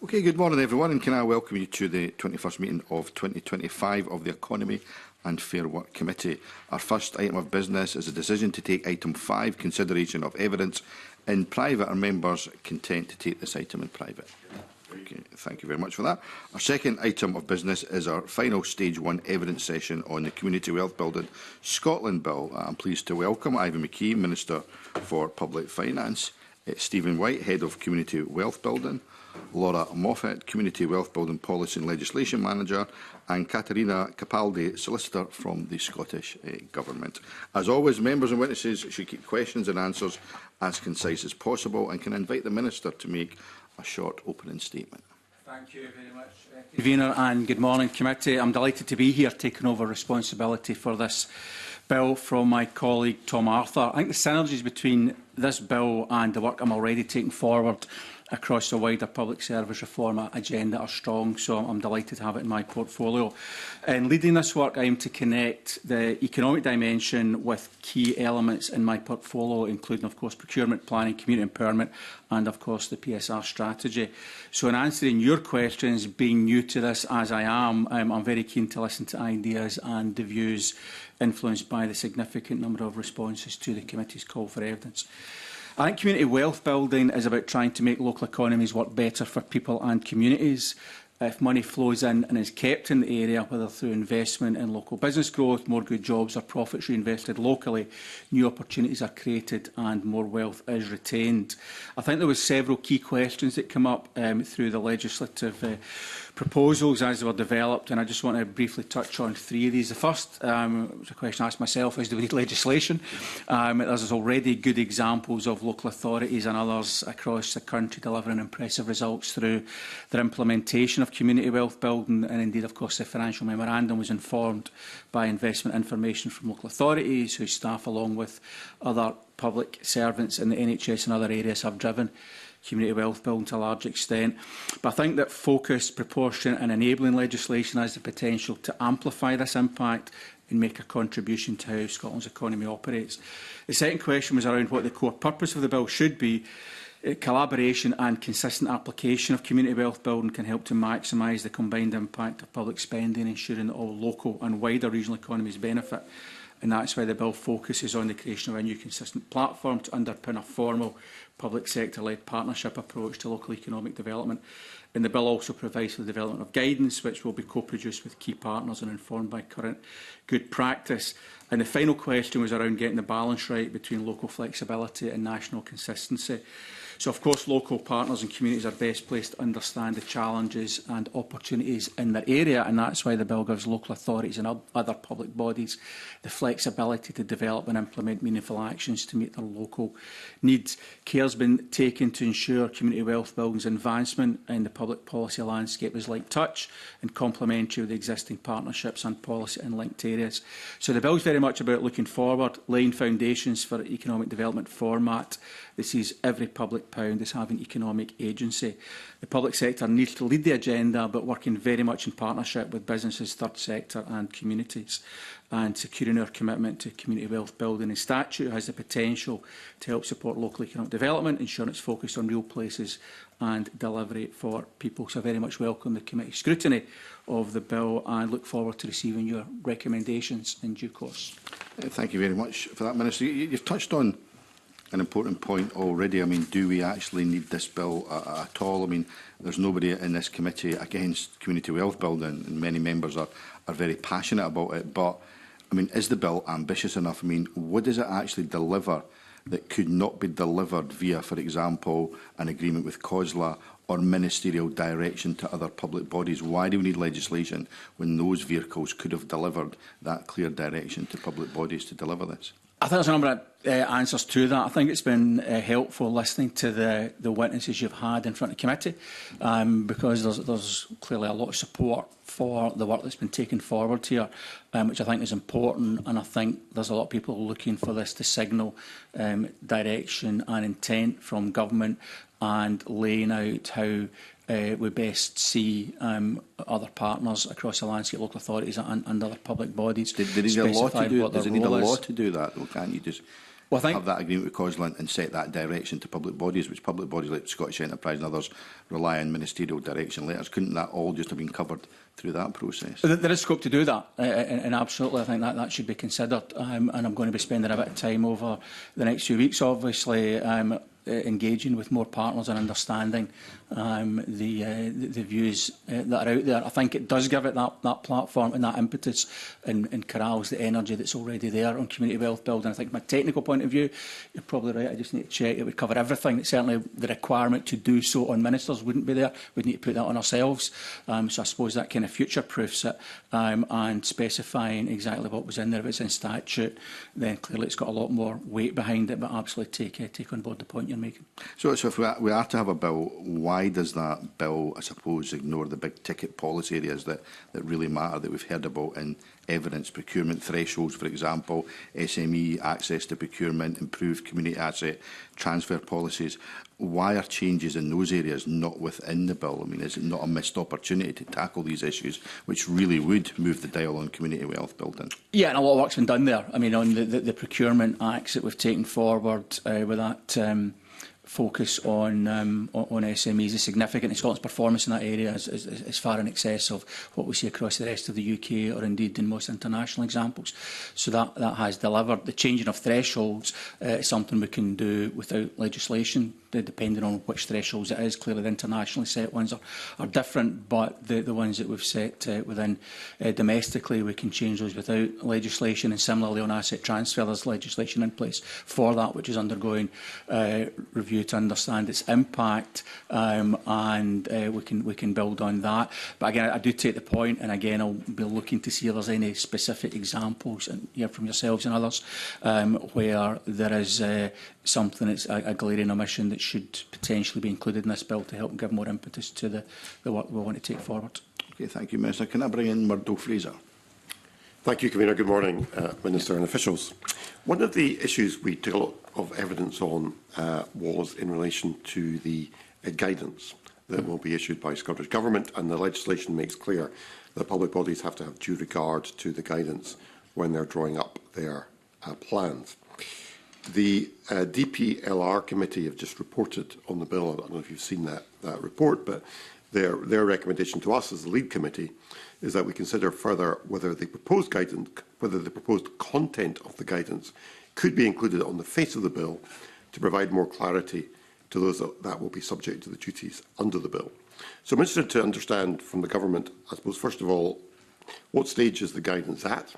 Okay, good morning everyone, and can I welcome you to the 21st meeting of 2025 of the Economy and Fair Work Committee. Our first item of business is a decision to take item 5, consideration of evidence in private. Are members content to take this item in private? Okay, thank you very much for that. Our second item of business is our final stage 1 evidence session on the Community Wealth Building Scotland Bill. I'm pleased to welcome Ivan McKee, Minister for Public Finance, Stephen White, Head of Community Wealth Building, Laura Moffat, Community Wealth Building Policy and Legislation Manager, and Caterina Capaldi, Solicitor from the Scottish Government. As always, members and witnesses should keep questions and answers as concise as possible, and can invite the Minister to make a short opening statement. Thank you very much, Convener, and good morning, Committee. I'm delighted to be here taking over responsibility for this bill from my colleague Tom Arthur. I think the synergies between this bill and the work I'm already taking forward across the wider public service reform agenda are strong, so I'm delighted to have it in my portfolio. In leading this work, I aim to connect the economic dimension with key elements in my portfolio, including, of course, procurement, planning, community empowerment, and, of course, the PSR strategy. So in answering your questions, being new to this as I am, I'm very keen to listen to ideas and the views influenced by the significant number of responses to the committee's call for evidence. I think community wealth building is about trying to make local economies work better for people and communities. If money flows in and is kept in the area, whether through investment in local business growth, more good jobs or profits reinvested locally, new opportunities are created and more wealth is retained. I think there were several key questions that come up through the legislative proposals as they were developed, and I just want to briefly touch on 3 of these. The first was a question I asked myself: is do we need legislation? There's already good examples of local authorities and others across the country delivering impressive results through their implementation of community wealth building, and indeed, of course, the financial memorandum was informed by investment information from local authorities whose staff, along with other public servants in the NHS and other areas, have driven community wealth building to a large extent. But I think that focused, proportionate and enabling legislation has the potential to amplify this impact and make a contribution to how Scotland's economy operates. The second question was around what the core purpose of the bill should be. Collaboration and consistent application of community wealth building can help to maximise the combined impact of public spending, ensuring that all local and wider regional economies benefit. And that's why the bill focuses on the creation of a new consistent platform to underpin a formal public sector-led partnership approach to local economic development. And the bill also provides for the development of guidance, which will be co-produced with key partners and informed by current good practice. And the final question was around getting the balance right between local flexibility and national consistency. So, of course, local partners and communities are best placed to understand the challenges and opportunities in their area, and that's why the bill gives local authorities and other public bodies the flexibility to develop and implement meaningful actions to meet their local needs. Care has been taken to ensure community wealth building's advancement in the public policy landscape is light touch and complementary with the existing partnerships and policy in linked areas. So the bill is very much about looking forward, laying foundations for economic development format that sees every public pound as having economic agency. The public sector needs to lead the agenda, but working very much in partnership with businesses, third sector and communities, and securing our commitment to community wealth building. And statute has the potential to help support local economic development, ensuring it's focused on real places and delivery for people. So I very much welcome the committee scrutiny of the bill and look forward to receiving your recommendations in due course. Thank you very much for that, Minister. You've touched on an important point already. I mean, do we actually need this bill at all? I mean, there's nobody in this committee against community wealth building, and many members are very passionate about it. But, I mean, is the bill ambitious enough? I mean, what does it actually deliver that could not be delivered via, for example, an agreement with COSLA or ministerial direction to other public bodies? Why do we need legislation when those vehicles could have delivered that clear direction to public bodies to deliver this? I think there's a number of answers to that. I think it's been helpful listening to the witnesses you've had in front of the committee, because there's clearly a lot of support for the work that's been taken forward here, which I think is important. And I think there's a lot of people looking for this to signal direction and intent from government and laying out how we best see other partners across the landscape, local authorities and other public bodies. Does it need a law to do that, or can't you just Well, I think have that agreement with COSLA and set that direction to public bodies, which public bodies like Scottish Enterprise and others rely on ministerial direction letters. Couldn't that all just have been covered through that process? there is scope to do that, and absolutely I think that should be considered. And I'm going to be spending a bit of time over the next few weeks, obviously, engaging with more partners and understanding the views that are out there. I think it does give it that platform and that impetus and corrals the energy that's already there on community wealth building. I think from a technical point of view, you're probably right. I just need to check it would cover everything. Certainly the requirement to do so on ministers wouldn't be there. We'd need to put that on ourselves. So I suppose that kind of future-proofs it, and specifying exactly what was in there. If it's in statute, then clearly it's got a lot more weight behind it, but absolutely take on board the point you're making. So if we are to have a bill, why does that bill, I suppose, ignore the big ticket policy areas that really matter, that we've heard about in evidence, procurement thresholds, for example, SME access to procurement, improved community asset transfer policies? Why are changes in those areas not within the bill? I mean, is it not a missed opportunity to tackle these issues, which really would move the dial on community wealth building? Yeah, and a lot of work's been done there. I mean, on the procurement acts that we've taken forward with that focus on SMEs is significant. Scotland's performance in that area is far in excess of what we see across the rest of the UK or indeed in most international examples. So that has delivered. The changing of thresholds is something we can do without legislation, depending on which thresholds it is. Clearly the internationally set ones are different, but the ones that we've set within domestically, we can change those without legislation. And similarly on asset transfer, there's legislation in place for that, which is undergoing review to understand its impact, and we can build on that. But again, I do take the point, and again, I'll be looking to see if there's any specific examples, and hear from yourselves and others, where there is something that's a glaring omission that should potentially be included in this bill to help give more impetus to the work we want to take forward. Okay, thank you, Minister. Can I bring in Murdo Fraser? Thank you, Convener. Good morning, Minister and officials. One of the issues we took a lot of evidence on was in relation to the guidance that will be issued by Scottish Government, and the legislation makes clear that public bodies have to have due regard to the guidance when they're drawing up their plans. The DPLR committee have just reported on the bill. I don't know if you've seen that report, but their recommendation to us as the lead committee is that we consider further whether the proposed content of the guidance could be included on the face of the bill to provide more clarity to those that will be subject to the duties under the bill. So I'm interested to understand from the government, I suppose, first of all, what stage is the guidance at?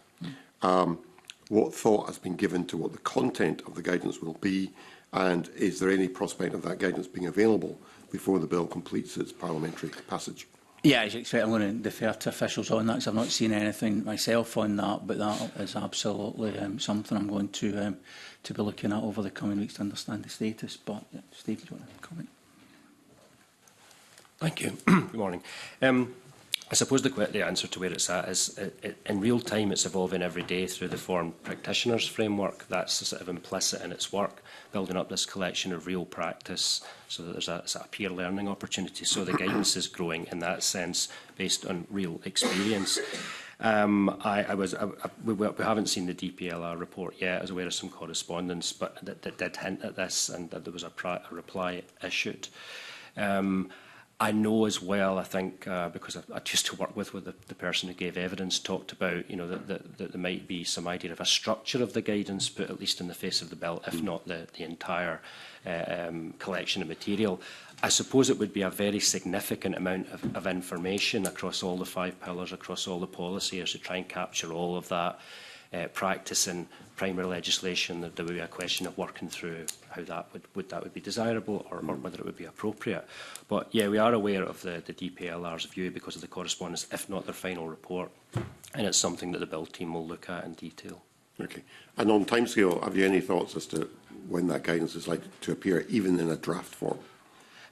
What thought has been given to what the content of the guidance will be, and is there any prospect of that guidance being available before the bill completes its parliamentary passage? Yeah, as you expect, I'm going to defer to officials on that, because I've not seen anything myself on that, but that is absolutely something I'm going to be looking at over the coming weeks to understand the status. But, yeah, Steve, do you want to comment? Thank you. Good morning. I suppose the answer to where it's at is, in real time, it's evolving every day through the Foreign Practitioners Framework. That's sort of implicit in its work, building up this collection of real practice so that there's a sort of peer learning opportunity. So the guidance is growing in that sense, based on real experience. We haven't seen the DPLR report yet. I was aware of some correspondence, but that did hint at this, and that there was a reply issued. I know as well, I think, because I used to work with the person who gave evidence, talked about, that there might be some idea of a structure of the guidance put at least in the face of the bill, if not the entire collection of material. I suppose it would be a very significant amount of information across all the 5 pillars, across all the policy areas, to try and capture all of that practice in primary legislation. That there would be a question of working through how that would be desirable, or whether it would be appropriate. But yeah, we are aware of the DPLR's view because of the correspondence, if not their final report, and it's something that the bill team will look at in detail. Okay. And on timescale, have you any thoughts as to when that guidance is likely to appear, even in a draft form?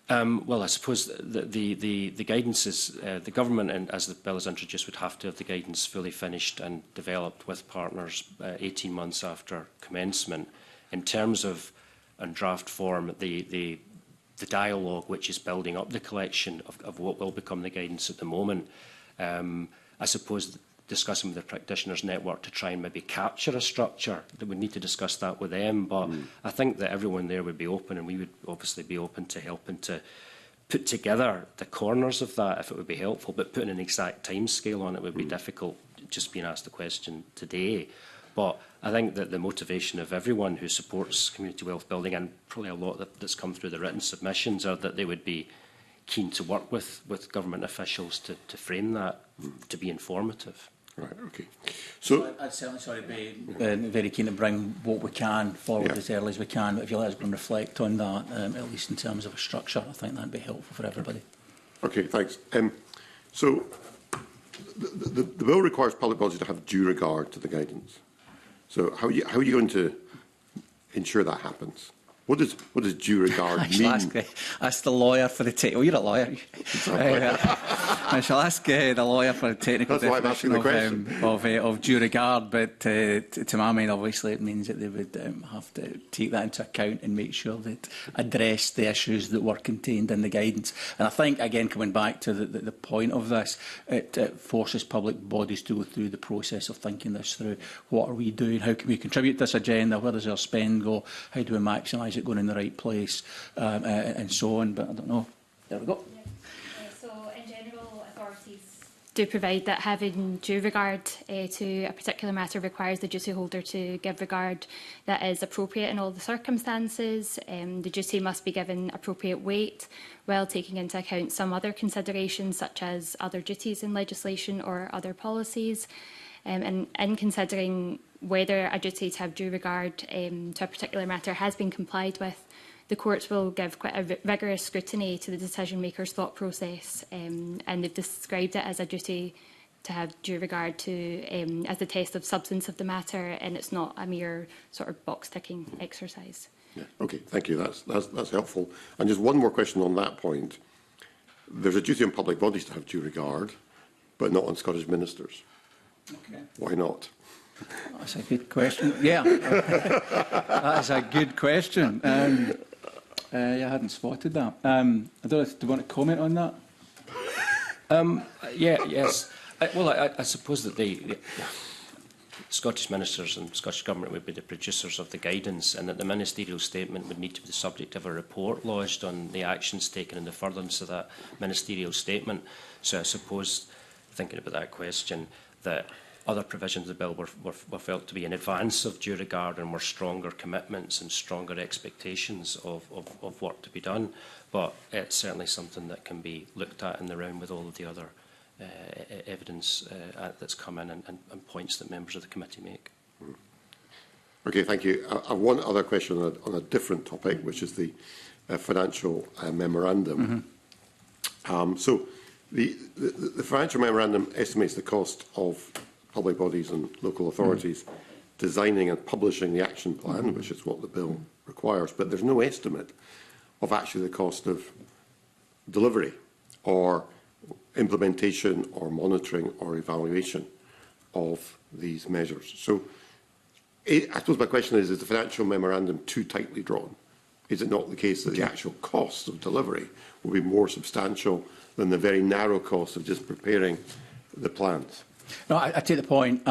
Well, I suppose the guidance is the government, and as the bill is introduced, would have to have the guidance fully finished and developed with partners 18 months after commencement. In terms of in draft form, the dialogue which is building up the collection of what will become the guidance at the moment, I suppose discussing with the practitioners network to try and maybe capture a structure, that we need to discuss that with them. But I think that everyone there would be open, and we would obviously be open to helping to put together the corners of that if it would be helpful. But putting an exact time scale on it would be difficult, just being asked the question today. But I think that the motivation of everyone who supports community wealth building, and probably a lot that's come through the written submissions, are that they would be keen to work with government officials to frame that, to be informative. Right, okay. So, I'd certainly be very keen to bring what we can forward as early as we can. But if you let us go and reflect on that, at least in terms of a structure, I think that'd be helpful for everybody. okay, thanks. So, the bill requires public bodies to have due regard to the guidance. So, how are you going to ensure that happens? What does due regard mean? Ask the lawyer for the technical. Oh, you're a lawyer. I shall ask the lawyer for the technical definition of due regard. But to my mind, obviously, it means that they would have to take that into account and make sure that address the issues that were contained in the guidance. And I think, again, coming back to the point of this, it forces public bodies to go through the process of thinking this through. What are we doing? How can we contribute to this agenda? Where does our spend go? How do we maximise it going in the right place, and so on? But I don't know. There we go. So, in general, authorities do provide that having due regard to a particular matter requires the duty holder to give regard that is appropriate in all the circumstances. The duty must be given appropriate weight while taking into account some other considerations, such as other duties in legislation or other policies. And in considering whether a duty to have due regard to a particular matter has been complied with, the courts will give quite a rigorous scrutiny to the decision-maker's thought process, and they've described it as a duty to have due regard to as the test of substance of the matter, and it's not a mere sort of box-ticking exercise. Yeah, okay, thank you. That's helpful. And just one more question on that point. There's a duty on public bodies to have due regard, but not on Scottish ministers. Okay. Why not? That's a good question. Yeah, that's a good question. I hadn't spotted that. I don't know, do you want to comment on that? Yes. I suppose that the Scottish ministers and Scottish Government would be the producers of the guidance, and that the ministerial statement would need to be the subject of a report lodged on the actions taken in the furtherance of that ministerial statement. So I suppose, thinking about that question, that other provisions of the bill were felt to be in advance of due regard and were stronger commitments and stronger expectations of work to be done. But it's certainly something that can be looked at in the round with all of the other evidence that's come in and points that members of the committee make. Okay, thank you. I have one other question on a different topic, which is the financial memorandum. So the financial memorandum estimates the cost of public bodies and local authorities designing and publishing the action plan, which is what the bill requires, but there's no estimate of actually the cost of delivery or implementation or monitoring or evaluation of these measures. So I suppose my question is the financial memorandum too tightly drawn? Is it not the case that the actual cost of delivery will be more substantial than the very narrow cost of just preparing the plans? No, I take the point.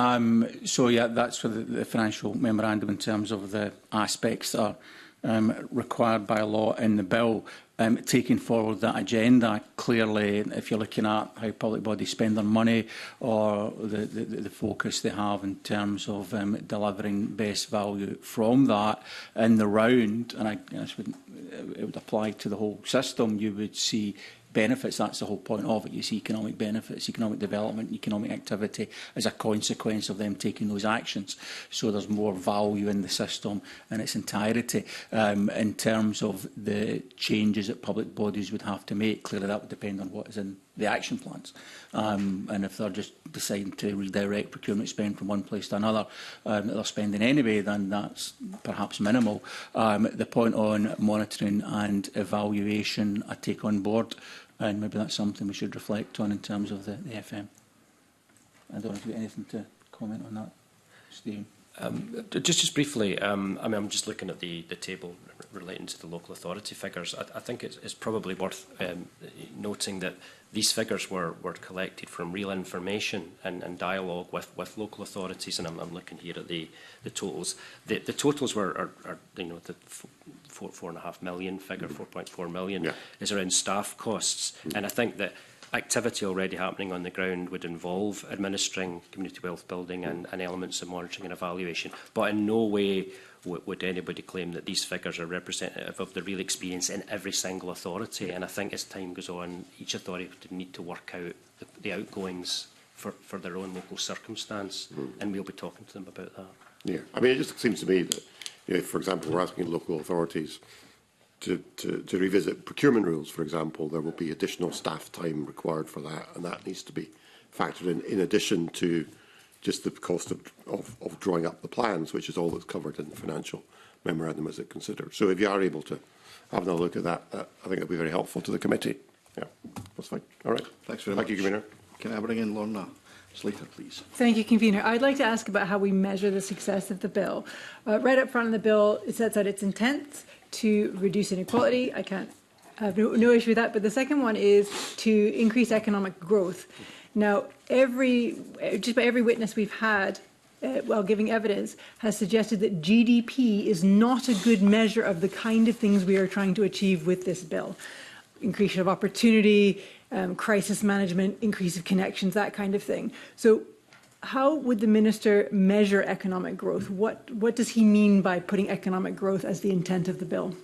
So, yeah, that's for the financial memorandum in terms of the aspects that are required by law in the bill. Taking forward that agenda, clearly, if you're looking at how public bodies spend their money or the focus they have in terms of delivering best value from that in the round, and I guess it would apply to the whole system, you would see benefits. That's the whole point of it. You see economic benefits, economic development, economic activity as a consequence of them taking those actions. So there's more value in the system in its entirety. In terms of the changes that public bodies would have to make, clearly that would depend on what is in the action plans. And if they're just deciding to redirect procurement spend from one place to another that they're spending anyway, then that's perhaps minimal. The point on monitoring and evaluation, I take on board, and maybe that's something we should reflect on in terms of the FM. I don't know if you have anything to comment on that, Stephen. Just briefly, I mean, I'm just looking at the table relating to the local authority figures. I think it's probably worth noting that these figures were collected from real information and dialogue with local authorities, and I'm looking here at the totals. The totals are you know, the 4.5 million figure, 4.4 million is around staff costs, and I think that activity already happening on the ground would involve administering community wealth building and elements of monitoring and evaluation, but in no way would anybody claim that these figures are representative of the real experience in every single authority. And I think as time goes on, each authority would need to work out the outgoings for their own local circumstance, and we'll be talking to them about that. Yeah, I mean, it just seems to me that, you know, for example, we're asking local authorities to revisit procurement rules, for example, there will be additional staff time required for that, and that needs to be factored in addition to just the cost of drawing up the plans, which is all that's covered in the financial memorandum as it considered. So if you are able to have a look at that, I think it'll be very helpful to the committee. Yeah, that's fine. All right. Thanks very much. Thank you, Convener. Can I bring in Lorna Slater, please? Thank you, Convener. I'd like to ask about how we measure the success of the bill. Right up front in the bill, it sets out its intent to reduce inequality. I have no issue with that. But the second one is to increase economic growth. Now, just about every witness we've had while giving evidence has suggested that GDP is not a good measure of the kind of things we are trying to achieve with this bill. Increase of opportunity, crisis management, increase of connections, that kind of thing. So how would the Minister measure economic growth? What does he mean by putting economic growth as the intent of the bill?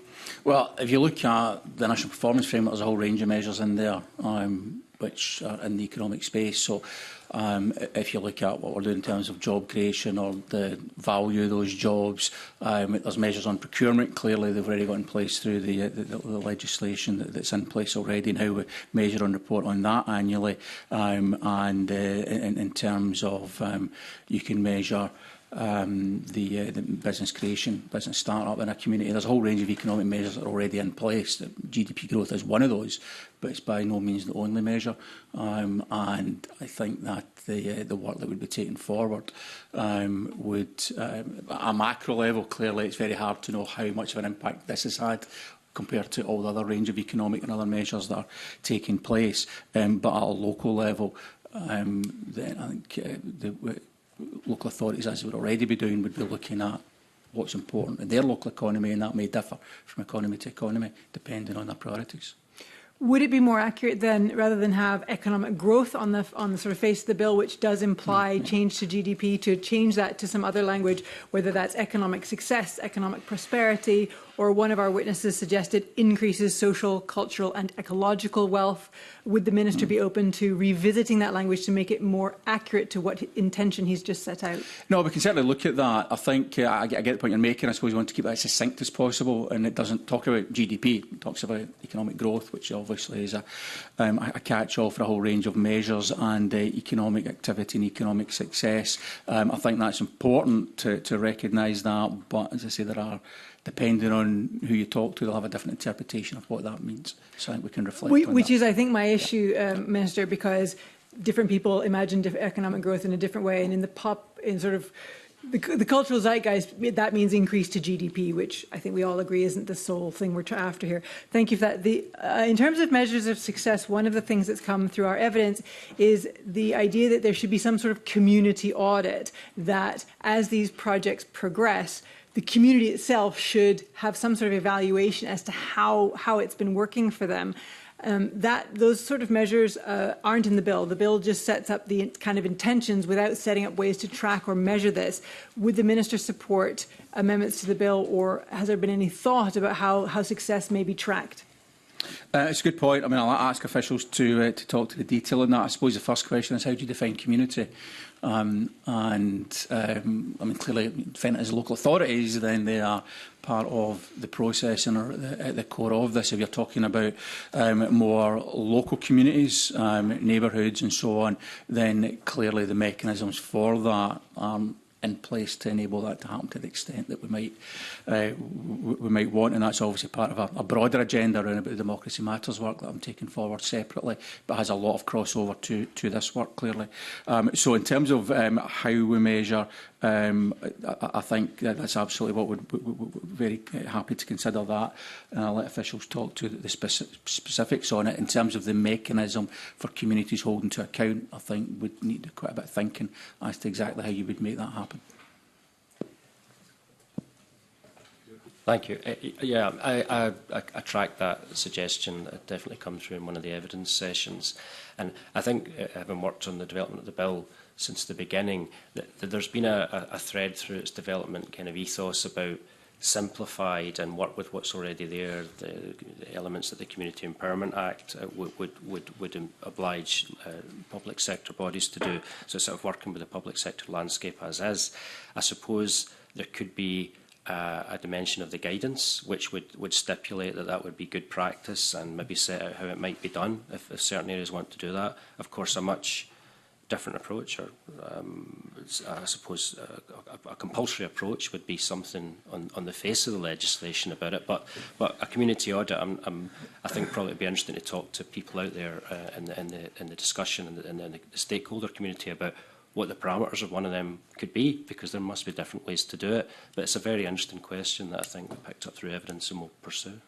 Well, if you look at the National Performance Framework, there's a whole range of measures in there which are in the economic space. So if you look at what we're doing in terms of job creation or the value of those jobs, there's measures on procurement. Clearly, they've already got in place through the legislation that's in place already, and how we measure and report on that annually. And in terms of, you can measure the business creation, business start-up in a community. There's a whole range of economic measures that are already in place. GDP growth is one of those, but it's by no means the only measure. And I think that the work that would be taken forward would, at a macro level, clearly it's very hard to know how much of an impact this has had compared to all the other range of economic and other measures that are taking place. But at a local level, then I think local authorities, as they would already be doing, would be looking at what's important in their local economy, and that may differ from economy to economy, depending on their priorities. Would it be more accurate then, rather than have economic growth on the sort of face of the bill, which does imply change to GDP, to change that to some other language, whether that's economic success, economic prosperity, or one of our witnesses suggested increases social, cultural and ecological wealth? Would the Minister be open to revisiting that language to make it more accurate to what intention he's just set out? No, we can certainly look at that. I think I get the point you're making. I suppose you want to keep that as succinct as possible, and it doesn't talk about GDP. It talks about economic growth, which obviously is a catch-all for a whole range of measures, and economic activity and economic success. I think that's important to recognise that, but as I say, there are, depending on who you talk to, they'll have a different interpretation of what that means. So I think we can reflect on that. Which is, I think, my issue, Minister, because different people imagine economic growth in a different way, and in sort of the cultural zeitgeist, that means increase to GDP, which I think we all agree isn't the sole thing we're after here. Thank you for that. In terms of measures of success, one of the things that's come through our evidence is the idea that there should be some sort of community audit, that as these projects progress, the community itself should have some sort of evaluation as to how it's been working for them. Those sort of measures aren't in the bill. The bill just sets up the kind of intentions without setting up ways to track or measure this. Would the Minister support amendments to the bill, or has there been any thought about how success may be tracked? It's a good point. I mean, I'll ask officials to talk to the detail on that. I suppose the first question is, how do you define community? I mean, clearly, define it as local authorities, then they are part of the process and are at the core of this. If you're talking about more local communities, neighbourhoods and so on, then clearly the mechanisms for that in place to enable that to happen to the extent that we might want, and that's obviously part of a broader agenda around about the Democracy Matters work that I'm taking forward separately, but has a lot of crossover to this work, clearly. So in terms of how we measure I think that's absolutely what we're very happy to consider that. And I'll let officials talk to the specifics on it. In terms of the mechanism for communities holding to account, I think we'd need quite a bit of thinking as to exactly how you would make that happen. Thank you. Yeah, I tracked that suggestion. It definitely come through in one of the evidence sessions. And I think, having worked on the development of the bill since the beginning, that there's been a thread through its development kind of ethos about simplified and work with what's already there, the elements that the Community Empowerment Act would oblige public sector bodies to do. So sort of working with the public sector landscape as is. I suppose there could be a dimension of the guidance which would stipulate that would be good practice and maybe set out how it might be done if certain areas want to do that. Of course, a much different approach, or I suppose a compulsory approach would be something on the face of the legislation about it. But a community audit, I think probably would be interesting to talk to people out there in the discussion and the stakeholder community about what the parameters of one of them could be, because there must be different ways to do it. But it's a very interesting question that I think we picked up through evidence and will pursue.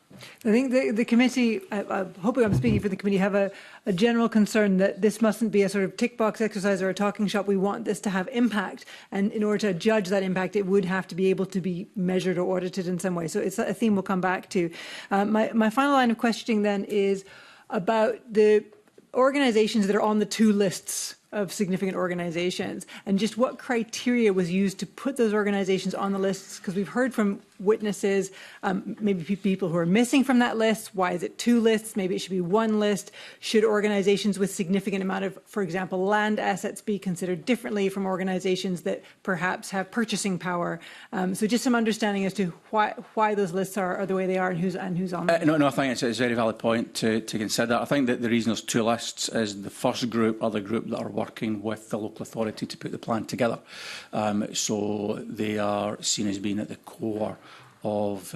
I think the committee, I'm hoping I'm speaking for the committee, have a general concern that this mustn't be a sort of tick box exercise or a talking shop. We want this to have impact, and in order to judge that impact, it would have to be able to be measured or audited in some way. So it's a theme we'll come back to. My final line of questioning then is about the organisations that are on the two lists of significant organisations, and just what criteria was used to put those organisations on the lists, because we've heard from witnesses, maybe people who are missing from that list. Why is it two lists? Maybe it should be one list. Should organisations with significant amount of, for example, land assets be considered differently from organisations that perhaps have purchasing power? So just some understanding as to why those lists are the way they are and who's on them. No, I think it's a very valid point to consider. I think that the reason there's two lists is the first group are the group that are working with the local authority to put the plan together. So they are seen as being at the core of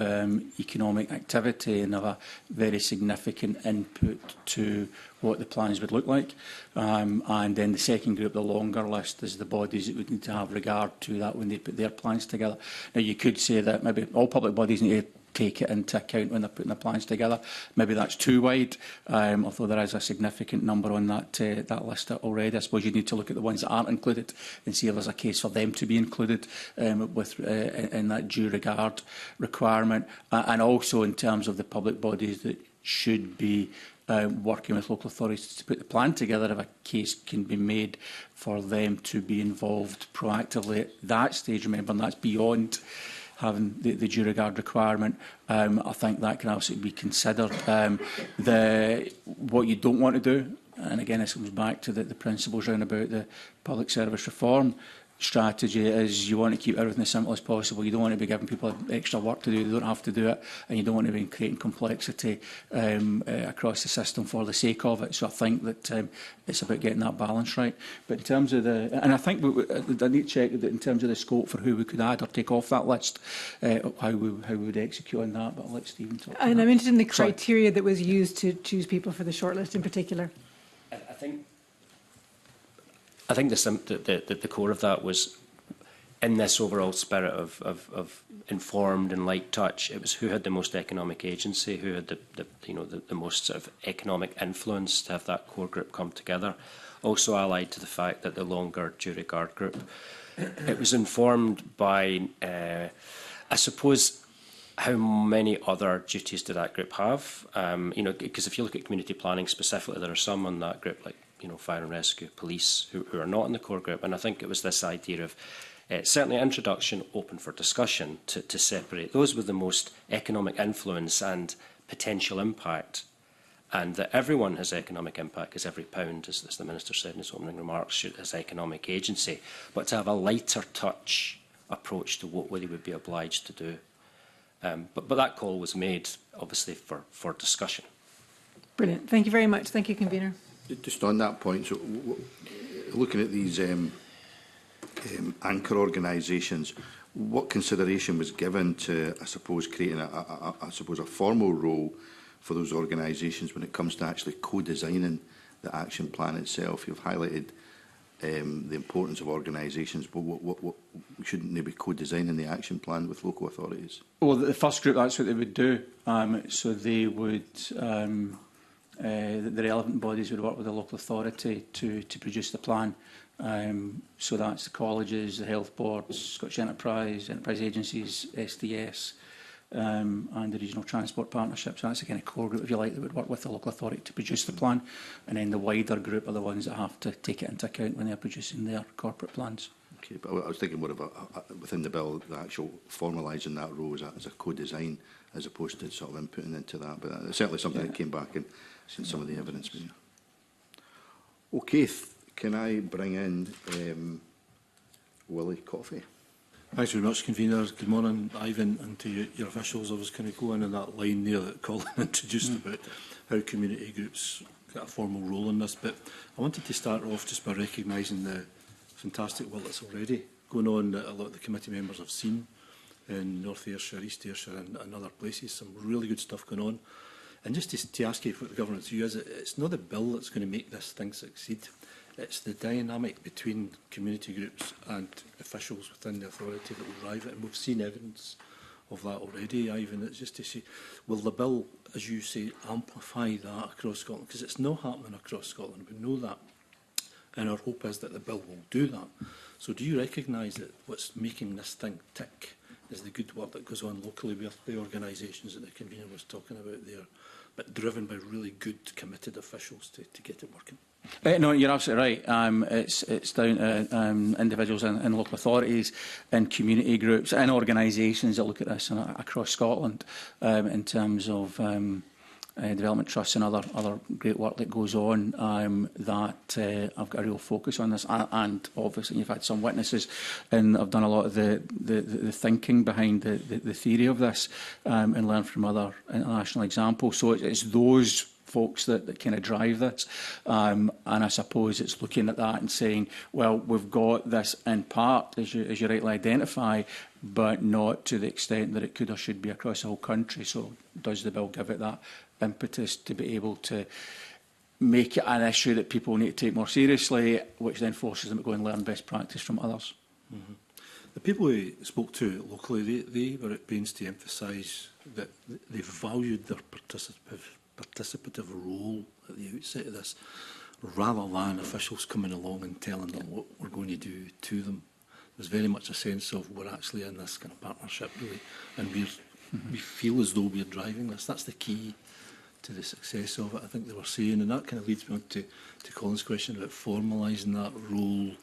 economic activity and have a very significant input to what the plans would look like. And then the second group, the longer list, is the bodies that would need to have regard to that when they put their plans together. Now, you could say that maybe all public bodies need to take it into account when they're putting their plans together. Maybe that's too wide, although there is a significant number on that list already. I suppose you need to look at the ones that aren't included and see if there's a case for them to be included in that due regard requirement. And also in terms of the public bodies that should be working with local authorities to put the plan together, if a case can be made for them to be involved proactively at that stage. Remember, that's beyond having the due regard requirement. I think that can absolutely be considered. What you don't want to do, and again this comes back to the principles around about the public service reform strategy, is you want to keep everything as simple as possible. You don't want to be giving people extra work to do. They don't have to do it, and you don't want to be creating complexity across the system for the sake of it. So I think that it's about getting that balance right. But in terms of and I think I need to check that in terms of the scope for who we could add or take off that list, how we would execute on that. But I'll let Stephen talk. And I'm interested in the criteria that was used to choose people for the shortlist in particular. I think the core of that was in this overall spirit of informed and light touch. It was who had the most economic agency, who had the most sort of economic influence to have that core group come together. Also allied to the fact that the longer due regard group, it was informed by, I suppose, how many other duties did that group have? Because if you look at community planning specifically, there are some on that group like fire and rescue, police, who are not in the core group. And I think it was this idea of certainly introduction, open for discussion, to separate those with the most economic influence and potential impact, and that everyone has economic impact, because every pound, as the Minister said in his opening remarks, has economic agency, but to have a lighter touch approach to what they would be obliged to do. But that call was made, obviously, for discussion. Brilliant. Thank you very much. Thank you, Convener. Just on that point, so looking at these anchor organisations, what consideration was given to, I suppose, creating a formal role for those organisations when it comes to actually co-designing the action plan itself? You've highlighted the importance of organisations, but what shouldn't they be co-designing the action plan with local authorities? Well, the first group, that's what they would do. So they would, the relevant bodies would work with the local authority to produce the plan. So that's the colleges, the health boards, Scottish enterprise agencies, SDS, and the regional transport partnerships. So that's the kind of core group, if you like, that would work with the local authority to produce the plan. And then the wider group are the ones that have to take it into account when they're producing their corporate plans. Okay, but I was thinking more of within the bill, the actual formalising that role as a co-design, as opposed to sort of inputting into that. But it's certainly something that came back in since some of the evidence. Okay, can I bring in Willie Coffey? Thanks very much, Convener. Good morning, Ivan, and to your officials. I was kind of going in that line there that Colin introduced about how community groups get a formal role in this, but I wanted to start off just by recognising the fantastic work that's already going on that a lot of the committee members have seen in North Ayrshire, East Ayrshire and other places. Some really good stuff going on. And just to ask you what the government's view is, it's not the bill that's going to make this thing succeed. It's the dynamic between community groups and officials within the authority that will drive it. And we've seen evidence of that already, Ivan. It's just to see, will the bill, as you say, amplify that across Scotland? Because it's not happening across Scotland. We know that. And our hope is that the bill will do that. So do you recognise that what's making this thing tick is the good work that goes on locally with the organisations that the convener was talking about there, but driven by really good, committed officials to get it working? No, you're absolutely right. It's down to individuals and local authorities and community groups and organisations that look at this across Scotland in terms of development trusts and other great work that goes on that I've got a real focus on this. And obviously you've had some witnesses and I've done a lot of the thinking behind the theory of this and learned from other international examples. So it's those folks that kind of drive this. And I suppose it's looking at that and saying, well, we've got this in part, as you rightly identify, but not to the extent that it could or should be across the whole country. So does the bill give it that impetus to be able to make it an issue that people need to take more seriously, which then forces them to go and learn best practice from others? Mm-hmm. The people we spoke to locally, they were at pains to emphasise that they valued their participative role at the outset of this, rather than officials coming along and telling them what we're going to do to them. There's very much a sense of we're actually in this kind of partnership, really, and we feel as though we're driving this. That's the key to the success of it, I think they were saying, and that kind of leads me on to Colin's question about formalising that role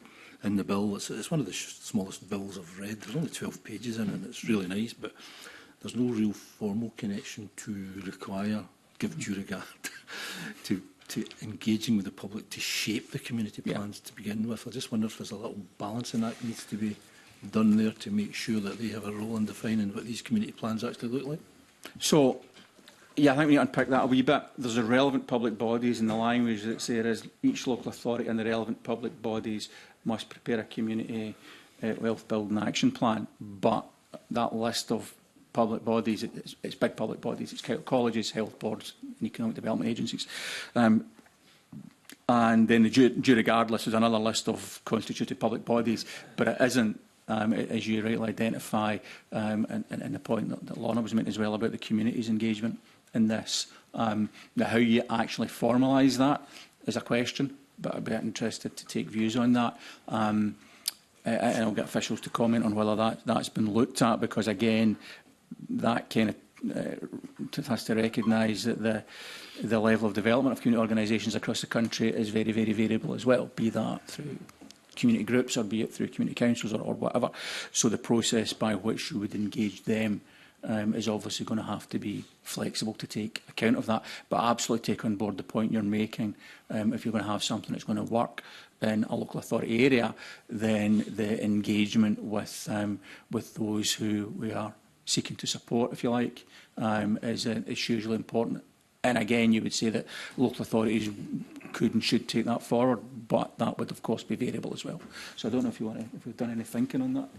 in the bill. It's one of the smallest bills I've read. There's only 12 pages in it, and it's really nice, but there's no real formal connection to require, give due regard to engaging with the public to shape the community plans to begin with. I just wonder if there's a little balancing that needs to be done there to make sure that they have a role in defining what these community plans actually look like. So, yeah, I think we need to unpick that a wee bit. There's a relevant public bodies, and the language that there is each local authority and the relevant public bodies must prepare a community wealth building action plan. But that list of public bodies, it's big public bodies, it's colleges, health boards and economic development agencies. And then the due regard list is another list of constituted public bodies, but it isn't, as you rightly identify, and the point that Lorna was making as well about the community's engagement in this. How you actually formalise that is a question, but I'd be interested to take views on that. And I'll get officials to comment on whether that's been looked at, because again, that kind of has to recognise that the level of development of community organisations across the country is very, very variable as well, be that through community groups or be it through community councils or whatever. So the process by which you would engage them is obviously going to have to be flexible to take account of that. But I absolutely take on board the point you're making. If you're going to have something that's going to work in a local authority area, then the engagement with those who we are seeking to support, if you like, is hugely important. And again, you would say that local authorities could and should take that forward, but that would, of course, be variable as well. So I don't know if we've done any thinking on that.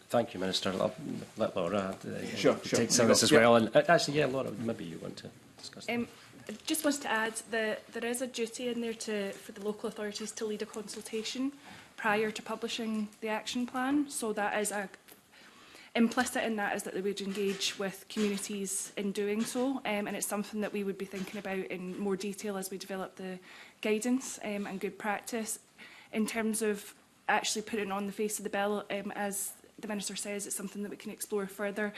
Thank you, Minister. I'll let Laura sure. take some of this as well. And actually, yeah, Laura, maybe you want to discuss that. I just wanted to add that there is a duty in there for the local authorities to lead a consultation prior to publishing the action plan. So that is implicit in that is that they would engage with communities in doing so, and it's something that we would be thinking about in more detail as we develop the guidance and good practice. In terms of actually putting on the face of the bill, as the Minister says, it's something that we can explore further.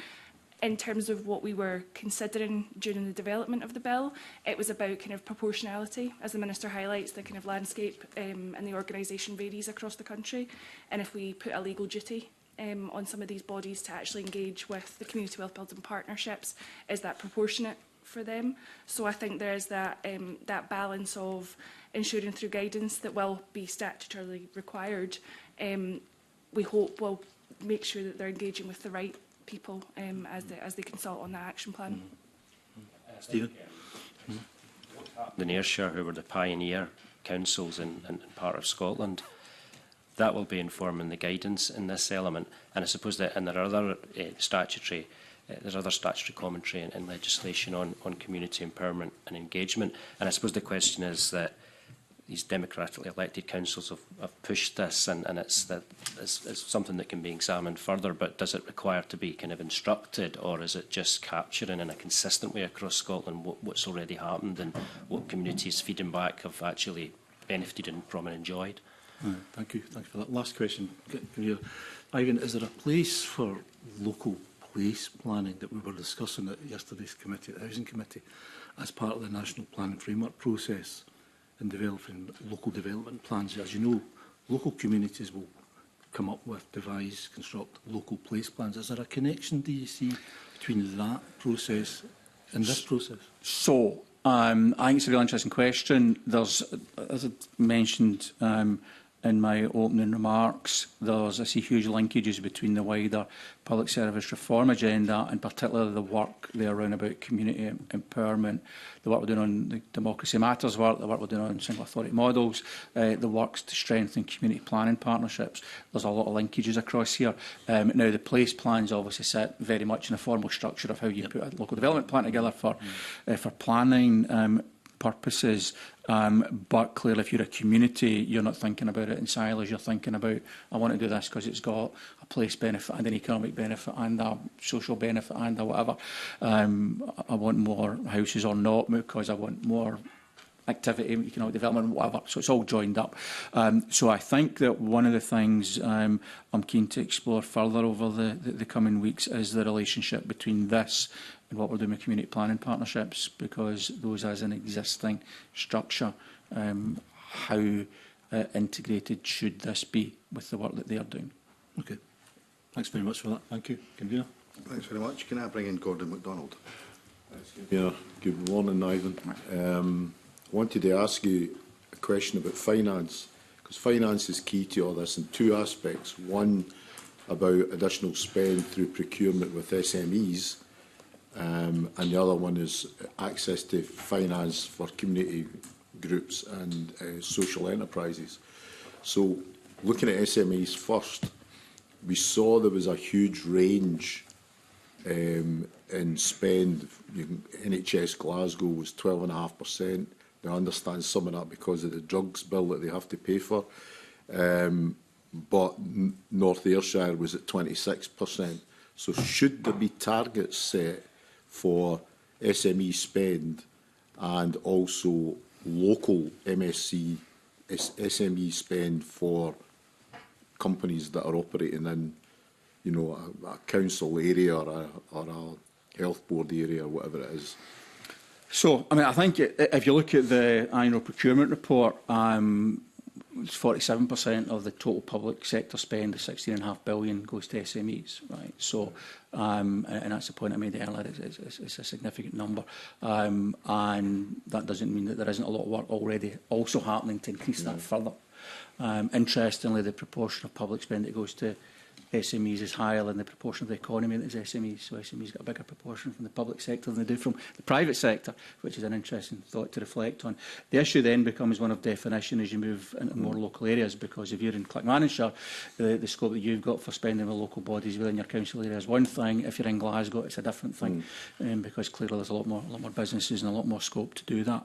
In terms of what we were considering during the development of the bill, it was about kind of proportionality. As the Minister highlights, the kind of landscape and the organisation varies across the country. And if we put a legal duty on some of these bodies to actually engage with the community wealth building partnerships, is that proportionate for them? So I think there is that, that balance of ensuring through guidance that will be statutorily required. We hope will make sure that they're engaging with the right people as they consult on that action plan. Stephen? The Ayrshire, who were the pioneer councils in part of Scotland, that will be informing the guidance in this element. And I suppose that, and there are other statutory commentary and legislation on community empowerment and engagement. And I suppose the question is that these democratically elected councils have pushed this, and it's something that can be examined further, but does it require to be kind of instructed, or is it just capturing in a consistent way across Scotland what's already happened and what communities feeding back have actually benefited from and enjoyed? Thank you. Thank you for that. Last question. Ivan, is there a place for local place planning that we were discussing at yesterday's committee, the Housing Committee, as part of the National Planning Framework process in developing local development plans? As you know, local communities will come up with, devise, construct local place plans. Is there a connection, do you see, between that process and this process? So, I think it's a really interesting question. There's, as I mentioned in my opening remarks, I see huge linkages between the wider public service reform agenda, and particularly the work there around about community empowerment, the work we're doing on the Democracy Matters work, the work we're doing on single authority models, the works to strengthen community planning partnerships. There's a lot of linkages across here. Now, the place plans obviously sit very much in a formal structure of how you put a local development plan together for planning purposes, but clearly if you're a community, you're not thinking about it in silos. You're thinking about, I want to do this because it's got a place benefit and an economic benefit and a social benefit and a whatever. I want more houses or not because I want more activity, economic development, whatever. So it's all joined up. So I think that one of the things I'm keen to explore further over the coming weeks is the relationship between this and what we're doing with community planning partnerships, because those as an existing structure, how integrated should this be with the work that they are doing? Okay. Thanks very much for that. Thank you. Convener. Thanks very much. Can I bring in Gordon MacDonald? Yeah. Good morning, Ivan. I wanted to ask you a question about finance, because finance is key to all this in two aspects. One, about additional spend through procurement with SMEs, and the other one is access to finance for community groups and social enterprises. So, looking at SMEs first, we saw there was a huge range in spend. NHS Glasgow was 12.5%. I understand some of that because of the drugs bill that they have to pay for. But North Ayrshire was at 26%. So should there be targets set for SME spend and also local SME spend for companies that are operating in, you know, a council area or a health board area or whatever it is? So, I mean, I think if you look at the annual procurement report, 47% of the total public sector spend, the £16.5 billion, goes to SMEs, right? So, and that's the point I made earlier. It's a significant number, and that doesn't mean that there isn't a lot of work already also happening to increase that further. Interestingly, the proportion of public spend that goes to SMEs is higher than the proportion of the economy that is SMEs. So SMEs get a bigger proportion from the public sector than they do from the private sector, which is an interesting thought to reflect on. The issue then becomes one of definition as you move into more local areas, because if you're in Clackmannanshire, the scope that you've got for spending with local bodies within your council area is one thing. If you're in Glasgow, it's a different thing, because clearly there's a lot more businesses and a lot more scope to do that.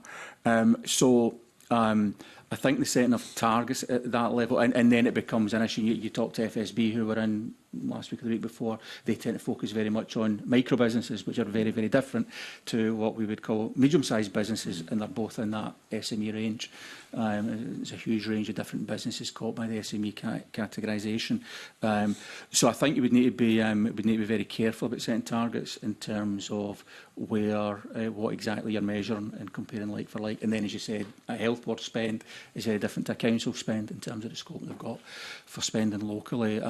I think the setting of targets at that level, and then it becomes an issue. You talk to FSB, who were in last week or the week before, they tend to focus very much on micro businesses, which are very, very different to what we would call medium-sized businesses, and they're both in that SME range. There's a huge range of different businesses caught by the SME categorisation. So I think you would need to be very careful about setting targets in terms of where what exactly you're measuring and comparing like for like. And then, as you said, a health board spend is very different to a council spend in terms of the scope they've got for spending locally.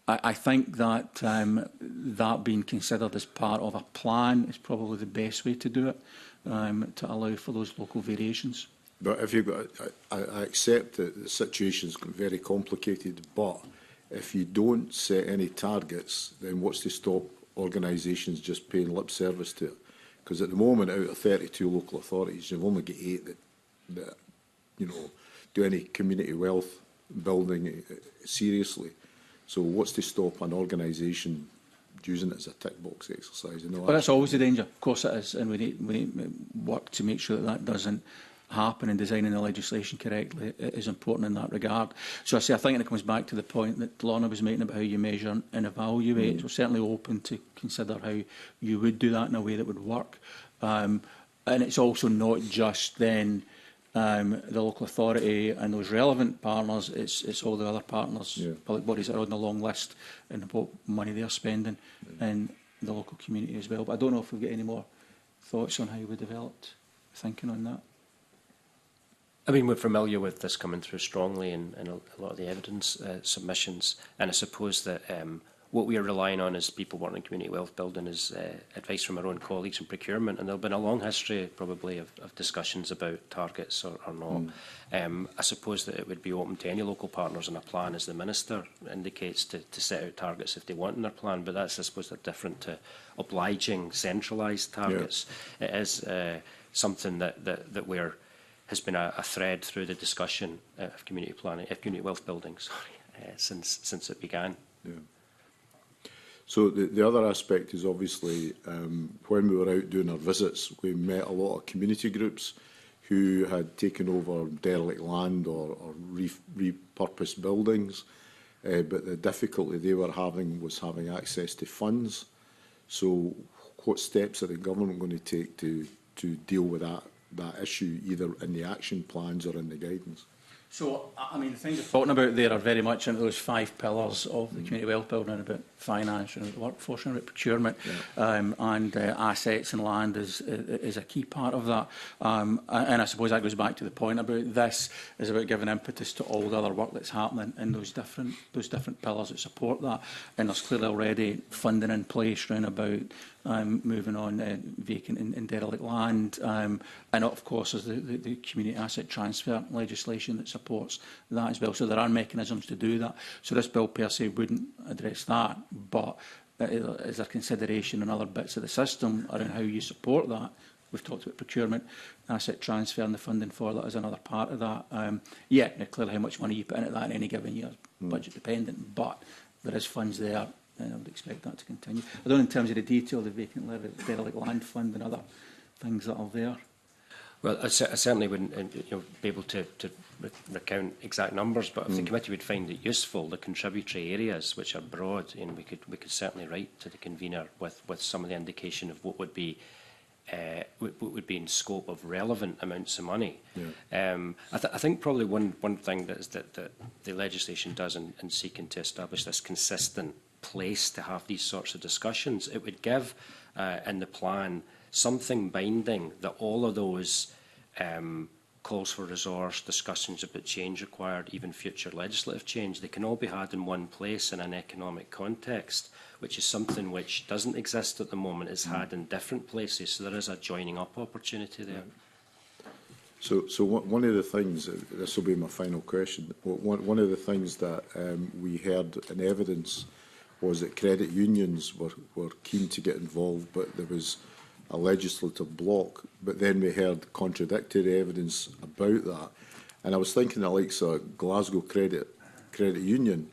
I think that that being considered as part of a plan is probably the best way to do it, to allow for those local variations. But if you've got, I accept that the situation's very complicated, but if you don't set any targets, then what's to stop organisations just paying lip service to it? Because at the moment, out of 32 local authorities, you've only got 8 that do any community wealth building seriously. So what's to stop an organisation using it as a tick box exercise? But that's always the danger. Of course it is, and we need work to make sure that that doesn't happen, and designing the legislation correctly is important in that regard. So I think it comes back to the point that Lorna was making about how you measure and evaluate. We're certainly open to consider how you would do that in a way that would work. And it's also not just then the local authority and those relevant partners, it's all the other partners, public bodies that are on the long list, and what money they're spending in the local community as well. But I don't know if we've got any more thoughts on how we developed thinking on that. I mean, we're familiar with this coming through strongly in a lot of the evidence submissions, and I suppose that what we are relying on as people working in community wealth building is advice from our own colleagues in procurement, and there'll been a long history probably of discussions about targets or not. I suppose that it would be open to any local partners in a plan, as the Minister indicates, to set out targets if they want in their plan, but that's, I suppose, they're different to obliging centralised targets. Yeah. It is something that has been a thread through the discussion of community planning, of community wealth building, since it began. Yeah. So the other aspect is obviously when we were out doing our visits, we met a lot of community groups who had taken over derelict land or repurposed buildings, but the difficulty they were having was having access to funds. So what steps are the government going to take to deal with that issue, either in the action plans or in the guidance? So, I mean, the things you're talking about there are very much into those 5 pillars of the community wealth building, about finance, and about workforce, and about procurement, and assets and land is a key part of that. And I suppose that goes back to the point about this is about giving impetus to all the other work that's happening in those different pillars that support that. And there's clearly already funding in place around about moving on vacant and derelict land, and of course there's the community asset transfer legislation that supports that as well. So there are mechanisms to do that. So this bill per se wouldn't address that, but is there consideration in other bits of the system around how you support that? We've talked about procurement, asset transfer, and the funding for that is another part of that. Clearly how much money you put into that in any given year is budget dependent, but there is funds there. And I would expect that to continue. I don't know in terms of the detail, the vacant derelict land fund and other things that are there. Well, I certainly wouldn't be able to recount exact numbers, but if the committee would find it useful, the contributory areas, which are broad, and we could certainly write to the convener with some of the indication of what would be in scope of relevant amounts of money. Yeah. I think probably one thing that the legislation does in seeking to establish this consistent place to have these sorts of discussions, it would give in the plan something binding that all of those calls for resource, discussions about change required, even future legislative change, they can all be had in one place in an economic context, which is something which doesn't exist at the moment, is had in different places, so there is a joining up opportunity there. So one of the things, this will be my final question, one of the things that we heard in evidence was that credit unions were keen to get involved, but there was a legislative block. But then we heard contradictory evidence about that. And I was thinking the likes of Glasgow Credit Union,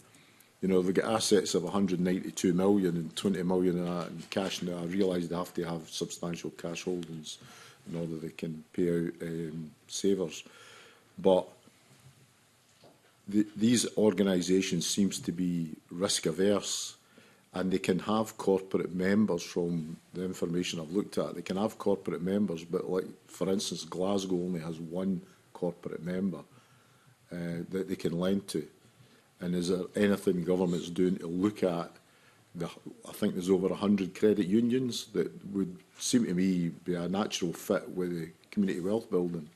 you know, they've got assets of 192 million and 20 million of that in cash. Now, I realise they have to have substantial cash holdings in order they can pay out savers. But these organisations seem to be risk averse, and they can have corporate members. From the information I've looked at, they can have corporate members, but like, for instance, Glasgow only has one corporate member that they can lend to. And is there anything government's doing to look at I think there's over 100 credit unions that would seem to me be a natural fit with the community wealth building.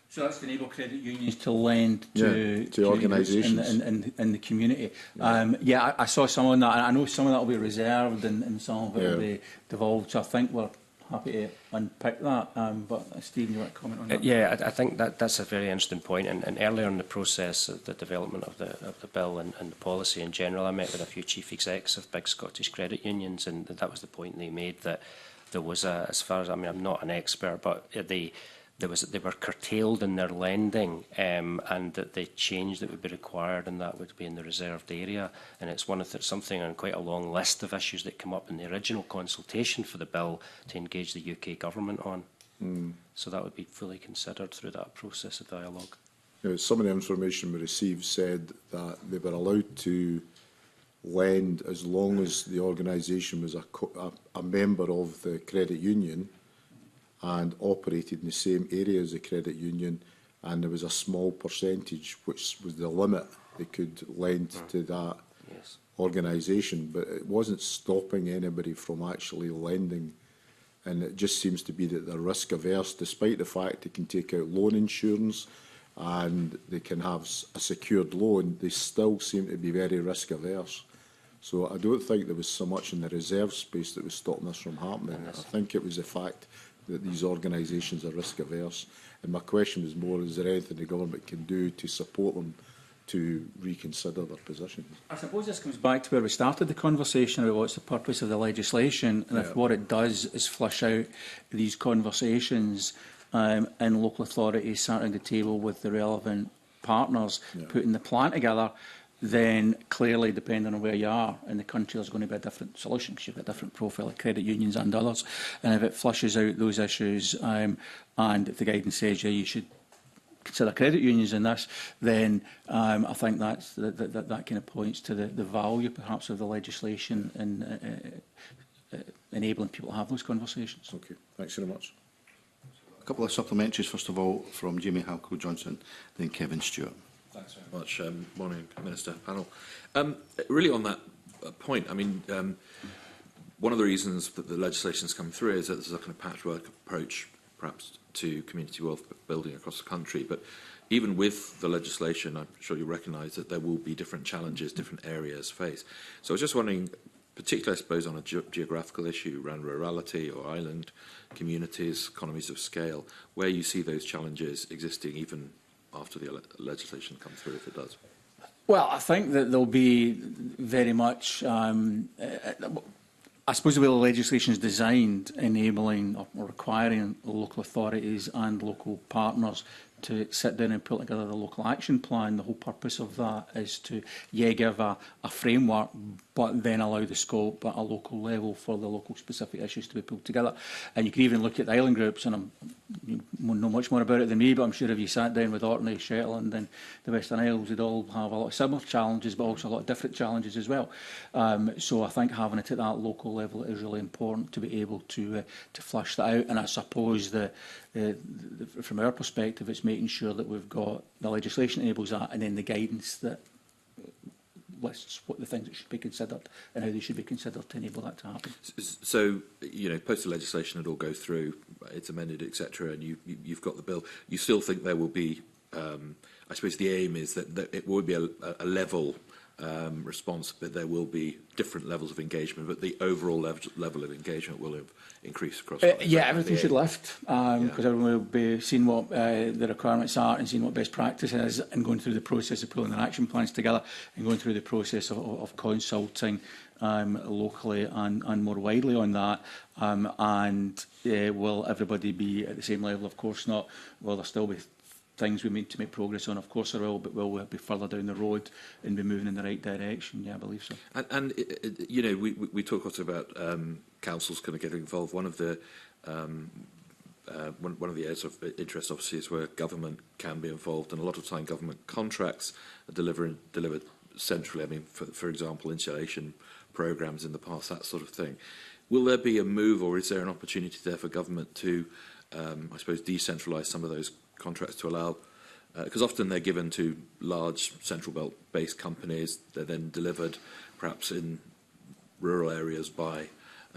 So that's to enable credit unions to lend to organisations in the community. Yeah, I saw some on that. I know some of that will be reserved and some of it will be devolved. So I think we're happy to unpick that. But Stephen, you want to comment on that? Yeah, I think that's a very interesting point. And earlier in the process of the development of the bill and the policy in general, I met with a few chief execs of big Scottish credit unions, and that was the point they made, that there was as far as, I mean, I'm not an expert, but they were curtailed in their lending, and that the change that would be required and that would be in the reserved area. And it's something on quite a long list of issues that come up in the original consultation for the bill to engage the UK government on. So that would be fully considered through that process of dialogue. Some of the information we received said that they were allowed to lend as long as the organisation was a member of the credit union and operated in the same area as the credit union, and there was a small percentage, which was the limit they could lend to that organisation. But it wasn't stopping anybody from actually lending, and it just seems to be that they're risk averse, despite the fact they can take out loan insurance and they can have a secured loan. They still seem to be very risk averse. So I don't think there was so much in the reserve space that was stopping this from happening. I think it was the fact that these organisations are risk averse. And my question was more, is there anything the government can do to support them to reconsider their positions? I suppose this comes back to where we started the conversation about what's the purpose of the legislation, and if what it does is flush out these conversations and local authorities sat around the table with the relevant partners putting the plan together, then clearly, depending on where you are in the country, there's going to be a different solution, because you've got a different profile of credit unions and others. And if it flushes out those issues, and if the guidance says, yeah, you should consider credit unions in this, then I think that kind of points to the value, perhaps, of the legislation in enabling people to have those conversations. Okay, thanks very much. A couple of supplementaries, first of all, from Jamie Halco-Johnson, then Kevin Stewart. Thanks very much. Morning, Minister, panel. Really on that point, I mean, one of the reasons that the legislation has come through is that there's a kind of patchwork approach, perhaps, to community wealth building across the country. But even with the legislation, I'm sure you recognise that there will be different challenges, different areas faced. So I was just wondering, particularly, I suppose, on a geographical issue around rurality or island communities, economies of scale, where you see those challenges existing even after the legislation comes through, if it does? Well, I think that there'll be very much, I suppose the way the legislation is designed, enabling or requiring local authorities and local partners to sit down and put together the local action plan. The whole purpose of that is to, give a framework, but then allow the scope at a local level for the local specific issues to be pulled together. And you can even look at the island groups, and you know much more about it than me, but I'm sure if you sat down with Orkney, Shetland and the Western Isles, they'd all have a lot of similar challenges, but also a lot of different challenges as well. So I think having it at that local level is really important to be able to flush that out. And I suppose from our perspective, it's making sure that we've got the legislation enables that, and then the guidance that lists what the things that should be considered and how they should be considered to enable that to happen. So, post the legislation, it all goes through, it's amended, etc., and you've got the bill. You still think there will be, I suppose the aim is that it will be a level response, but there will be different levels of engagement, but the overall level of engagement will increase across. Everything should lift, because everyone will be seeing what the requirements are and seeing what best practice is, and going through the process of pulling their action plans together and going through the process of consulting locally and more widely on that. Will everybody be at the same level? Of course not. Will there still be things we need to make progress on? Of course there will, but will we be further down the road and be moving in the right direction? Yeah, I believe so. And you know, we talk also about councils kind of getting involved. One of the areas of interest, obviously, is where government can be involved, and a lot of time government contracts are delivered centrally. I mean, for example, insulation programmes in the past, that sort of thing. Will there be a move, or is there an opportunity there for government to, I suppose, decentralise some of those contracts to allow, because often they're given to large central belt-based companies, they're then delivered perhaps in rural areas by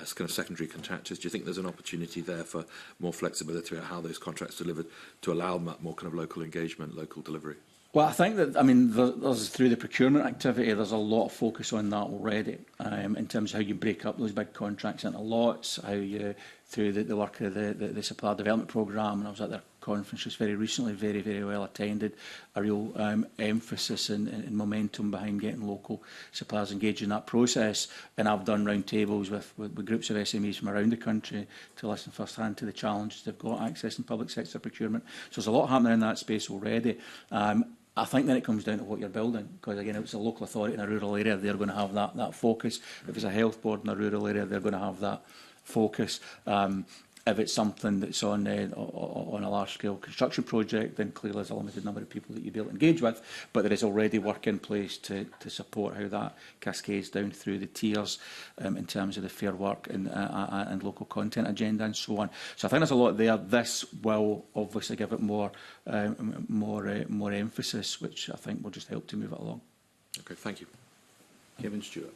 as kind of secondary contractors. Do you think there's an opportunity there for more flexibility about how those contracts are delivered to allow more kind of local engagement, local delivery? Well, I think that, I mean, there's through the procurement activity, there's a lot of focus on that already, in terms of how you break up those big contracts into lots, how you, through the work of the Supplier Development Programme, and I was at their conference just very recently, very, very well attended, a real emphasis and momentum behind getting local suppliers engaged in that process. And I've done round tables with groups of SMEs from around the country to listen firsthand to the challenges they've got accessing public sector procurement. So there's a lot happening in that space already. I think then it comes down to what you're building, because again, if it's a local authority in a rural area, they're going to have that focus. If it's a health board in a rural area, they're going to have that focus. If it's something that's on a large-scale construction project, then clearly there's a limited number of people that you'll be able to engage with, but there is already work in place to support how that cascades down through the tiers in terms of the Fair Work and local content agenda and so on. So I think there's a lot there. This will obviously give it more emphasis, which I think will just help to move it along. Okay, thank you. Kevin Stewart.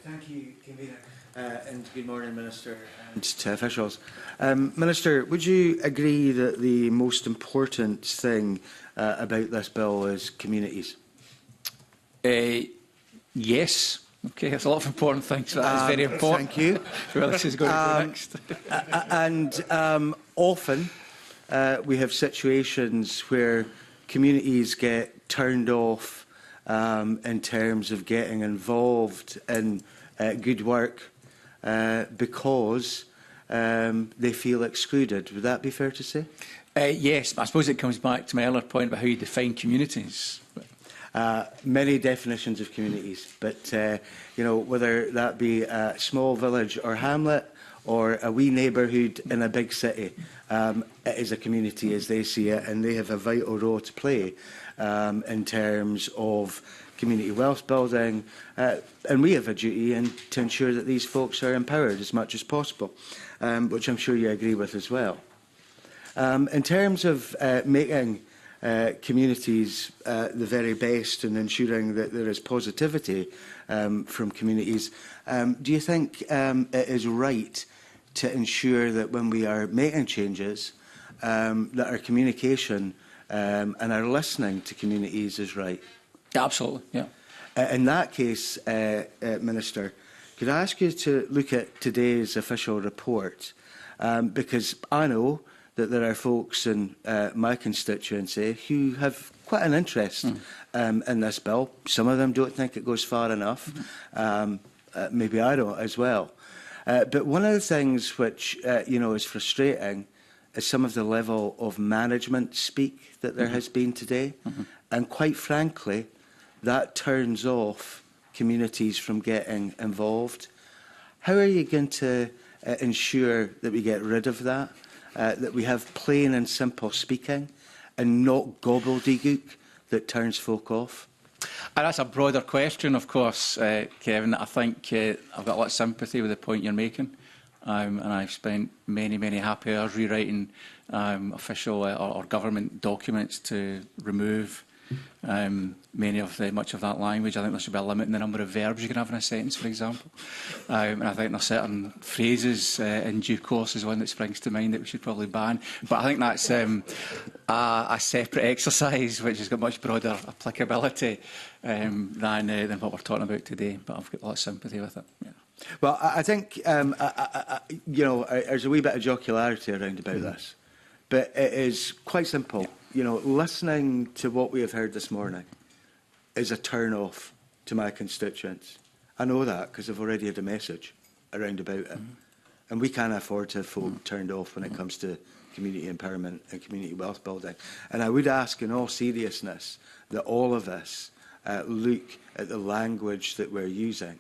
Thank you, Convener, and good morning, Minister and to officials. Minister, would you agree that the most important thing about this bill is communities? Yes. Okay, there's a lot of important things. That is very important. Thank you. Well, this is going to go next. And often we have situations where communities get turned off in terms of getting involved in good work because they feel excluded. Would that be fair to say? Yes, I suppose it comes back to my earlier point about how you define communities. Many definitions of communities, but you know, whether that be a small village or hamlet or a wee neighbourhood in a big city, it is a community as they see it, and they have a vital role to play in terms of community wealth building, and we have a duty to ensure that these folks are empowered as much as possible, which I'm sure you agree with as well. In terms of making communities the very best and ensuring that there is positivity from communities, do you think it is right to ensure that when we are making changes, that our communication and our listening to communities is right? Absolutely, yeah. In that case, Minister, could I ask you to look at today's official report? Because I know that there are folks in my constituency who have quite an interest in this bill. Some of them don't think it goes far enough. Maybe I don't as well. But one of the things which you know, is frustrating is some of the level of management speak that there has been today. And quite frankly, that turns off communities from getting involved. How are you going to ensure that we get rid of that? That we have plain and simple speaking and not gobbledygook that turns folk off? And that's a broader question, of course, Kevin. I think I've got a lot of sympathy with the point you're making. And I've spent many, many happy hours rewriting official or government documents to remove much of that language. I think there should be a limit in the number of verbs you can have in a sentence, for example. And I think there are certain phrases in due course is one that springs to mind that we should probably ban. But I think that's a separate exercise which has got much broader applicability than what we're talking about today. But I've got a lot of sympathy with it. Yeah. Well, I think, you know, there's a wee bit of jocularity around about this, but it is quite simple. You know, listening to what we have heard this morning is a turn-off to my constituents. I know that because I've already had a message around about it. And we can't afford to have folk turned off when it comes to community empowerment and community wealth building. And I would ask in all seriousness that all of us look at the language that we're using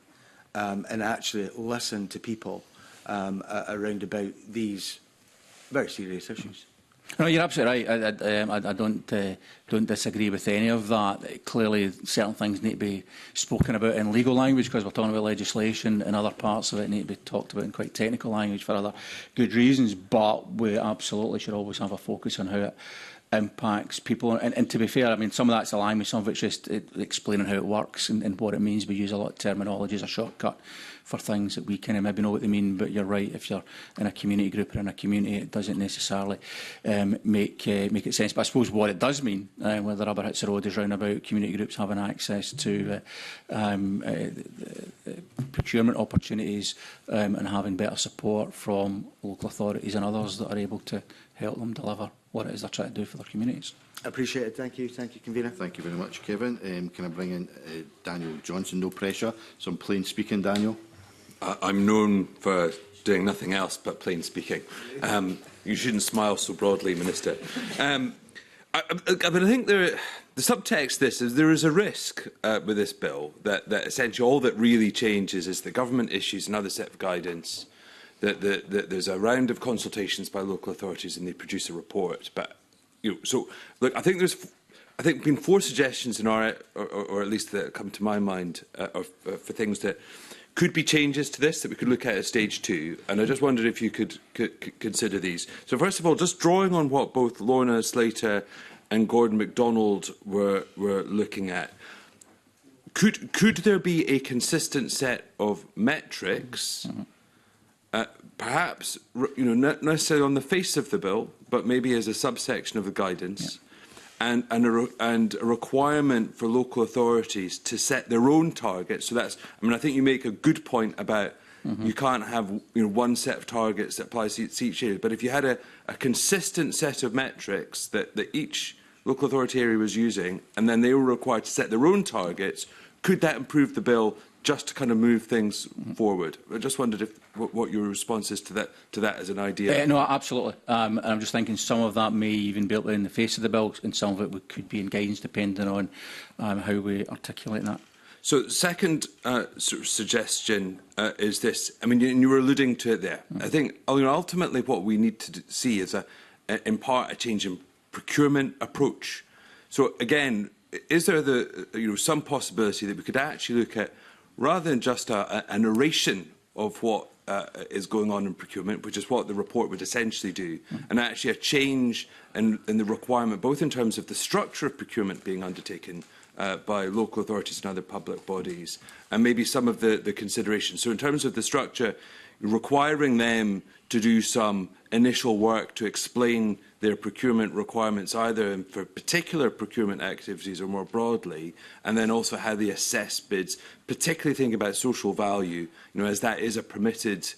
and actually listen to people around about these very serious issues. No, you're absolutely right. I don't disagree with any of that. Clearly, certain things need to be spoken about in legal language because we're talking about legislation, and other parts of it need to be talked about in quite technical language for other good reasons. But we absolutely should always have a focus on how it impacts people. And to be fair, I mean, some of that's a language, some of it's just explaining how it works and what it means. We use a lot of terminology as a shortcut for things that we kind of maybe know what they mean, but you're right, if you're in a community group or in a community, it doesn't necessarily make it sense. But I suppose what it does mean, where the rubber hits the road, is round about community groups having access to procurement opportunities and having better support from local authorities and others that are able to help them deliver what it is they're trying to do for their communities. Appreciate it. Thank you. Thank you, Convener. Thank you very much, Kevin. Can I bring in Daniel Johnson? No pressure. Some plain speaking, Daniel. I'm known for doing nothing else but plain speaking. You shouldn't smile so broadly, Minister. I mean, I think the subtext this is there is a risk with this bill that essentially all that really changes is the government issues another set of guidance, that there's a round of consultations by local authorities and they produce a report. But so look, I think been 4 suggestions in our, or at least that come to my mind, for things that could be changes to this that we could look at stage 2, and I just wondered if you could consider these. So first of all, just drawing on what both Lorna Slater and Gordon MacDonald were looking at, could there be a consistent set of metrics, perhaps not necessarily on the face of the bill, but maybe as a subsection of the guidance, and a requirement for local authorities to set their own targets. So that's, I mean, I think you make a good point about you can't have one set of targets that applies to each area. But if you had a consistent set of metrics that each local authority area was using, and then they were required to set their own targets, could that improve the bill just to kind of move things forward? I just wondered what your response is to that as an idea. No, absolutely. And I'm just thinking some of that may even be in the face of the bill, and some of it could be in guidance depending on how we articulate that. So second sort of suggestion is this. I mean, you were alluding to it there. I think ultimately what we need to see is, in part, a change in procurement approach. So again, is there some possibility that we could actually look at, rather than just a narration of what is going on in procurement, which is what the report would essentially do, and actually a change in the requirement, both in terms of the structure of procurement being undertaken by local authorities and other public bodies, and maybe some of the considerations. So in terms of the structure, requiring them to do some initial work to explain their procurement requirements, either for particular procurement activities or more broadly, and then also how they assess bids, particularly thinking about social value, as that is a permitted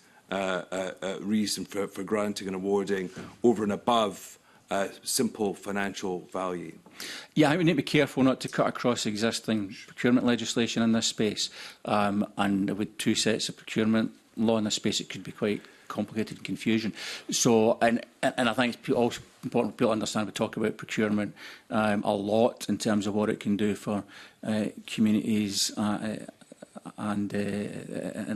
reason for granting and awarding over and above simple financial value. Yeah, I think we need to be careful not to cut across existing procurement legislation in this space. And with 2 sets of procurement law in this space, it could be quite complicated and confusion. So, and I think it's also important for people to understand we talk about procurement a lot in terms of what it can do for communities and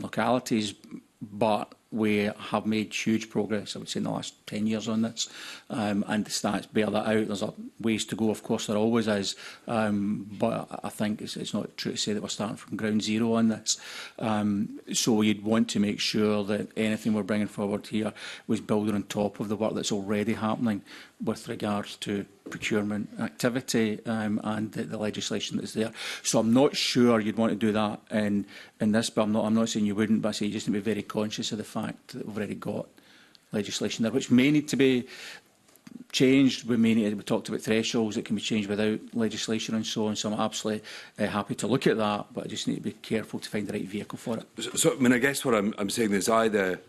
localities, but we have made huge progress, I would say, in the last 10 years on this, and the stats bear that out. There's ways to go, of course, there always is, but I think it's not true to say that we're starting from ground zero on this. So you'd want to make sure that anything we're bringing forward here was building on top of the work that's already happening with regards to procurement activity and the legislation that's there. So I'm not sure you'd want to do that in this, but I'm not saying you wouldn't, but I say you just need to be very conscious of the fact that we've already got legislation there, which may need to be changed. We talked about thresholds that can be changed without legislation and so on, so I'm absolutely happy to look at that, but I just need to be careful to find the right vehicle for it. So I mean, I guess what I'm saying is either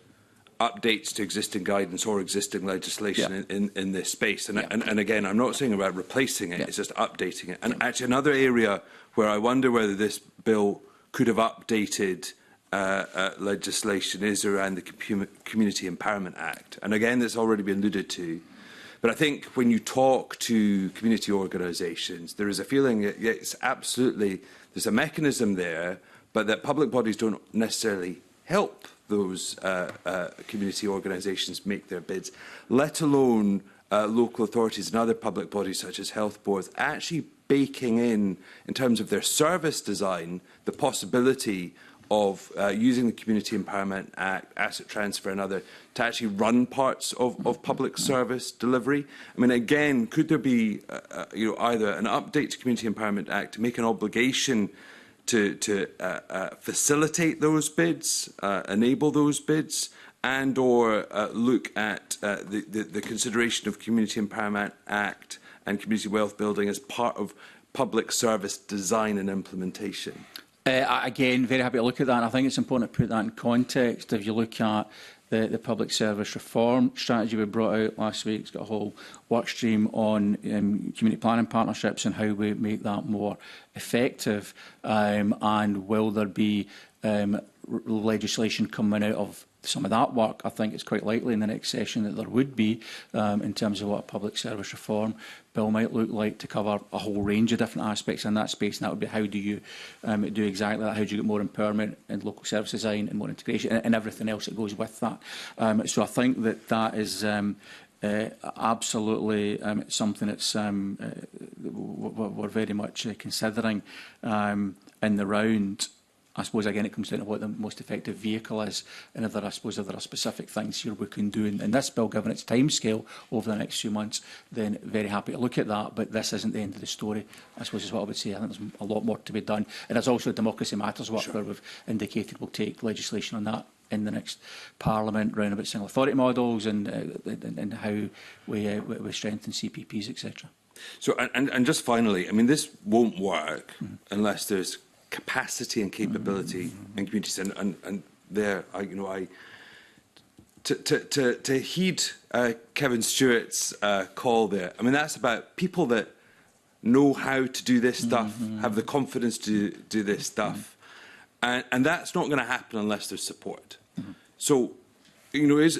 updates to existing guidance or existing legislation in this space. And again, I'm not saying about replacing it, it's just updating it. And actually another area where I wonder whether this bill could have updated legislation is around the Community Empowerment Act. And again, that's already been alluded to. But I think when you talk to community organisations, there is a feeling that yes, absolutely, there's a mechanism there, but that public bodies don't necessarily help those community organisations make their bids, let alone local authorities and other public bodies such as health boards actually baking in terms of their service design, the possibility of using the Community Empowerment Act, asset transfer and other, to actually run parts of public service delivery. I mean, again, could there be either an update to Community Empowerment Act to make an obligation to facilitate those bids, enable those bids, and or look at the consideration of Community Empowerment Act and community wealth building as part of public service design and implementation? Again, very happy to look at that. And I think it's important to put that in context. If you look at the public service reform strategy we brought out last week, it's got a whole work stream on community planning partnerships and how we make that more effective. And will there be legislation coming out of some of that work? I think it's quite likely in the next session that there would be, in terms of what a public service reform bill might look like, to cover a whole range of different aspects in that space. And that would be how do you do exactly that? How do you get more empowerment in local service design and more integration and everything else that goes with that? So I think that is absolutely something that's we're very much considering in the round. I suppose, again, it comes down to what the most effective vehicle is, and if there are specific things here we can do in this bill, given its timescale over the next few months, then very happy to look at that. But this isn't the end of the story, I suppose is what I would say. I think there's a lot more to be done. And there's also Democracy Matters work, where we've indicated we'll take legislation on that in the next Parliament, round about single authority models and how we strengthen CPPs, etc. So, and just finally, I mean, this won't work unless there's capacity and capability in communities, and there, to heed Kevin Stewart's call there. I mean, that's about people that know how to do this stuff, have the confidence to do this stuff, and that's not going to happen unless there's support. So, is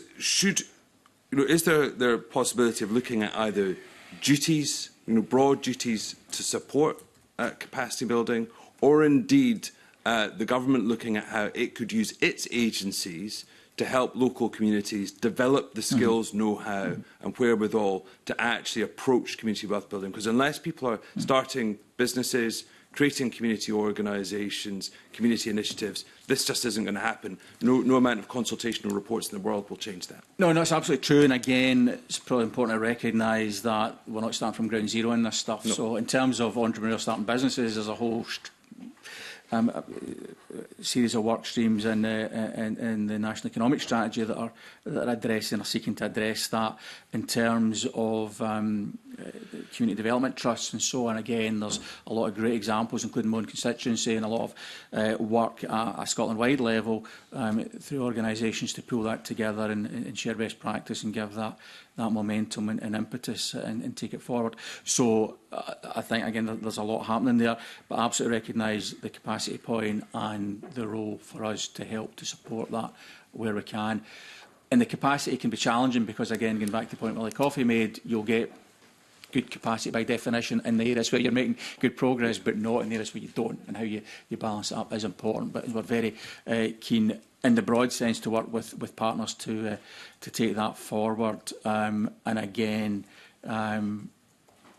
there a possibility of looking at either duties, broad duties to support capacity building, or indeed the government looking at how it could use its agencies to help local communities develop the skills, know-how and wherewithal to actually approach community wealth building? Because unless people are starting businesses, creating community organisations, community initiatives, this just isn't going to happen. No amount of consultation or reports in the world will change that. No, it's absolutely true. And again, it's probably important to recognise that we're not starting from ground zero in this stuff. No. So in terms of entrepreneurs starting businesses, there's a whole series of work streams in the National Economic Strategy that are addressing or seeking to address that in terms of community development trusts and so on. Again, there's a lot of great examples, including my own constituency, and a lot of work at a Scotland-wide level through organisations to pull that together and share best practice and give that momentum and impetus and take it forward. So I think, again, there's a lot happening there, but I absolutely recognise the capacity point and the role for us to help to support that where we can. And the capacity can be challenging because, again, going back to the point Willie Coffey made, you'll get good capacity by definition in the areas where you're making good progress, but not in the areas where you don't, and how you balance it up is important. But we're very keen, in the broad sense, to work with partners to take that forward. And again,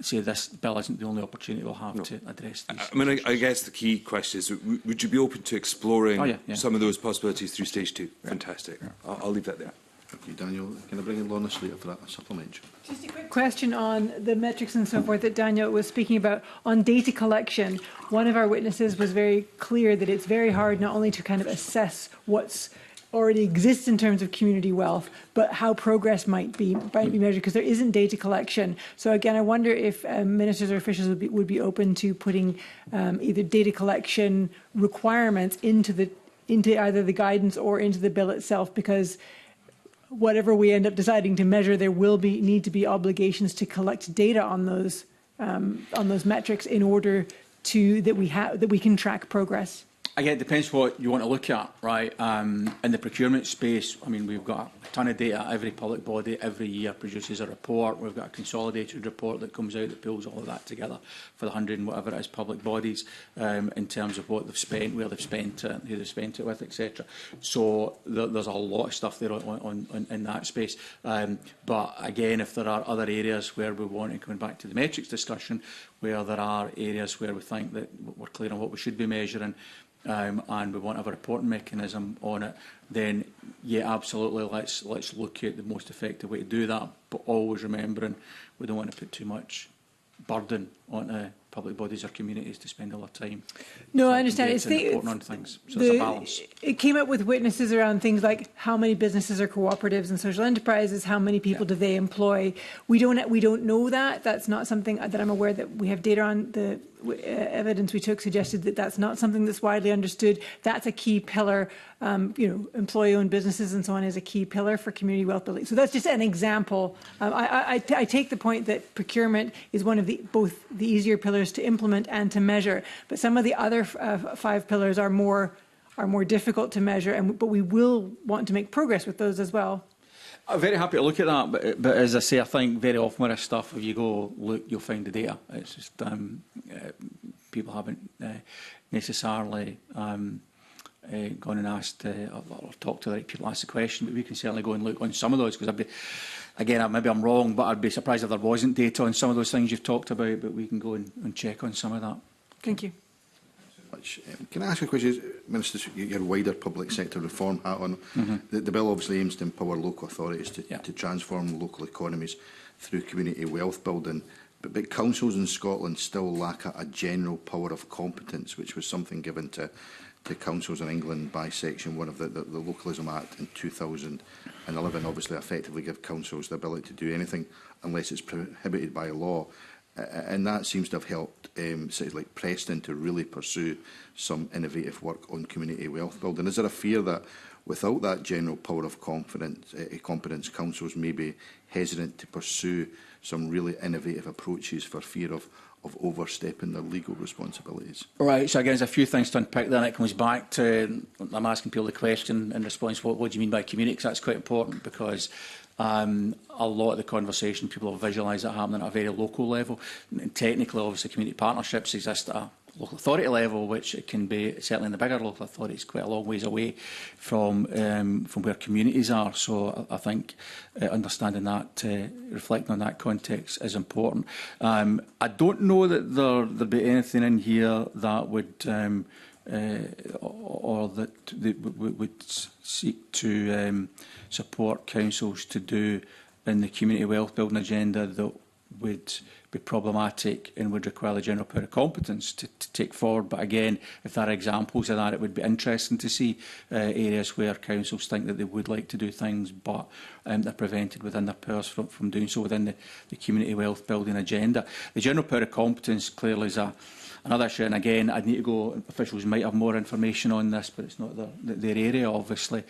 say this bill isn't the only opportunity we'll have to address these. I mean, I guess the key question is, would you be open to exploring some of those possibilities through stage 2? Yeah. Fantastic. Yeah. I'll leave that there. Okay, Daniel, can I bring in Lorna Slater for that supplementary? Just a quick question on the metrics and so forth that Daniel was speaking about on data collection. One of our witnesses was very clear that it's very hard not only to kind of assess what's already exists in terms of community wealth, but how progress might be measured, because there isn't data collection. So again, I wonder if ministers or officials would be open to putting either data collection requirements into either the guidance or into the bill itself, because whatever we end up deciding to measure, there will need to be obligations to collect data on those metrics in order that we can track progress. Again, it depends what you want to look at, right? In the procurement space, I mean, we've got a ton of data. Every public body every year produces a report. We've got a consolidated report that comes out that pulls all of that together for the 100 and whatever it is public bodies in terms of what they've spent, where they've spent it, who they've spent it with, etc. So there's a lot of stuff there in that space. But again, if there are other areas where we want, and coming back to the metrics discussion, where there are areas where we think that we're clear on what we should be measuring, and we want to have a reporting mechanism on it, then yeah, absolutely, let's look at the most effective way to do that, but always remembering we don't want to put too much burden on public bodies or communities to spend all their time. No, I understand. It's reporting on things, so it's a balance. It came up with witnesses around things like how many businesses are cooperatives and social enterprises, how many people do they employ. We don't know that. That's not something that I'm aware that we have data on. The evidence we took suggested that that's not something that's widely understood. That's a key pillar. Employee-owned businesses and so on is a key pillar for community wealth building. So that's just an example. I take the point that procurement is one of both the easier pillars to implement and to measure, but some of the other 5 pillars are more difficult to measure, but we will want to make progress with those as well. I'm very happy to look at that, but as I say, I think very often with this stuff, if you go look, you'll find the data. It's just people haven't necessarily gone and asked or talked to the right people, asked the question, but we can certainly go and look on some of those, because again, maybe I'm wrong, but I'd be surprised if there wasn't data on some of those things you've talked about, but we can go and check on some of that. Thank you. Can I ask a question, Minister, your wider public sector reform hat on? The bill obviously aims to empower local authorities to transform local economies through community wealth building, but councils in Scotland still lack a general power of competence, which was something given to councils in England by Section 1 of the Localism Act in 2011, obviously effectively give councils the ability to do anything unless it's prohibited by law. And that seems to have helped cities like Preston to really pursue some innovative work on community wealth building. Is there a fear that without that general power of competence, councils may be hesitant to pursue some really innovative approaches for fear of overstepping their legal responsibilities? Right, so again, there's a few things to unpick there, and it comes back to, I'm asking people the question in response, what do you mean by community? Because that's quite important, because a lot of the conversation, people have visualised it happening at a very local level. And technically, obviously, community partnerships exist at a local authority level, which it can be, certainly in the bigger local authorities, quite a long ways away from where communities are. So I think understanding that, reflecting on that context is important. I don't know that there'd be anything in here that would or that they would seek to support councils to do in the community wealth building agenda that would be problematic and would require the general power of competence to take forward. But again, if there are examples of that, it would be interesting to see areas where councils think that they would like to do things, but they're prevented within their powers from doing so within the community wealth building agenda. The general power of competence clearly is another issue, and again, I'd need to go, officials might have more information on this, but it's not their area, obviously.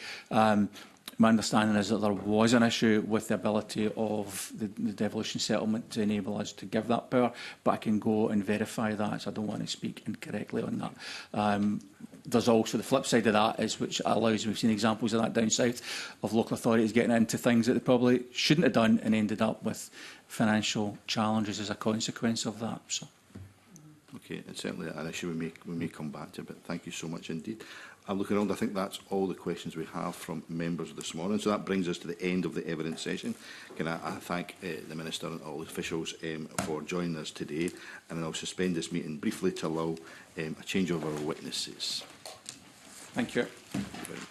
My understanding is that there was an issue with the ability of the devolution settlement to enable us to give that power, but I can go and verify that, so I don't want to speak incorrectly on that. There's also the flip side of that, is which allows, we've seen examples of that down south, of local authorities getting into things that they probably shouldn't have done and ended up with financial challenges as a consequence of that. So. Okay, it's certainly an issue we may come back to, but thank you so much indeed. I'm looking around, I think that's all the questions we have from members this morning. So that brings us to the end of the evidence session. Can I thank the Minister and all the officials for joining us today, and I'll suspend this meeting briefly to allow a changeover of witnesses. Thank you. Thank you very much.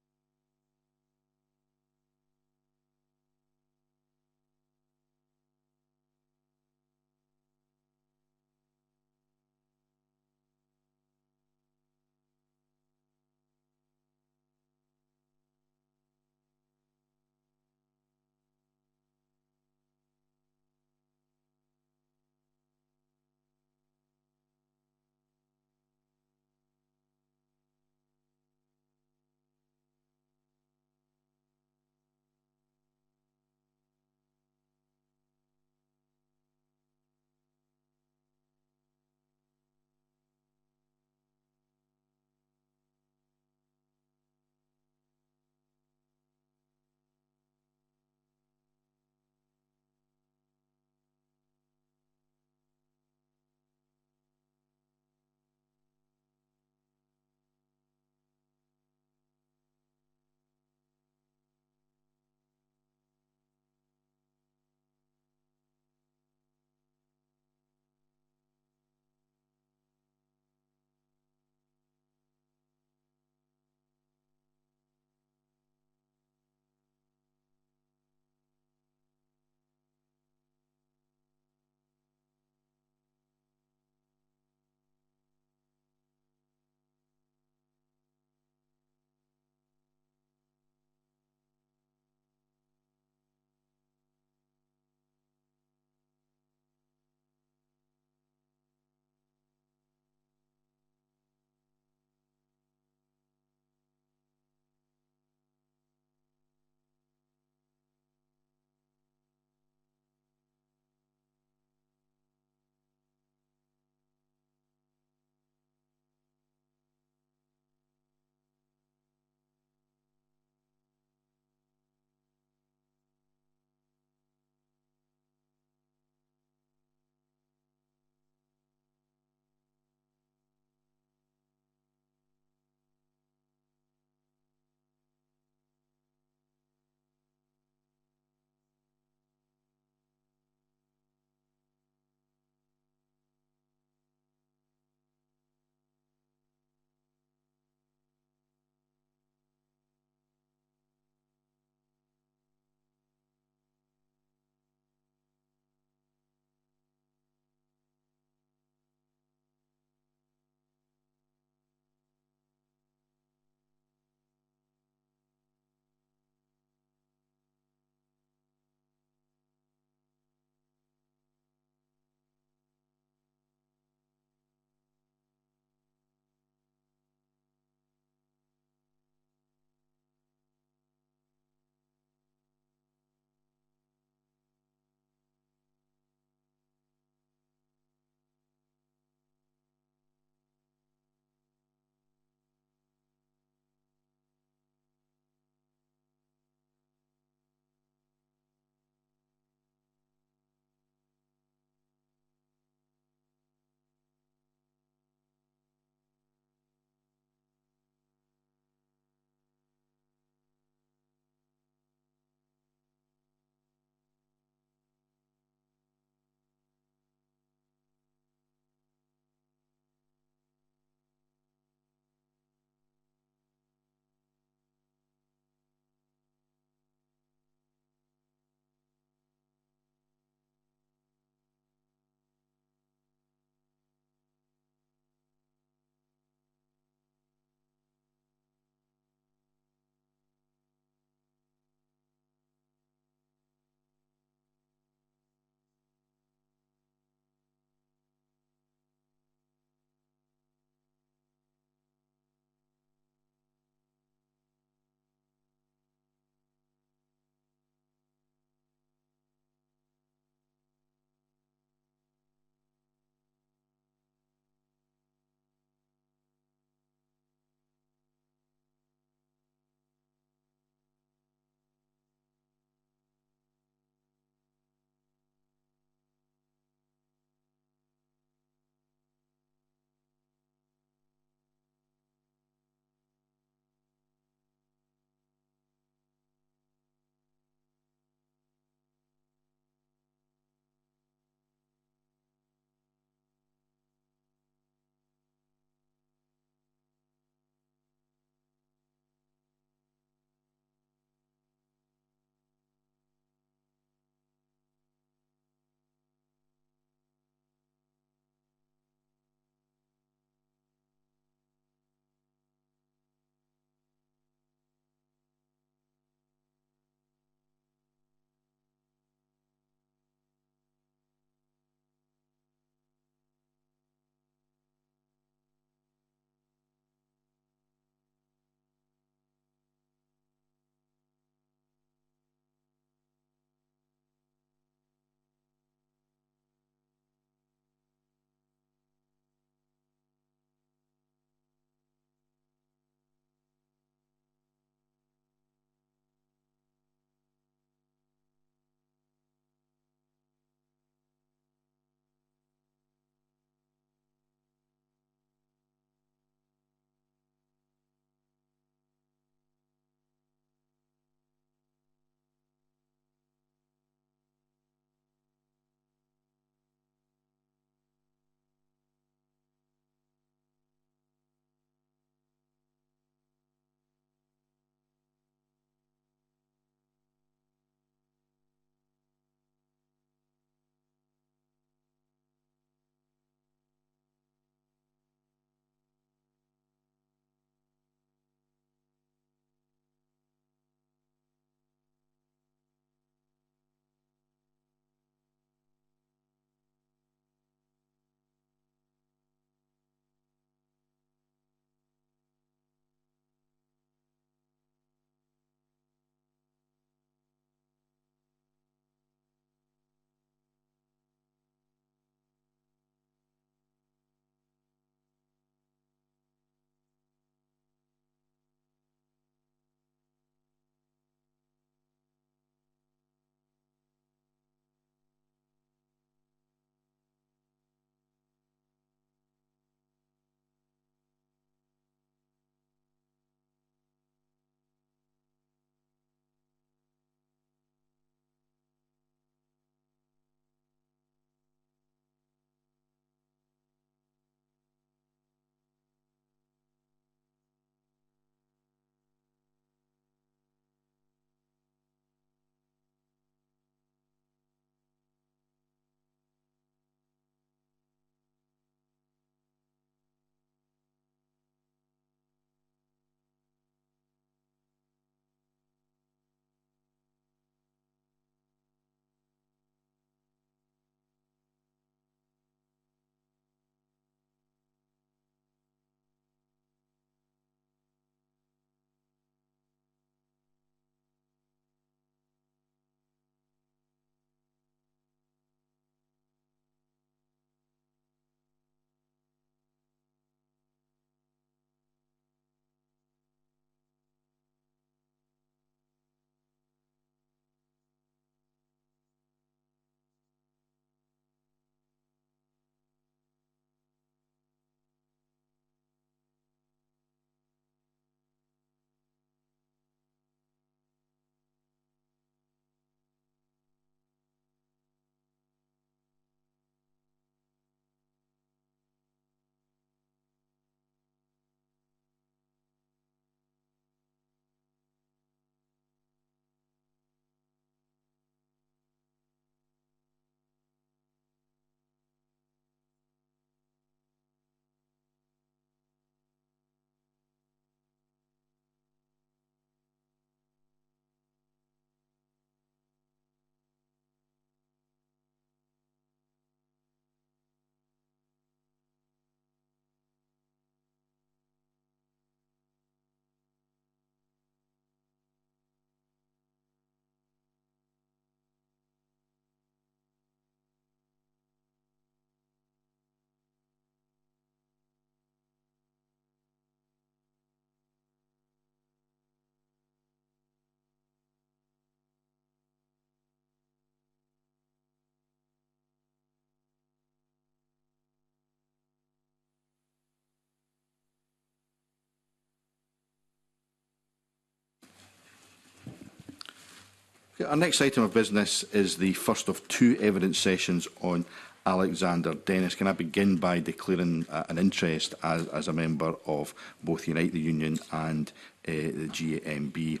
Our next item of business is the first of two evidence sessions on Alexander Dennis. Can I begin by declaring an interest as a member of both Unite the Union and the GMB.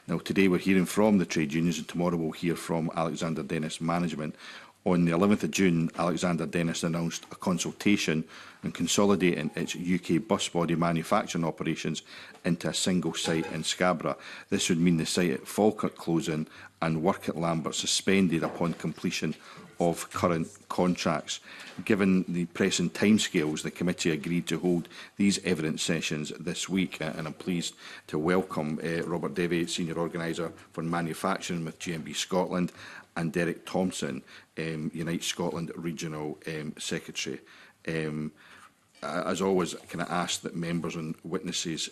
Now, today we're hearing from the trade unions, and tomorrow we'll hear from Alexander Dennis Management. On the 11th of June, Alexander Dennis announced a consultation on consolidating its UK bus body manufacturing operations into a single site in Scarborough. This would mean the site at Falkirk closing and work at Lambert suspended upon completion of current contracts. Given the pressing timescales, the committee agreed to hold these evidence sessions this week, and I'm pleased to welcome Robert Davey, Senior Organiser for Manufacturing with GMB Scotland, and Derek Thompson, Unite Scotland Regional Secretary. As always, can I ask that members and witnesses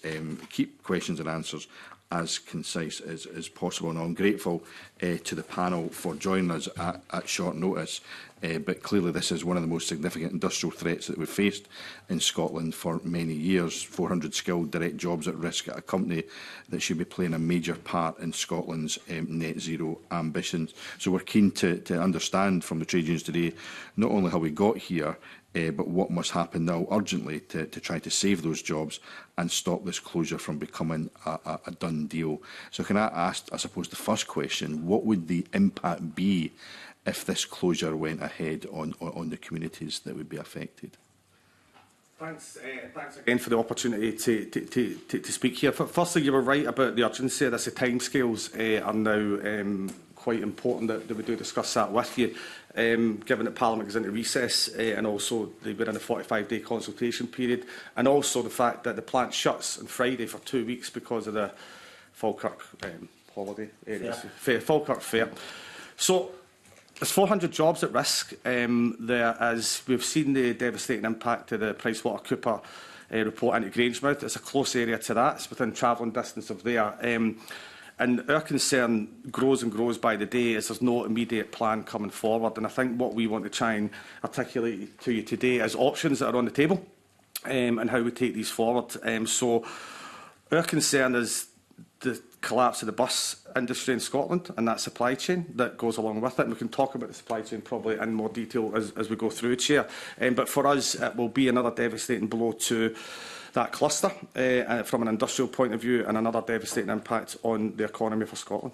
keep questions and answers as concise as possible. And I'm grateful to the panel for joining us at short notice. But clearly this is one of the most significant industrial threats that we've faced in Scotland for many years. 400 skilled direct jobs at risk at a company that should be playing a major part in Scotland's net zero ambitions. So we're keen to understand from the trade unions today not only how we got here, but what must happen now urgently to try to save those jobs and stop this closure from becoming a done deal. So can I ask, I suppose, the first question, what would the impact be if this closure went ahead on the communities that would be affected? Thanks again for the opportunity to speak here. Firstly, you were right about the urgency of this. The timescales are now quite important that we do discuss that with you, given that Parliament goes into recess and also they've been in a 45-day consultation period, and also the fact that the plant shuts on Friday for 2 weeks because of the Falkirk holiday area, Falkirk Fair. So there's 400 jobs at risk there, as we've seen the devastating impact of the PricewaterhouseCoopers report into Grangemouth. It's a close area to that. It's within travelling distance of there. And our concern grows and grows by the day as there's no immediate plan coming forward. And I think what we want to try and articulate to you today is options that are on the table and how we take these forward. So our concern is the collapse of the bus industry in Scotland and that supply chain that goes along with it. And we can talk about the supply chain probably in more detail as we go through, Chair. But for us, it will be another devastating blow to that cluster from an industrial point of view, and another devastating impact on the economy for Scotland.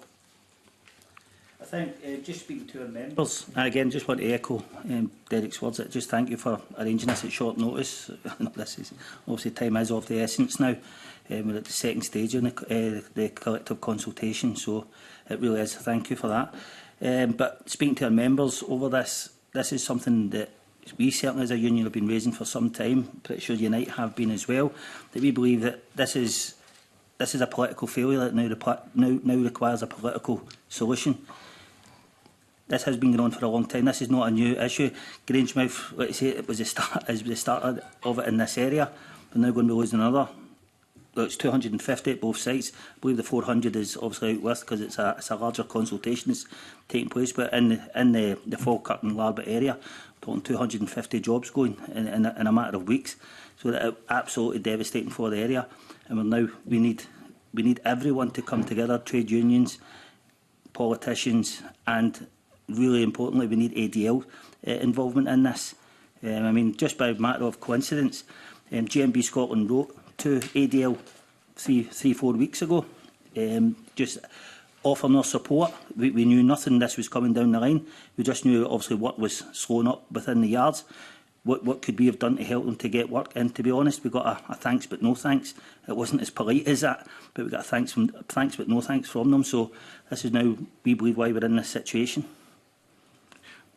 I think, just speaking to our members, and again, just want to echo Derek's words, just thank you for arranging this at short notice. This is, obviously, time is of the essence now. We're at the second stage of the collective consultation, so it really is. Thank you for that. But speaking to our members over this is something that we certainly as a union have been raising for some time. Pretty sure Unite have been as well. That we believe that this is a political failure that now requires a political solution. This has been going on for a long time. This is not a new issue. Grangemouth, like I say, it was the start of it in this area. We're now going to be losing another. Well, it's 250 at both sites. I believe the 400 is obviously out with because it's a larger consultation that's taking place. But in the Falkirk and Larbert area, we're talking 250 jobs going in a matter of weeks. So that's absolutely devastating for the area. And we need everyone to come together, trade unions, politicians, and really importantly, we need ADL involvement in this. I mean, just by a matter of coincidence, GMB Scotland wrote to ADL 3-4 weeks ago, just offering their support. We knew nothing this was coming down the line. We just knew obviously what was slowing up within the yards. What could we have done to help them to get work? And to be honest, we got a thanks but no thanks. It wasn't as polite as that, but we got a thanks but no thanks from them. So this is now, we believe, why we're in this situation.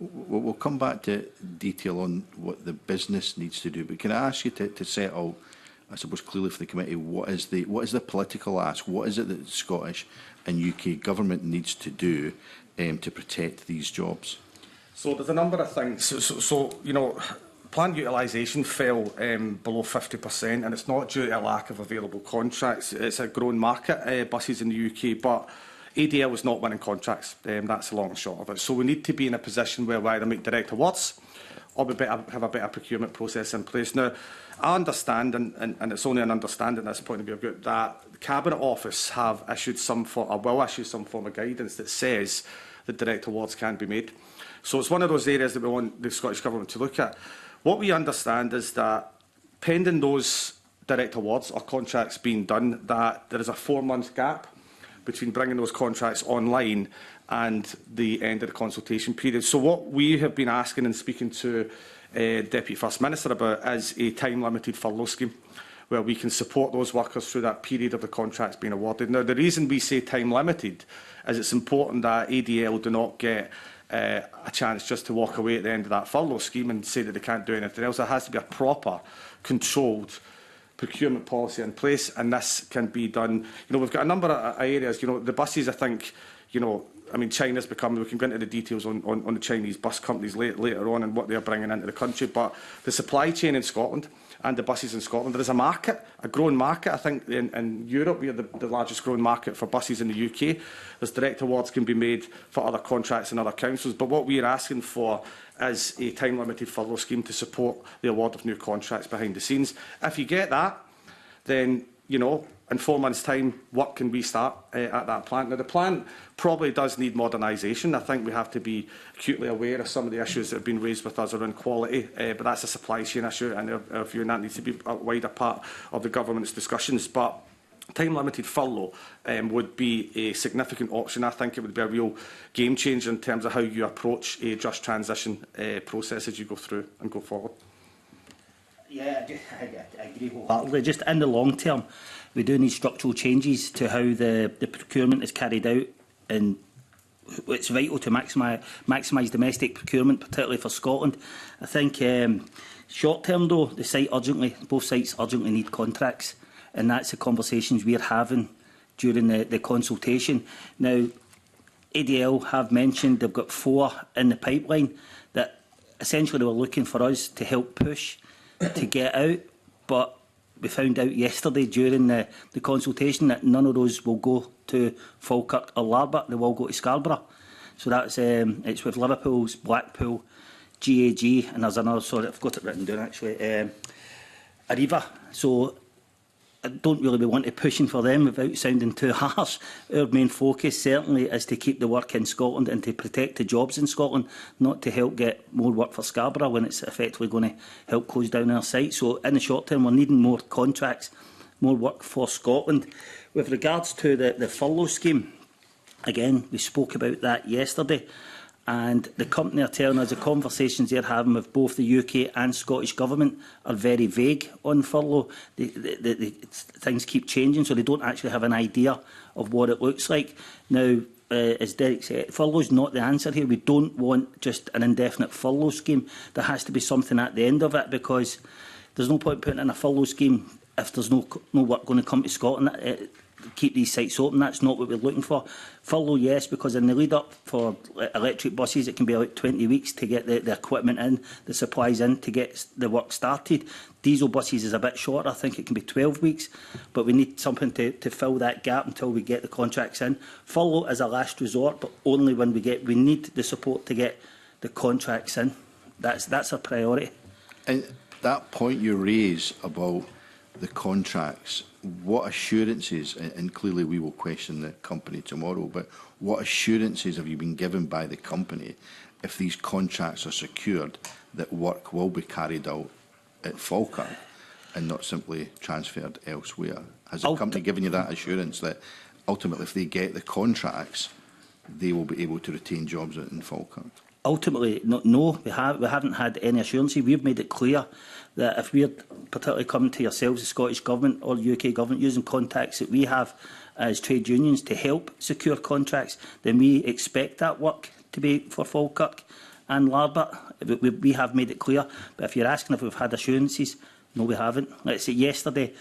We'll come back to detail on what the business needs to do, but can I ask you to settle, I suppose, clearly for the committee, what is the political ask? What is it that the Scottish and UK government needs to do to protect these jobs? So there's a number of things. So you know, plant utilisation fell below 50%, and it's not due to a lack of available contracts. It's a growing market, buses in the UK, but ADL was not winning contracts. That's the long and short of it. So we need to be in a position where we either make direct awards or we have a better procurement process in place. Now, I understand, and it's only an understanding at this point of view, that Cabinet Office have issued some form, or will issue some form of guidance that says that direct awards can be made. So it's one of those areas that we want the Scottish Government to look at. What we understand is that pending those direct awards or contracts being done, that there is a 4-month gap between bringing those contracts online and the end of the consultation period. So what we have been asking and speaking to Deputy First Minister about is a time-limited furlough scheme where we can support those workers through that period of the contracts being awarded. Now, the reason we say time-limited is it's important that ADL do not get a chance just to walk away at the end of that furlough scheme and say that they can't do anything else. There has to be a proper, controlled procurement policy in place, and this can be done. You know, we've got a number of areas. You know, the buses, I think, you know, I mean, China's become, we can go into the details on the Chinese bus companies later on and what they're bringing into the country, but the supply chain in Scotland and the buses in Scotland, there is a market, a growing market. I think in Europe, we are the largest growing market for buses in the UK. There's direct awards can be made for other contracts and other councils, but what we are asking for is a time-limited furlough scheme to support the award of new contracts behind the scenes. If you get that, then, you know, in 4 months' time, work can restart at that plant. Now, the plant probably does need modernisation. I think we have to be acutely aware of some of the issues that have been raised with us around quality, but that's a supply chain issue, and our view, and that needs to be a wider part of the government's discussions. But time-limited furlough would be a significant option. I think it would be a real game changer in terms of how you approach a just transition process as you go through and go forward. Yeah, I agree wholeheartedly. Just in the long term, we do need structural changes to how the procurement is carried out, and it's vital to maximise domestic procurement, particularly for Scotland. I think short term though, both sites urgently need contracts, and that's the conversations we're having during the consultation. Now, ADL have mentioned they've got 4 in the pipeline that essentially they were looking for us to help push to get out, but we found out yesterday during the consultation that none of those will go to Falkirk or Larbert, they will go to Scarborough. So that's it's with Liverpool's, Blackpool, GAG, and there's another, sorry, I've got it written down actually, Arriva. So I don't really want to be pushing for them without sounding too harsh. Our main focus certainly is to keep the work in Scotland and to protect the jobs in Scotland, not to help get more work for Scarborough when it's effectively going to help close down our site. So in the short term, we're needing more contracts, more work for Scotland. With regards to the furlough scheme, again, we spoke about that yesterday. And the company are telling us the conversations they're having with both the UK and Scottish Government are very vague on furlough. Things keep changing, so they don't actually have an idea of what it looks like. Now, as Derek said, furlough is not the answer here. We don't want just an indefinite furlough scheme. There has to be something at the end of it, because there's no point putting in a furlough scheme if there's no work going to come to Scotland. Keep these sites open. That's not what we're looking for. Furlough, yes, because in the lead up for electric buses, it can be about 20 weeks to get the equipment in, the supplies in, to get the work started. Diesel buses is a bit shorter. I think it can be 12 weeks, but we need something to fill that gap until we get the contracts in. Furlough is a last resort, but only when we need the support to get the contracts in. That's a priority. And that point you raise about the contracts, what assurances, and clearly we will question the company tomorrow, but what assurances have you been given by the company, if these contracts are secured, that work will be carried out at Falkirk and not simply transferred elsewhere? Has the company given you that assurance that ultimately if they get the contracts, they will be able to retain jobs in Falkirk? Ultimately, no, we haven't had any assurances. We've made it clear that if we're particularly coming to yourselves, the Scottish Government or UK Government, using contacts that we have as trade unions to help secure contracts, then we expect that work to be for Falkirk and Larbert. We have made it clear. But if you're asking if we've had assurances, no, we haven't. Let's say yesterday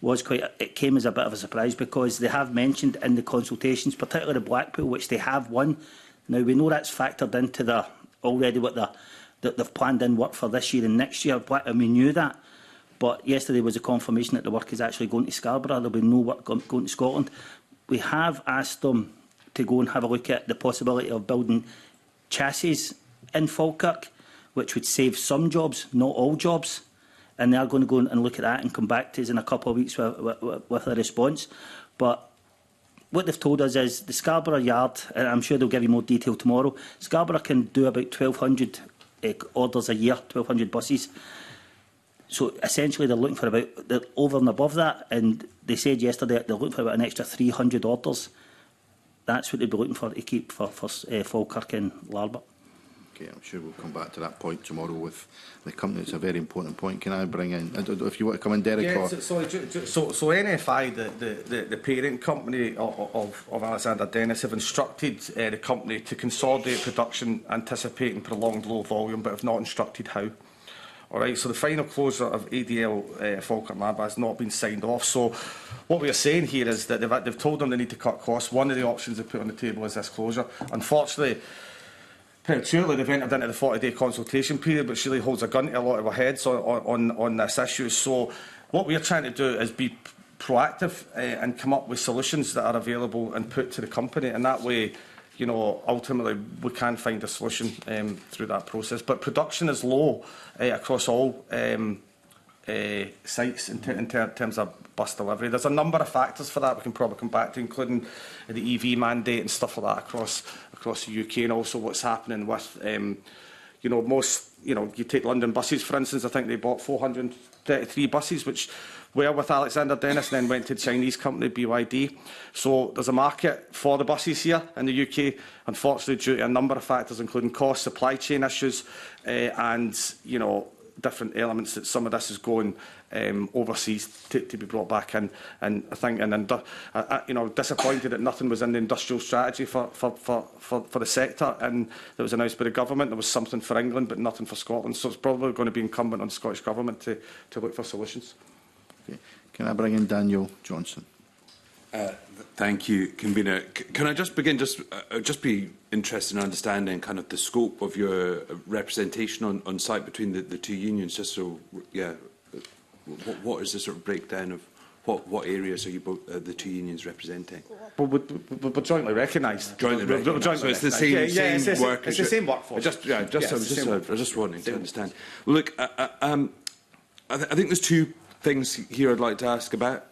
it came as a bit of a surprise, because they have mentioned in the consultations, particularly Blackpool, which they have won. Now, we know that's factored into what they've planned in work for this year and next year, and we knew that. But yesterday was a confirmation that the work is actually going to Scarborough. There'll be no work going to Scotland. We have asked them to go and have a look at the possibility of building chassis in Falkirk, which would save some jobs, not all jobs. And they are going to go and look at that and come back to us in a couple of weeks with a response. But what they've told us is the Scarborough Yard, and I'm sure they'll give you more detail tomorrow, Scarborough can do about 1,200 orders a year, 1,200 buses. So essentially they're looking for they're over and above that, and they said yesterday they're looking for about an extra 300 orders. That's what they'd be looking for to keep for Falkirk and Larbert. Okay, I'm sure we'll come back to that point tomorrow with the company. It's a very important point. Can I bring in, I don't know if you want to come in, Derek? Yeah, or... so NFI, the parent company of Alexander Dennis, have instructed the company to consolidate production, anticipating prolonged low volume, but have not instructed how. All right, so the final closure of ADL Falkirk Larbert has not been signed off. So what we are saying here is that they've told them they need to cut costs. One of the options they put on the table is this closure. Unfortunately, prematurely, they've entered into the 40-day consultation period, which really holds a gun to a lot of our heads on this issue. So what we are trying to do is be proactive and come up with solutions that are available and put to the company. And that way, you know, ultimately we can find a solution through that process. But production is low across all sites in terms of bus delivery. There's a number of factors for that we can probably come back to, including the EV mandate and stuff like that across the UK, and also what's happening with, you know, most, you know, you take London buses, for instance. I think they bought 433 buses, which were with Alexander Dennis and then went to the Chinese company BYD. So there's a market for the buses here in the UK, unfortunately, due to a number of factors, including cost, supply chain issues, and, you know, different elements that some of this is going overseas to be brought back in. And I think, you know, disappointed that nothing was in the industrial strategy for the sector, and that was announced by the government. There was something for England, but nothing for Scotland. So it's probably going to be incumbent on the Scottish Government to look for solutions. Okay. Can I bring in Daniel Johnson? Thank you, Convener. Can I just begin, just be interested in understanding kind of the scope of your representation on site between the two unions, just so, yeah, what is the sort of breakdown of what areas are you both, the two unions representing? Well, we're jointly reckenised. Jointly recognised. So it's the same work. It's the same workforce. I was just wanting to understand. Well, look, I think there's two things here I'd like to ask about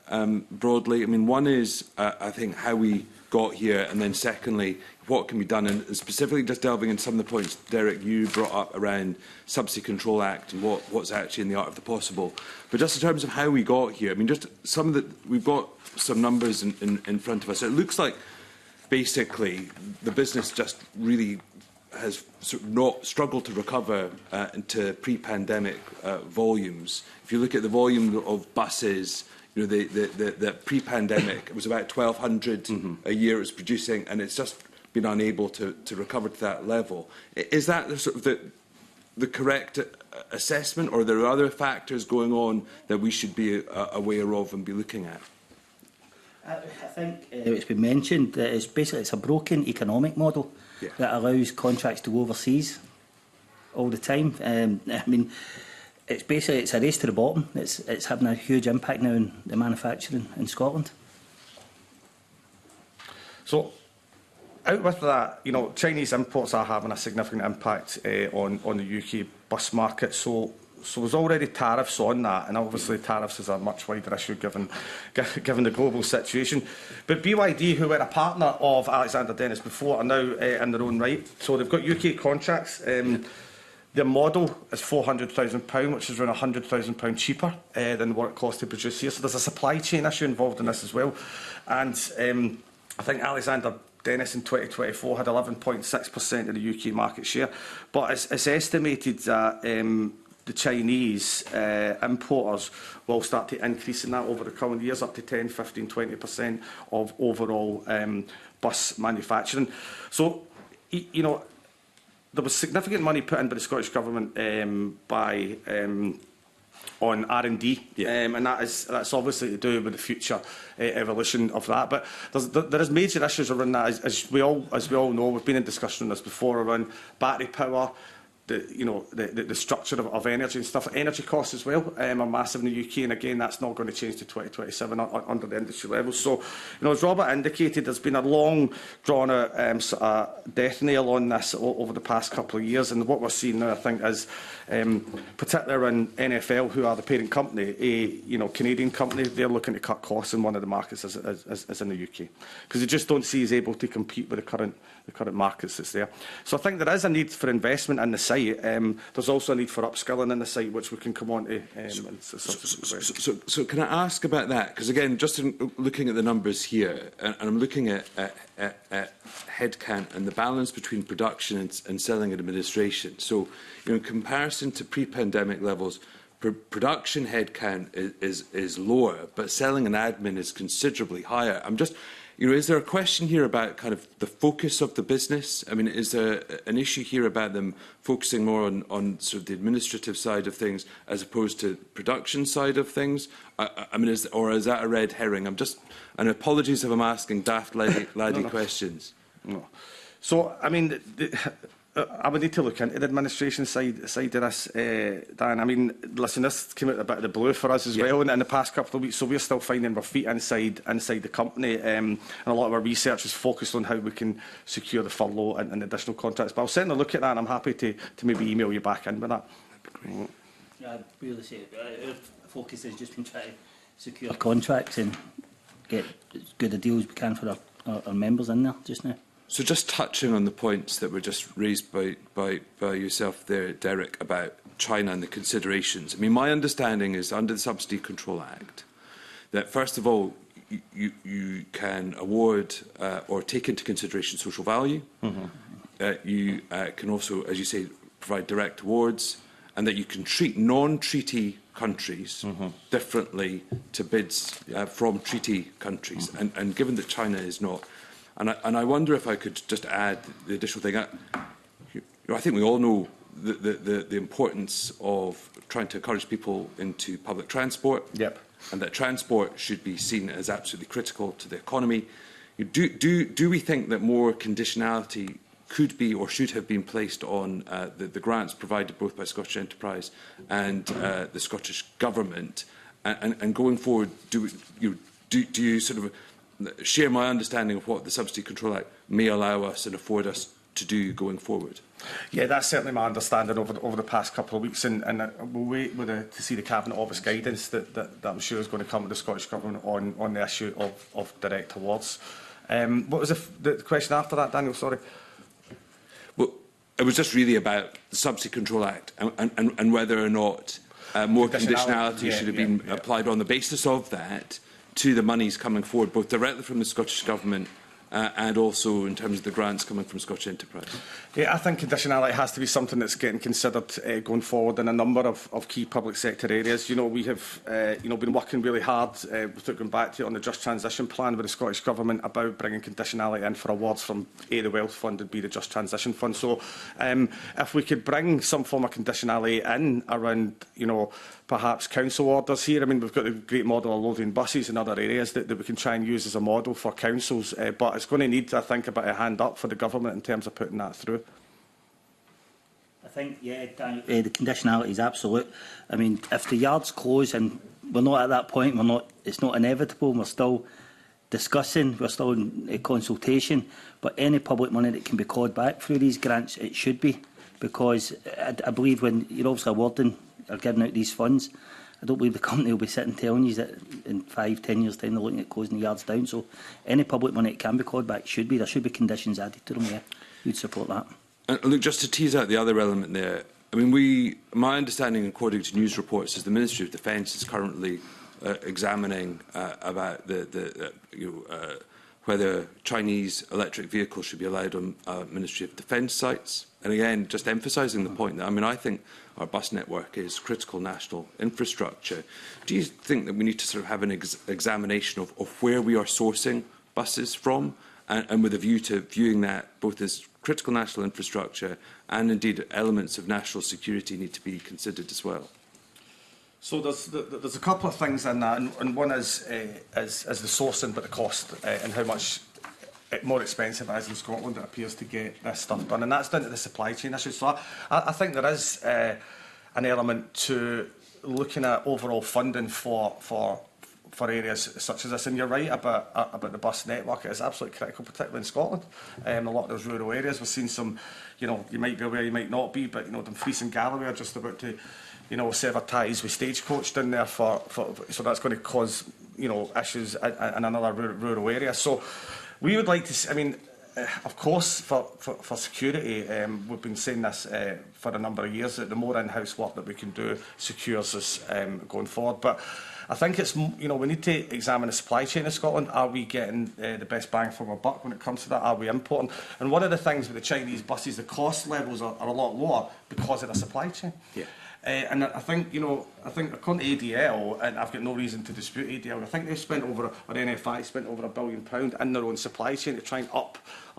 broadly. I mean, one is, I think, how we got here, and then secondly, what can be done, and specifically just delving into some of the points, Derek, you brought up around Subsidy Control Act and what's actually in the art of the possible. But just in terms of how we got here, I mean, just some of the, we've got some numbers in front of us. It looks like basically the business just really has sort of not struggled to recover into pre-pandemic volumes. If you look at the volume of buses, you know, the pre-pandemic, it was about 1,200 a year it was producing, and it's just been unable to recover to that level. Is that the sort of the correct assessment, or are there other factors going on that we should be aware of and be looking at? I think it's been mentioned that it's a broken economic model that allows contracts to go overseas all the time. I mean, it's a race to the bottom. It's having a huge impact now on the manufacturing in Scotland. So, out with that, you know, Chinese imports are having a significant impact on the UK bus market. So there's already tariffs on that, and obviously tariffs is a much wider issue given the global situation. But BYD, who were a partner of Alexander Dennis before, are now in their own right. So they've got UK contracts. Their model is £400,000, which is around £100,000 cheaper than what it costs to produce here. So there's a supply chain issue involved in this as well. And I think Alexander Dennis in 2024 had 11.6% of the UK market share. But it's estimated that the Chinese importers will start to increase in that over the coming years, up to 10, 15, 20% of overall bus manufacturing. So, you know, there was significant money put in by the Scottish Government on R&D, and that's obviously to do with the future evolution of that. But there is major issues around that, as we all know. We've been in discussion on this before, around battery power, the structure of energy and stuff. Energy costs as well are massive in the UK, and again, that's not going to change to 2027 under the industry level. So, as Robert indicated, there's been a long, drawn-out sort of death nail on this over the past couple of years, and what we're seeing now, I think, is particularly in NFL, who are the parent company, a Canadian company, they're looking to cut costs in one of the markets as in the UK, because they just don't see as able to compete with the current markets that's there. So I think there is a need for investment in the site. There's also a need for upskilling in the site, which we can come on to. So can I ask about that? Because again, just in looking at the numbers here, and I'm looking at headcount and the balance between production and selling and administration. So, in comparison to pre-pandemic levels, production headcount is lower, but selling and admin is considerably higher. I'm just, is there a question here about kind of the focus of the business? I mean, is there an issue here about them focusing more on sort of the administrative side of things as opposed to production side of things? I mean, is that a red herring? And apologies if I'm asking daft laddie questions. No. So, I mean, I would need to look into the administration side of this, Dan. I mean, listen, this came out a bit of the blue for us as well in the past couple of weeks, so we're still finding our feet inside the company, and a lot of our research is focused on how we can secure the furlough and additional contracts. But I'll certainly look at that, and I'm happy to maybe email you back in with that. Yeah, I'd really say our focus has just been trying to secure contracts and get as good a deal as we can for our members in there just now. So just touching on the points that were just raised by yourself there, Derek, about China and the considerations. I mean, my understanding is under the Subsidy Control Act that, first of all, you can award or take into consideration social value. You can also, as you say, provide direct awards, and that you can treat non-treaty countries differently to bids from treaty countries. And given that China is not... And I wonder if I could just add the additional thing. I think we all know the importance of trying to encourage people into public transport. Yep. And that transport should be seen as absolutely critical to the economy. Do we think that more conditionality could be or should have been placed on the grants provided both by Scottish Enterprise and the Scottish Government? And going forward, do you sort of share my understanding of what the Subsidy Control Act may allow us and afford us to do going forward? Yeah, that's certainly my understanding over the past couple of weeks, and we'll wait to see the Cabinet Office guidance that I'm sure is going to come to the Scottish Government on the issue of direct awards. What was the question after that, Daniel? Sorry. Well, it was just really about the Subsidy Control Act and whether or not more conditionality should have been applied on the basis of that to the monies coming forward, both directly from the Scottish Government and also in terms of the grants coming from Scottish Enterprise? Yeah, I think conditionality has to be something that's getting considered going forward in a number of key public sector areas. We have been working really hard, going back to it, on the Just Transition Plan with the Scottish Government about bringing conditionality in for awards from A, the Wealth Fund, and B, the Just Transition Fund. So if we could bring some form of conditionality in around, perhaps council orders here. I mean, we've got a great model of Lothian buses and other areas that we can try and use as a model for councils, but it's going to need, I think, a bit of hand up for the government in terms of putting that through. I think, yeah, Daniel, the conditionality is absolute. I mean, if the yards close, and we're not at that point, it's not inevitable, we're still discussing, we're still in a consultation, but any public money that can be clawed back through these grants, it should be, because I believe when you're obviously awarding or giving out these funds, I don't believe the company will be sitting telling you that in 5-10 years' time they're looking at closing the yards down. So any public money that can be clawed back there should be conditions added to them. Yeah, you'd support that. And look, just to tease out the other element there, I mean, my understanding, according to news reports, is the Ministry of Defence is currently examining about whether Chinese electric vehicles should be allowed on Ministry of Defence sites. And again, just emphasising the point that, I think our bus network is critical national infrastructure. Do you think that we need to sort of have an examination of where we are sourcing buses from, and with a view to viewing that both as critical national infrastructure and indeed elements of national security need to be considered as well? So there's a couple of things in that, and one is the sourcing, but the cost and how much more expensive as in Scotland, it appears, to get this stuff done. And that's down to the supply chain issue. So I think there is an element to looking at overall funding for areas such as this. And you're right about the bus network. It is absolutely critical, particularly in Scotland. A lot of those rural areas, we've seen some, you know, you might be aware, you might not be, but, you know, Dumfries and Galloway are just about to, you know, sever ties with Stagecoach down there so that's going to cause, you know, issues in another rural area. So we would like to see, I mean, of course, for security, we've been saying this for a number of years, that the more in-house work that we can do secures us going forward. But I think it's, you know, we need to examine the supply chain in Scotland. Are we getting the best bang for our buck when it comes to that? Are we importing? And one of the things with the Chinese buses, the cost levels are a lot lower because of the supply chain. Yeah. And I think, you know, according to ADL, and I've got no reason to dispute ADL, I think they've spent over, or NFI spent over £1 billion in their own supply chain to try and up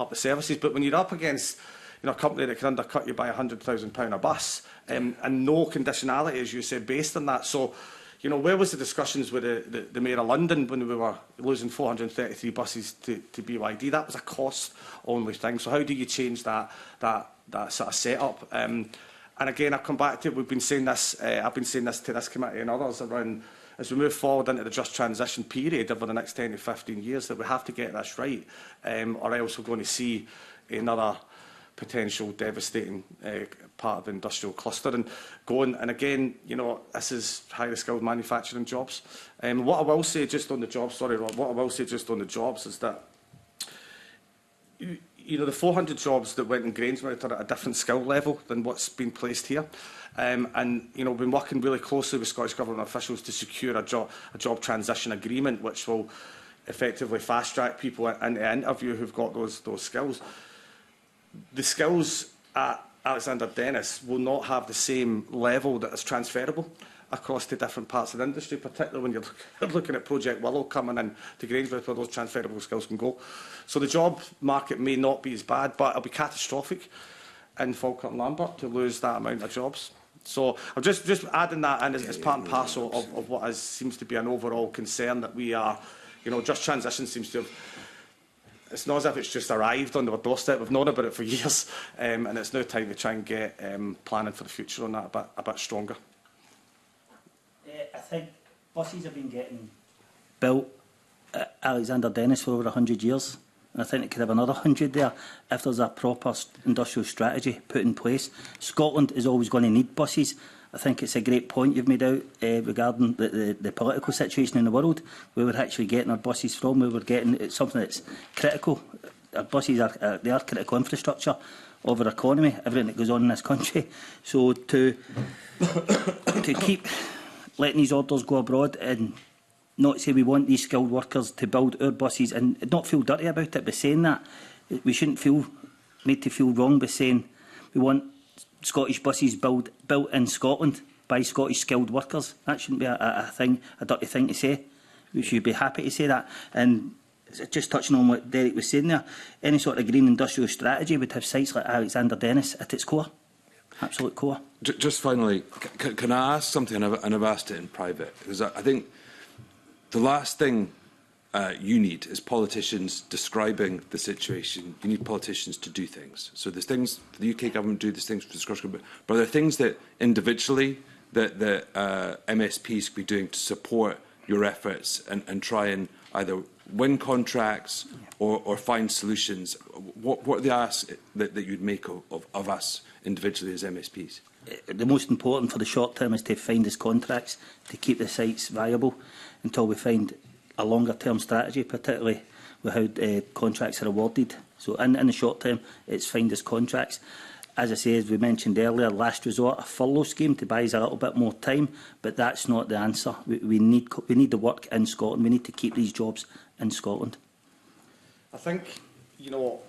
the services. But when you're up against, you know, a company that can undercut you by £100,000 a bus, and no conditionality, as you said, based on that. So, you know, where was the discussions with the Mayor of London when we were losing 433 buses to BYD? That was a cost-only thing. So how do you change that sort of setup? And again, I've come back to it. We've been saying this. I've been saying this to this committee and others around, as we move forward into the just transition period over the next 10 to 15 years, that we have to get this right, or else we're going to see another potential devastating part of the industrial cluster and going. And again, you know, this is highly skilled manufacturing jobs. What I will say just on the jobs, is that, you know, the 400 jobs that went in Grangemouth are at a different skill level than what's been placed here. And, you know, we've been working really closely with Scottish Government officials to secure a job transition agreement, which will effectively fast-track people into interview who've got those skills. The skills at Alexander Dennis will not have the same level that is transferable across to different parts of the industry, particularly when you're looking at Project Willow coming in to Grangemouth, where those transferable skills can go. So the job market may not be as bad, but it'll be catastrophic in Falkirk and Lambert to lose that amount of jobs. So I'm just adding that in as part and parcel of what seems to be an overall concern that we are, you know, just transition seems to have, it's not as if it's just arrived on our doorstep. We've known about it for years, and it's now time to try and get planning for the future on that a bit stronger. I think buses have been getting built at Alexander Dennis for over 100 years. And I think it could have another 100 there if there's a proper industrial strategy put in place. Scotland is always going to need buses. I think it's a great point you've made out regarding the political situation in the world. Where we're actually getting our buses from, where we're getting something that's critical. Our buses are critical infrastructure of our economy, everything that goes on in this country. So to keep letting these orders go abroad and not say we want these skilled workers to build our buses and not feel dirty about it by saying that. We shouldn't need to feel wrong by saying we want Scottish buses built in Scotland by Scottish skilled workers. That shouldn't be a dirty thing to say. We should be happy to say that. And just touching on what Derek was saying there, any sort of green industrial strategy would have sites like Alexander Dennis at its core. Absolute core. Just finally, can I ask something, and I've asked it in private, because I think the last thing you need is politicians describing the situation. You need politicians to do things. So there's things the UK government do, there's things for the Scottish government, but there are things that individually that the MSPs could be doing to support your efforts and try and either win contracts or find solutions. What are the asks that you'd make of us individually as MSPs? The most important for the short term is to find us contracts to keep the sites viable until we find a longer term strategy, particularly with how contracts are awarded. So in the short term, it's find us contracts. As I say, as we mentioned earlier, last resort, a furlough scheme to buy us a little bit more time, but that's not the answer. We need the work in Scotland. We need to keep these jobs in Scotland. I think, you know,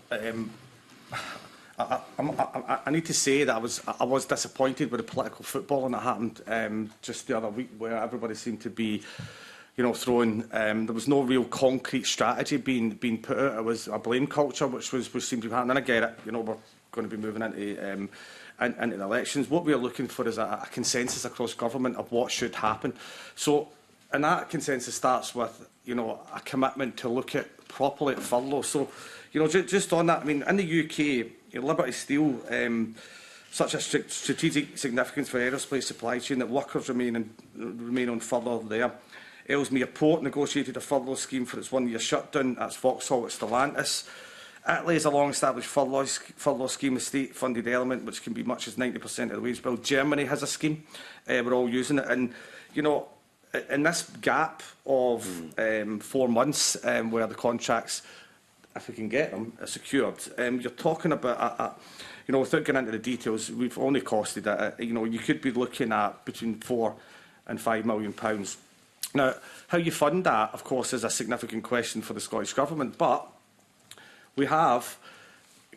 I need to say that I was disappointed with the political footballing that happened just the other week, where everybody seemed to be, you know, throwing. There was no real concrete strategy being put out. It was a blame culture, which seemed to be happening. And I get it. You know, we're going to be moving into the elections. What we are looking for is a consensus across government of what should happen. So, and that consensus starts with, you know, a commitment to look at properly at furlough. So, You know, just on that, I mean, in the UK, Liberty Steel, such a strategic significance for aerospace supply chain that workers remain on furlough there. Ellesmere Port negotiated a furlough scheme for its one-year shutdown. That's Vauxhall at Stellantis. Italy has a long-established furlough scheme, a state-funded element, which can be much as 90% of the wage bill. Germany has a scheme. We're all using it. And, you know, in this gap of 4 months where the contracts, if we can get them, are secured, you're talking about, you know, without getting into the details, we've only costed it, you know, you could be looking at between £4 and £5 million. Now, how you fund that, of course, is a significant question for the Scottish Government, but we have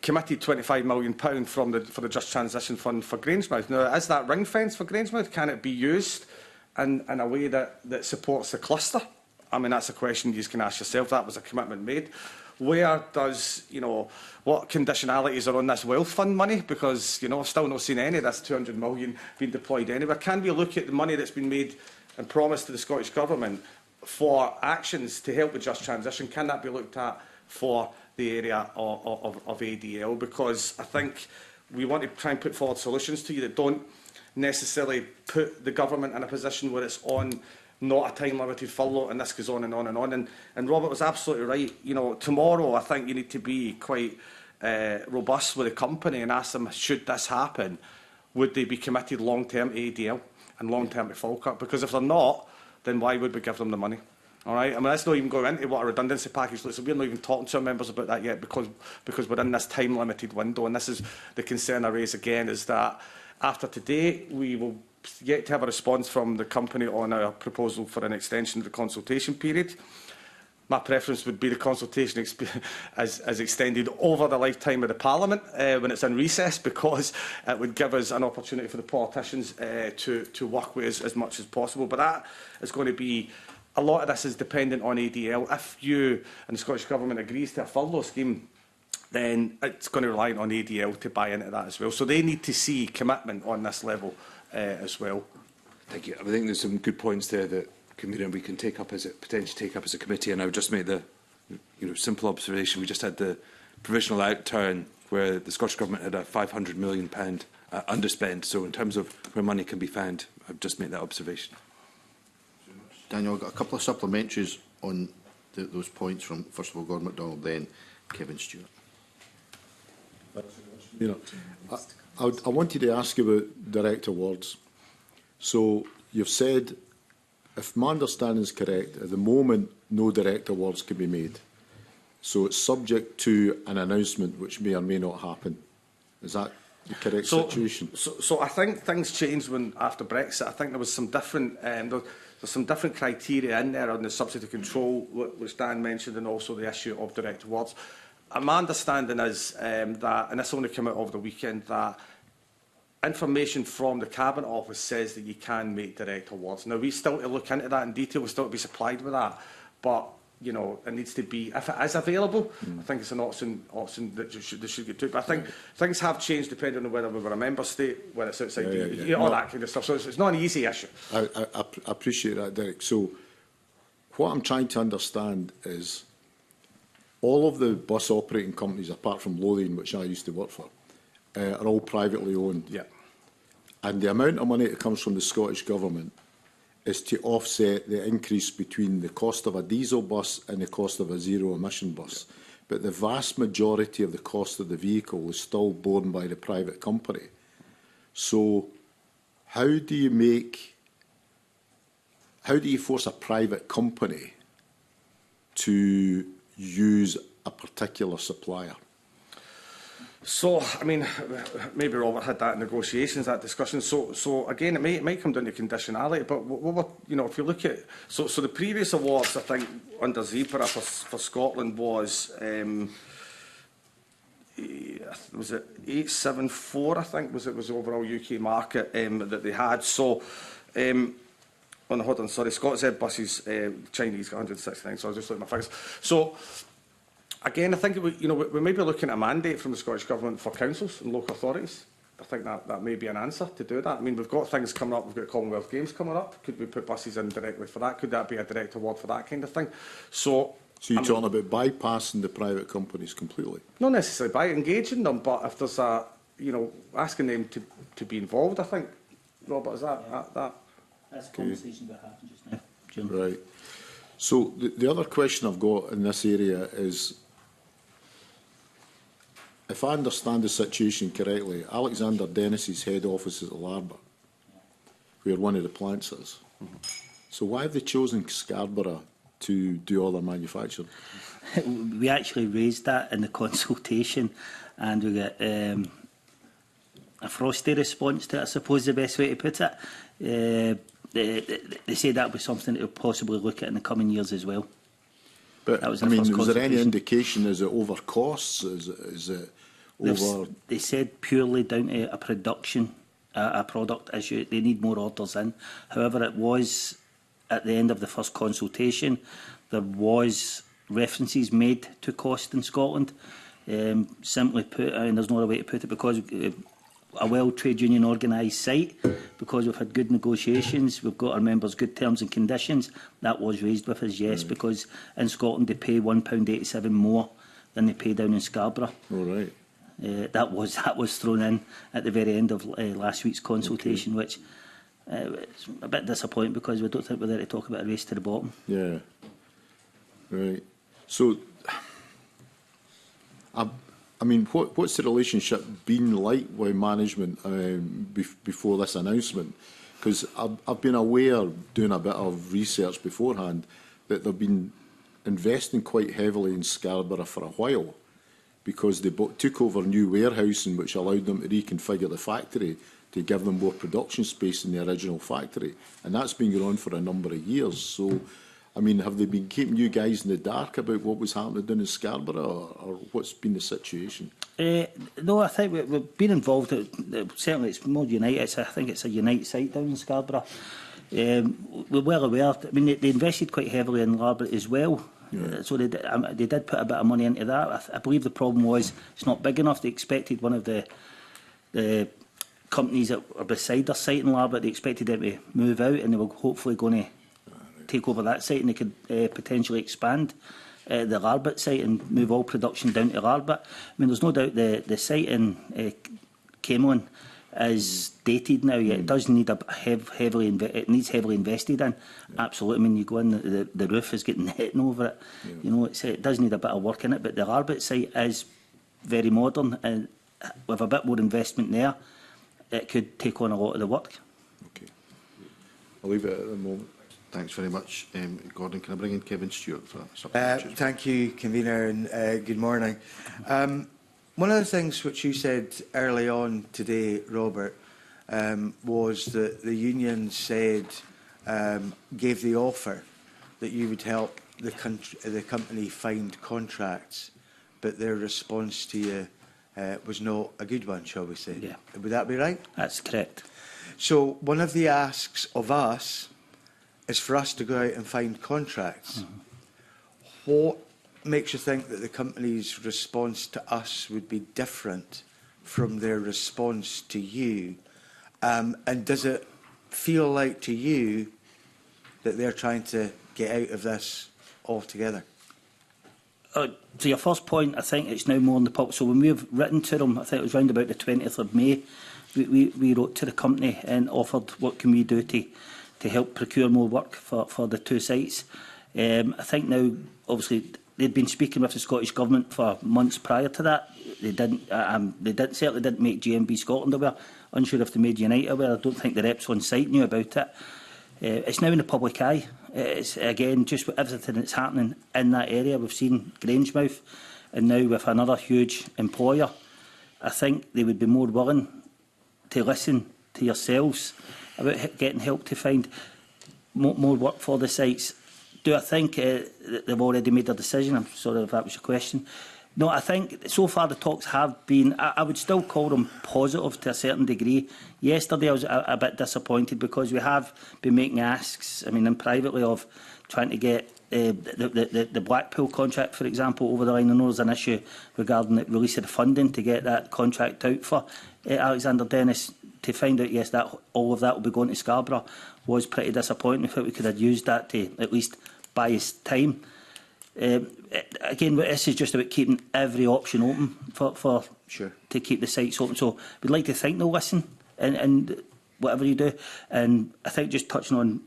committed £25 million for the Just Transition Fund for Grangemouth. Now, is that ring-fence for Grangemouth? Can it be used in a way that supports the cluster? I mean, that's a question you can ask yourself. That was a commitment made. Where does, you know, what conditionalities are on this wealth fund money? Because, you know, I've still not seen any of this 200 million being deployed anywhere. Can we look at the money that's been made and promised to the Scottish Government for actions to help with just transition? Can that be looked at for the area of ADL? Because I think we want to try and put forward solutions to you that don't necessarily put the government in a position where it's on not a time-limited furlough, and this goes on and on and on. And Robert was absolutely right. You know, tomorrow I think you need to be quite robust with the company and ask them, should this happen, would they be committed long-term to ADL and long-term to Falkirk? Because if they're not, then why would we give them the money? All right. I mean, let's not even go into what a redundancy package looks like. We're not even talking to our members about that yet because we're in this time-limited window. And this is the concern I raise again, is that after today, we will yet to have a response from the company on our proposal for an extension of the consultation period. My preference would be the consultation as extended over the lifetime of the Parliament when it's in recess, because it would give us an opportunity for the politicians to work with us as much as possible. But that is going to be, a lot of this is dependent on ADL. If you and the Scottish Government agrees to a furlough scheme, then it's going to rely on ADL to buy into that as well. So they need to see commitment on this level as well. Thank you. I think there's some good points there that we can take up potentially take up as a committee. And I would just make the simple observation. We just had the provisional outturn where the Scottish Government had a £500 million underspend. So in terms of where money can be found, I would just make that observation. Daniel, I've got a couple of supplementaries on those points from, first of all, Gordon MacDonald, then Kevin Stewart. I wanted to ask you about direct awards. So you've said, if my understanding is correct, at the moment no direct awards can be made. So it's subject to an announcement which may or may not happen. Is that the correct situation? So I think things changed after Brexit. I think there was some different there's some different criteria in there on the subsidy control, which Dan mentioned, and also the issue of direct awards. My understanding is that, and this only came out over the weekend, that information from the Cabinet Office says that you can make direct awards. Now, we still to look into that in detail, we still to be supplied with that, but you know, it needs to be, if it is available, I think it's an option that they should get to. But I think things have changed depending on whether we were a member state, whether it's outside the EU, all that kind of stuff. So it's not an easy issue. I appreciate that, Derek. So what I'm trying to understand is all of the bus operating companies, apart from Lothian, which I used to work for, are all privately owned. Yeah. And the amount of money that comes from the Scottish Government is to offset the increase between the cost of a diesel bus and the cost of a zero-emission bus. Yeah. But the vast majority of the cost of the vehicle is still borne by the private company. So how do you force a private company to use a particular supplier? So, I mean, maybe Robert had that in negotiations, that discussion. So again, it might come down to conditionality. But you know, if you look at so the previous awards, I think under Zebra for Scotland was it 874? I think was the overall UK market that they had. So. Hold on, sorry. ScotZ buses, Chinese got 169. So I was just looking at my figures. So. Again, I think we may be looking at a mandate from the Scottish Government for councils and local authorities. I think that may be an answer to do that. I mean, we've got things coming up. We've got Commonwealth Games coming up. Could we put buses in directly for that? Could that be a direct award for that kind of thing? So So you're talking about bypassing the private companies completely? Not necessarily by engaging them, but if there's a, you know, asking them to be involved, I think, Robert, is that? That's a conversation we're having just now, Jim. Right. So the other question I've got in this area is, if I understand the situation correctly, Alexander Dennis's head office is at Larba, where one of the plants is. So why have they chosen Scarborough to do all their manufacturing? We actually raised that in the consultation, and we got a frosty response to it, I suppose the best way to put it. They say that was something that we'll possibly look at in the coming years as well. But, that was I mean, first was there any consultation. indication, is it over costs? Is it over... They said purely down to a production, a product issue. They need more orders in. However, it was, at the end of the first consultation, there was references made to cost in Scotland. Simply put, and there's no other way to put it, because a well-trade union organised site, because we've had good negotiations, we've got our members good terms and conditions, that was raised with us, yes, because in Scotland they pay £1.87 more than they pay down in Scarborough. All right. That was thrown in at the very end of last week's consultation, which it's a bit disappointing, because we don't think we're there to talk about a race to the bottom. Yeah. Right. So, I mean, what's the relationship been like with management before this announcement? Because I've been aware, doing a bit of research beforehand, that they've been investing quite heavily in Scarborough for a while, because they took over new warehousing, which allowed them to reconfigure the factory to give them more production space in the original factory. And that's been going on for a number of years. So, I mean, have they been keeping you guys in the dark about what was happening down in Scarborough, or what's been the situation? No, I think we've been involved. Certainly, it's more United. I think it's a Unite site down in Scarborough. We're well aware. I mean, they invested quite heavily in Larba as well. Yeah. So they did put a bit of money into that. I believe the problem was it's not big enough. They expected one of the companies that were beside their site in Larba, they expected them to move out, and they were hopefully going to take over that site, and they could potentially expand the Larbert site and move all production down to Larbert. I mean, there's no doubt the site in Camelon is dated now. Yet it does need heavily invested in. Yeah. Absolutely. I mean, you go in, the roof is getting hitting over it. Yeah. You know, it does need a bit of work in it. But the Larbert site is very modern, and with a bit more investment there, it could take on a lot of the work. Okay, I'll leave it at the moment. Thanks very much, Gordon. Can I bring in Kevin Stewart for thank you, Convener, and good morning. One of the things which you said early on today, Robert, was that the union said, gave the offer that you would help the company find contracts, but their response to you was not a good one, shall we say? Yeah. Would that be right? That's correct. So one of the asks of us is for us to go out and find contracts. Mm-hmm. What makes you think that the company's response to us would be different from their response to you? And does it feel like to you that they're trying to get out of this altogether? To your first point, I think it's now more in the public. So when we've written to them, I think it was around about the 20th of May, we wrote to the company and offered what can we do to help procure more work for the two sites. I think now, obviously, they'd been speaking with the Scottish Government for months prior to that. They certainly didn't make GMB Scotland aware. Unsure if they made Unite aware. I don't think the reps on site knew about it. It's now in the public eye. It's, again, just with everything that's happening in that area. We've seen Grangemouth, and now with another huge employer. I think they would be more willing to listen to yourselves about getting help to find more work for the sites. Do I think they've already made their decision? I'm sorry if that was your question. No, I think so far the talks have been, I would still call them positive to a certain degree. Yesterday I was a bit disappointed because we have been making asks, I mean, and privately, of trying to get the Blackpool contract, for example, over the line. I know there's an issue regarding the release of the funding to get that contract out for Alexander Dennis. To find out, yes, that all of that will be going to Scarborough was pretty disappointing. I thought we could have used that to at least buy us time. Again, this is just about keeping every option open to keep the sites open. So we'd like to think they'll listen and whatever you do. And I think just touching on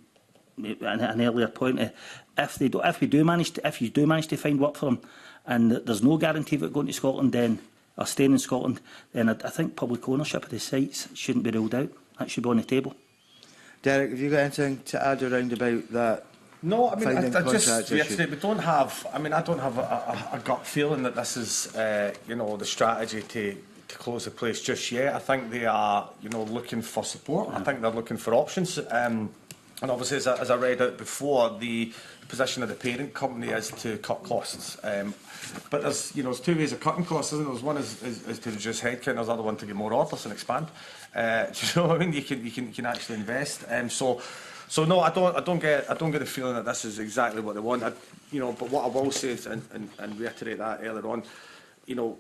an earlier point, if you do manage to find work for them, and there's no guarantee of it going to Scotland, then or staying in Scotland, then I think public ownership of the sites shouldn't be ruled out. That should be on the table. Derek, have you got anything to add around about that? No, I mean, I just issue? reiterate, we don't have, I mean, I don't have a gut feeling that this is, you know, the strategy to close the place just yet. I think they are, you know, looking for support. I think they're looking for options. And obviously, as I read out before, the position of the parent company is to cut costs. But there's, you know, there's two ways of cutting costs, isn't there? There's one is to reduce headcount. There's the other one to get more orders and expand. Do you know what I mean? You can actually invest. So no, I don't get the feeling that this is exactly what they want. You know, but what I will say is, and reiterate that earlier on, you know,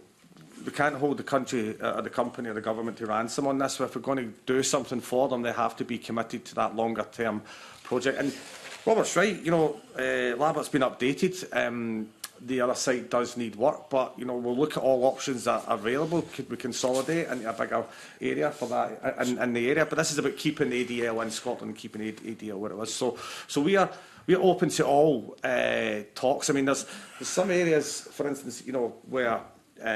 we can't hold the country, or the company, or the government to ransom on this. So if we're going to do something for them, they have to be committed to that longer term project. And Robert's right. You know, Labert's been updated. The other site does need work, but you know, we'll look at all options that are available. Could we consolidate into a bigger area for that in the area? But this is about keeping ADL in Scotland, keeping ADL where it was. So we are open to all talks. I mean, there's some areas, for instance, you know, where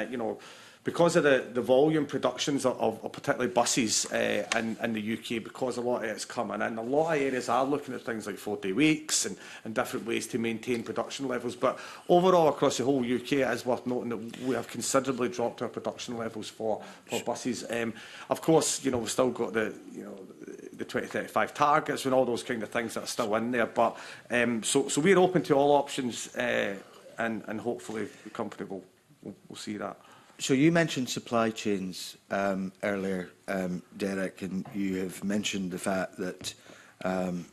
you know, because of the volume productions of particularly buses in the UK, because a lot of it's coming in, a lot of areas are looking at things like 4-day weeks and different ways to maintain production levels. But overall, across the whole UK, it is worth noting that we have considerably dropped our production levels for buses. Of course, you know, we've still got the 2035 targets and all those kind of things that are still in there. But so we're open to all options, and hopefully the company will see that. So you mentioned supply chains earlier, Derek, and you have mentioned the fact that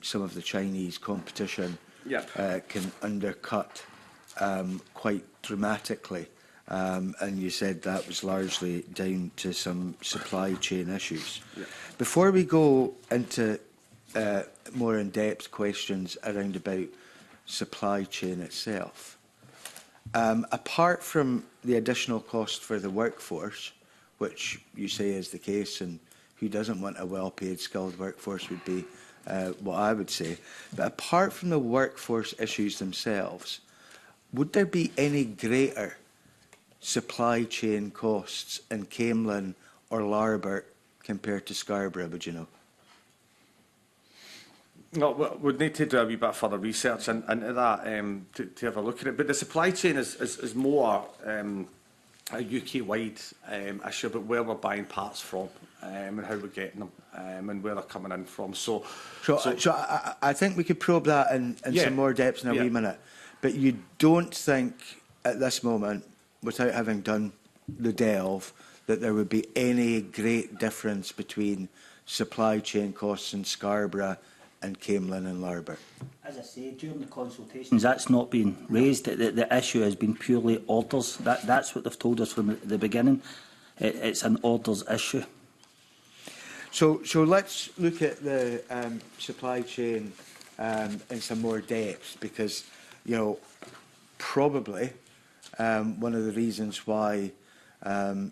some of the Chinese competition can undercut quite dramatically, and you said that was largely down to some supply chain issues. Yeah. Before we go into more in-depth questions around about supply chain itself, apart from the additional cost for the workforce, which you say is the case, and who doesn't want a well-paid, skilled workforce would be what I would say. But apart from the workforce issues themselves, would there be any greater supply chain costs in Camelin or Larbert compared to Scarborough, would you know? No, we'd need to do a wee bit further research into that to have a look at it. But the supply chain is more a UK-wide issue about where we're buying parts from and how we're getting them and where they're coming in from. So I think we could probe that in some more depth in a wee minute. But you don't think at this moment, without having done the delve, that there would be any great difference between supply chain costs in Scarborough and Camelin and Larbert? As I say, during the consultations, that's not been raised. The issue has been purely orders. That's what they've told us from the beginning. It's an orders issue. So let's look at the supply chain in some more depth, because, you know, probably one of the reasons why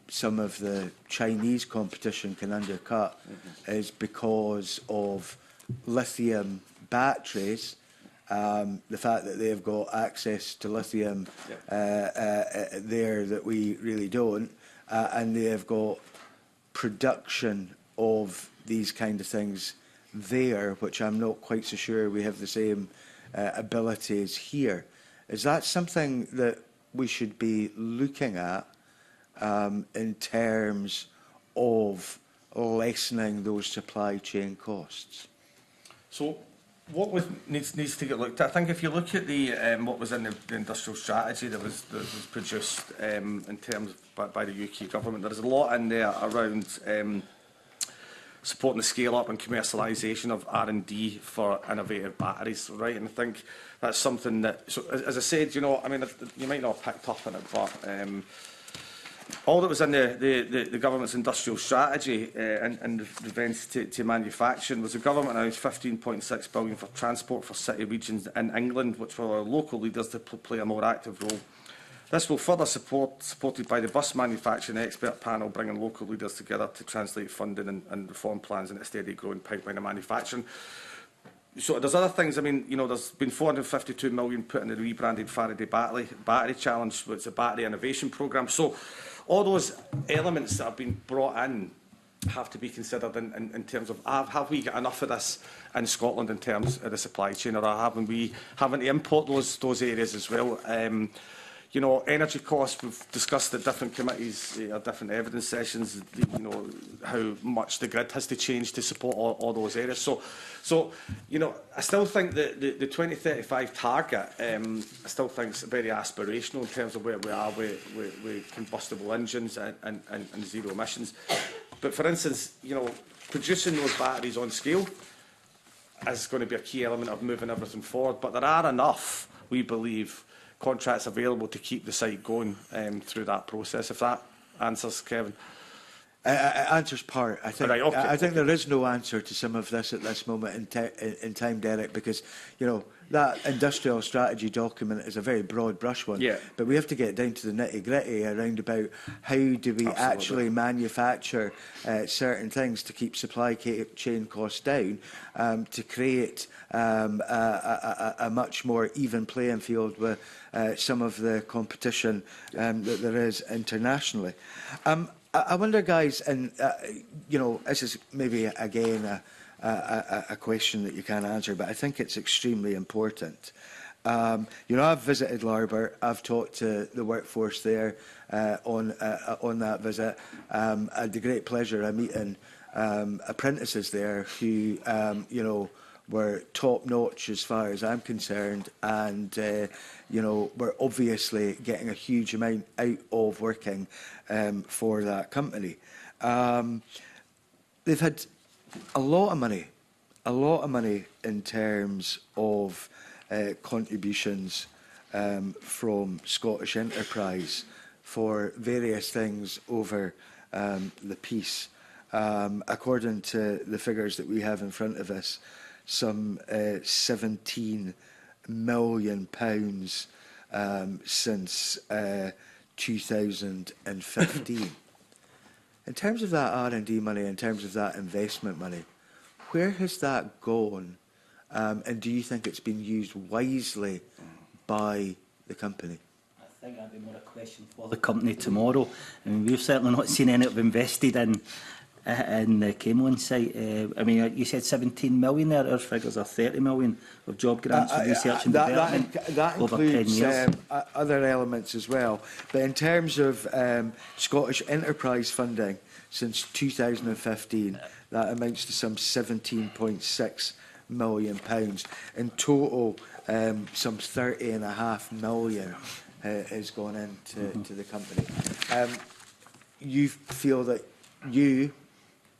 some of the Chinese competition can undercut is because of lithium batteries, the fact that they've got access to lithium there that we really don't, and they have got production of these kind of things there, which I'm not quite so sure we have the same abilities here. Is that something that we should be looking at in terms of lessening those supply chain costs? So what needs to get looked at? I think if you look at the what was in the industrial strategy that was produced in terms by the UK government, there's a lot in there around supporting the scale-up and commercialisation of R&D for innovative batteries, right? And I think that's something that, so as I said, you know, I mean, you might not have picked up on it, but all that was in the government's industrial strategy and the events to manufacturing was the government announced £15.6 billion for transport for city regions in England, which will allow local leaders to play a more active role. This will further supported by the bus manufacturing expert panel, bringing local leaders together to translate funding and reform plans in a steady growing pipeline of manufacturing. So there's other things. I mean, you know, there's been £452 million put in the rebranded Faraday battery challenge, which is a battery innovation programme. So all those elements that have been brought in have to be considered in terms of have we got enough of this in Scotland in terms of the supply chain, or haven't we having to import those areas as well? You know, energy costs, we've discussed at different committees, different evidence sessions, you know, how much the grid has to change to support all those areas. So, you know, I still think that the 2035 target, I still think is very aspirational in terms of where we are with combustible engines and zero emissions. But for instance, you know, producing those batteries on scale is going to be a key element of moving everything forward. But there are enough, we believe, contracts available to keep the site going through that process, if that answers, Kevin. Answers part. I think, right, okay, I think there is no answer to some of this at this moment in time, Derek, because, you know, that industrial strategy document is a very broad brush one. Yeah. But we have to get down to the nitty-gritty around about how do we actually manufacture certain things to keep supply chain costs down, to create a much more even playing field with some of the competition that there is internationally. I wonder, guys, and you know, this is maybe again a question that you can't answer, but I think it's extremely important. You know, I've visited Larbar. I've talked to the workforce there on that visit. I had the great pleasure of meeting apprentices there who, you know, were top-notch as far as I'm concerned, and you know, we're obviously getting a huge amount out of working for that company. They've had a lot of money in terms of contributions from Scottish Enterprise for various things over the piece. According to the figures that we have in front of us, some £17 million since 2015. In terms of that R&D money, in terms of that investment money, where has that gone? And do you think it's been used wisely by the company? I think that'd be more a question for the company tomorrow. I mean, we've certainly not seen any of invested in the Camelon site. I mean, you said 17 million there. Our figures are 30 million of job grants for research and development that over includes 10 years. Other elements as well. But in terms of Scottish Enterprise funding since 2015, that amounts to some £17.6 million. In total, some £30.5 million has gone into the company. You feel that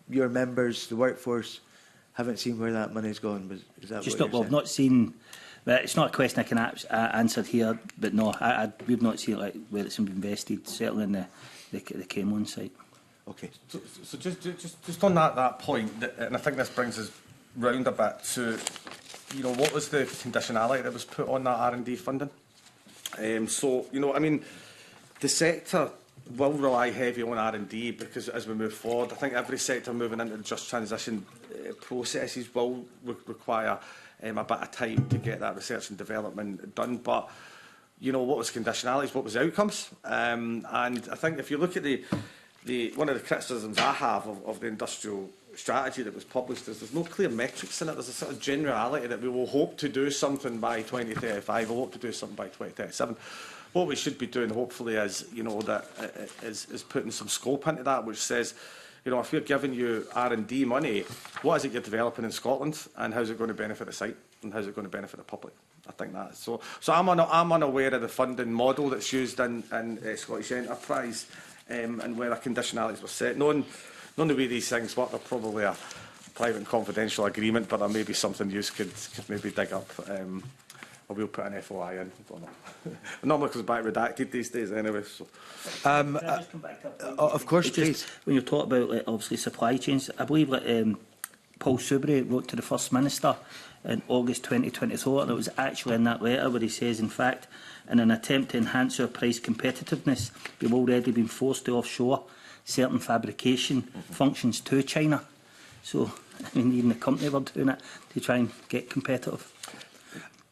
your members, the workforce, haven't seen where that money's gone? Is that Just what not, well, I've not seen. It's not a question I can answer here, but no, we've not seen like where it's been invested. Certainly in the Camelon site. Okay. So just on that point, and I think this brings us round a bit to, you know, what was the conditionality that was put on that R&D funding? So, you know, I mean, the sector will rely heavy on R&D because as we move forward, I think every sector moving into the just transition processes will require a bit of time to get that research and development done. But, you know, what was conditionalities, what was the outcomes? And I think if you look at one of the criticisms I have of the industrial strategy that was published is there's no clear metrics in it. There's a sort of generality that we will hope to do something by 2035, we'll hope to do something by 2037. What we should be doing, hopefully, is, you know, that is putting some scope into that, which says, you know, if we're giving you R&D money, what is it you're developing in Scotland, and how's it going to benefit the site, and how's it going to benefit the public? I think that is so. So I'm unaware of the funding model that's used in Scottish Enterprise, and where the conditionalities were set. Knowing the way these things work, they're probably a private and confidential agreement, but there may be something you could maybe dig up will put an FOI in. I don't know. Normally it comes back redacted these days anyway. So. Can I just come back to that point? Of course, please. When you're talking about like, obviously supply chains, I believe that Paul Soubry wrote to the First Minister in August 2024, and it was actually in that letter where he says, in fact, in an attempt to enhance our price competitiveness, we've already been forced to offshore certain fabrication functions to China. So, I mean, even the company were doing it to try and get competitive.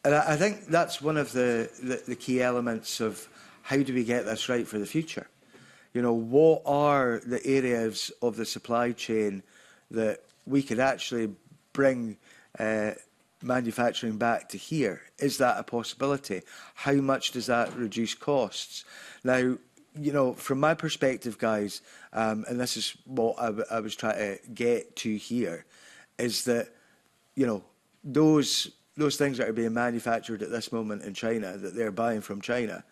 And I think that's one of the key elements of how do we get this right for the future. You know, what are the areas of the supply chain that we could actually bring manufacturing back to here? Is that a possibility? How much does that reduce costs? Now, you know, from my perspective, guys, and this is what I was trying to get to here, is that, you know, those things that are being manufactured at this moment in China, that they're buying from China,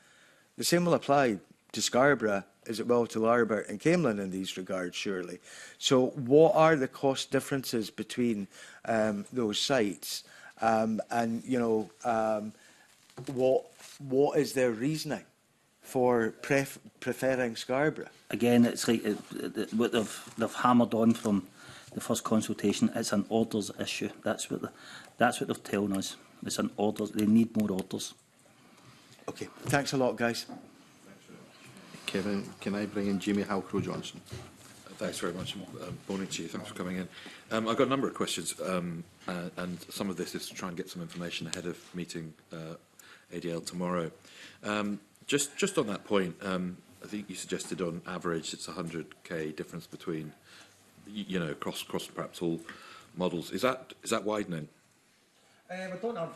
the same will apply to Scarborough as it will to Larbert and Camelin in these regards, surely. So what are the cost differences between those sites? And, you know, what is their reasoning for preferring Scarborough? Again, it's like what they've hammered on from the first consultation. It's an orders issue. That's what they're telling us. It's an orders. They need more orders. Okay, thanks a lot, guys. Kevin, can I bring in Jamie Halcrow-Johnson? Thanks very much. Morning to you. Thanks for coming in. I've got a number of questions, and some of this is to try and get some information ahead of meeting ADL tomorrow. Just on that point, I think you suggested on average it's 100k difference between, you know, across perhaps all models. Is that widening? I don't have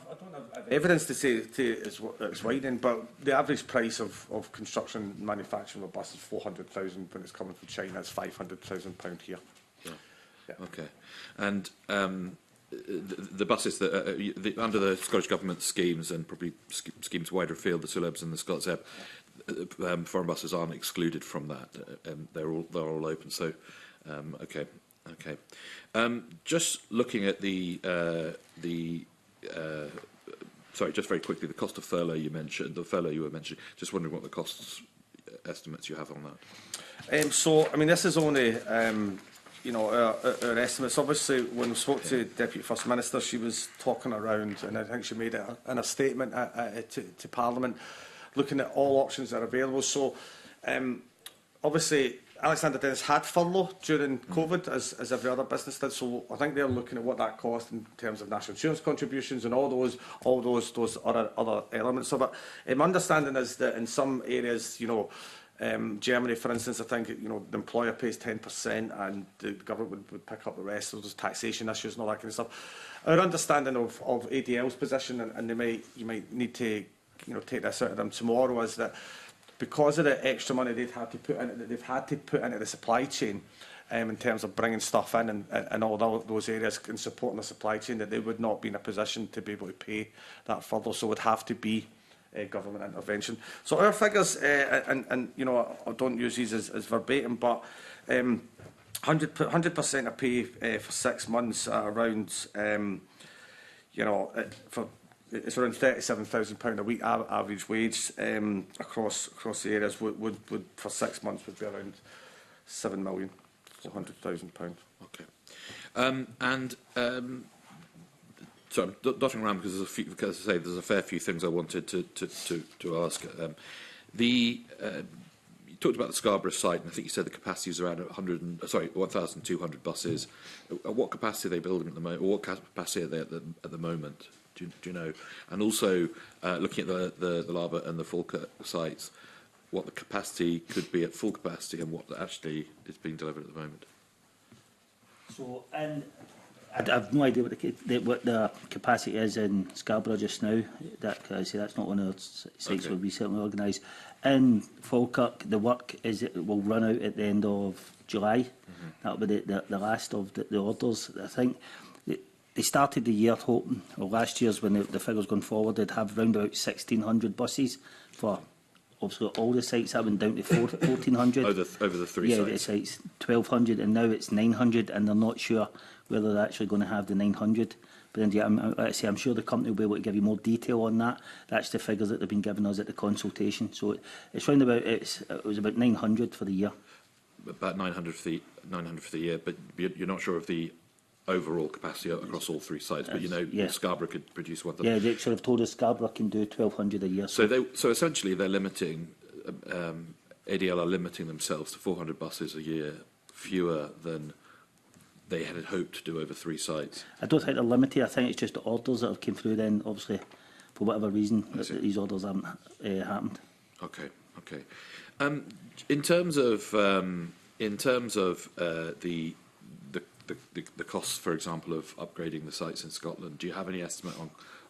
evidence to say it's widening, but the average price of construction and manufacturing of a bus is 400,000 when it's coming from China. It's £500,000 here. Yeah. Okay. And the buses that under the Scottish Government schemes and probably schemes wider afield, the SULEBs and the ScotZEB, foreign buses aren't excluded from that. They're all open. So, okay. Just looking at sorry, just very quickly, the cost of furlough you mentioned, the furlough you were mentioning. Just wondering what the costs estimates you have on that. So, I mean, this is only. You know, our estimates. Obviously, when we spoke to Deputy First Minister, she was talking around, and I think she made it in a statement to Parliament, looking at all options that are available. So, obviously, Alexander Dennis had furlough during COVID, as every other business did. So, I think they're looking at what that cost in terms of national insurance contributions and all those other elements of it. My understanding is that in some areas, you know. Germany, for instance, I think the employer pays 10% and the government would pick up the rest. So there's taxation issues and all that kind of stuff. Our understanding of ADL's position, and you might need to take this out of them tomorrow, is that because of the extra money they've had to put into the supply chain in terms of bringing stuff in and all those areas and supporting the supply chain, that they would not be in a position to be able to pay that further. So it would have to be government intervention. So our figures, and you know, I don't use these as verbatim, but 100% of pay for 6 months around, you know, it's around £37,000 a week average wage across the areas. Would for 6 months would be around £7,400,000. Okay, so I'm dotting around because there's a few, because I say there's a fair few things I wanted to ask. You talked about the Scarborough site, and I think you said the capacity is around 1,200 buses. At what capacity are they building at the moment? Or what capacity are they at the moment? Do you know? And also looking at the Larbert and the Falkirk sites, what the capacity could be at full capacity and what actually is being delivered at the moment. So, I have no idea what the capacity is in Scarborough just now. That's not one of the sites where we certainly organised. In Falkirk, the work will run out at the end of July. That will be the last of the orders. I think they started the year hoping, or last year's when the figures going forward, they'd have around about 1,600 buses for obviously all the sites. That went down to 1,400. Over the three sites? Yeah, the sites, 1,200, and now it's 900, and they're not sure whether they're actually going to have the 900 But then, I'm sure the company will be able to give you more detail on that. That's the figures that they've been giving us at the consultation. So it's round about, it was about 900 for the year. About 900 for the year, but you're not sure of the overall capacity across all 3 sites, but you know Scarborough could produce 1,000. Yeah, they sort of told us Scarborough can do 1,200 a year. So essentially they're limiting, ADL are limiting themselves to 400 buses a year, fewer than they had hoped to do over 3 sites. I don't think they're limited. I think it's just the orders that have come through then, obviously, for whatever reason, these orders haven't happened. Okay. In terms of the costs, for example, of upgrading the sites in Scotland, do you have any estimate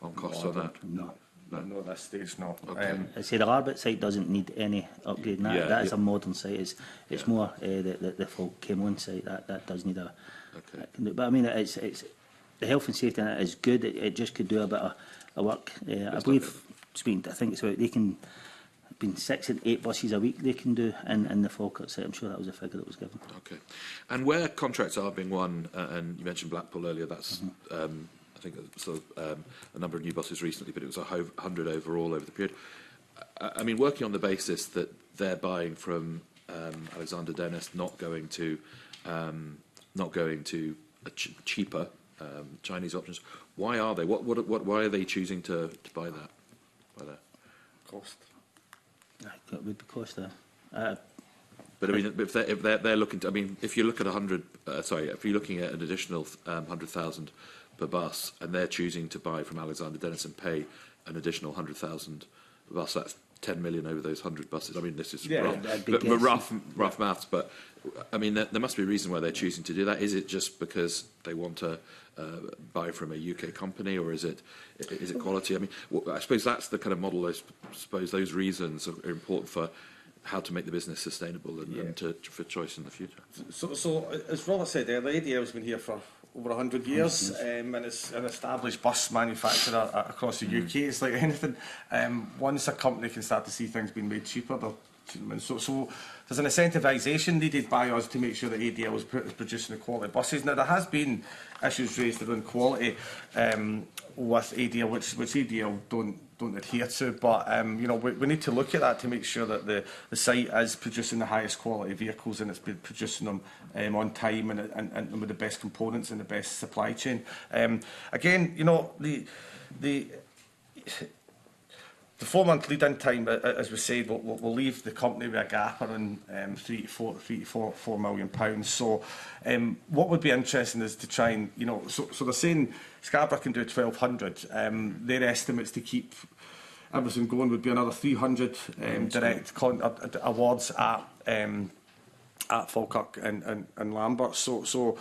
on costs on that? No, at this stage, no. Okay. I say the Larbert site doesn't need any upgrading. That is a modern site. It's more the full Camelon site that does need a. Okay. But I mean, it's the health and safety in it is good. It just could do a bit of work. I believe, I think it's about they can. Been 6 and 8 buses a week they can do in the Falkirk site. I'm sure that was a figure that was given. Okay. And where contracts are being won, and you mentioned Blackpool earlier, that's I think a number of new buses recently, but it was 100 overall over the period. I mean, working on the basis that they're buying from Alexander Dennis, not going to cheaper Chinese options. Why are they? Why are they choosing to buy that? Cost. It would be cost there. But I mean, if they're looking to, I mean, if you look at if you're looking at an additional 100,000 per bus, and they're choosing to buy from Alexander Dennis and pay an additional 100,000 per bus, that's 10 million over those 100 buses. I mean, this is rough maths, but I mean, there must be a reason why they're choosing to do that. Is it just because they want to buy from a UK company, or is it quality? I mean, I suppose that's the kind of model. I suppose those reasons are important for how to make the business sustainable and for choice in the future. So as Robert said, the ADL has been here for over 100 years, and it's an established bus manufacturer across the UK. It's like anything. Once a company can start to see things being made cheaper, so there's an incentivisation needed by us to make sure that ADL is producing the quality buses. Now, there has been issues raised around quality with ADL, which ADL don't adhere to, but you know, we need to look at that to make sure that the site is producing the highest quality vehicles, and it's been producing them on time and with the best components and the best supply chain. Again, you know, the 4-month lead-in time, as we said, will leave the company with a gap around £3 to 4 million. So what would be interesting is to try and, you know, so they're saying Scarborough can do 1,200. Their estimates to keep everything going would be another 300 direct awards at Falkirk and Lambert. So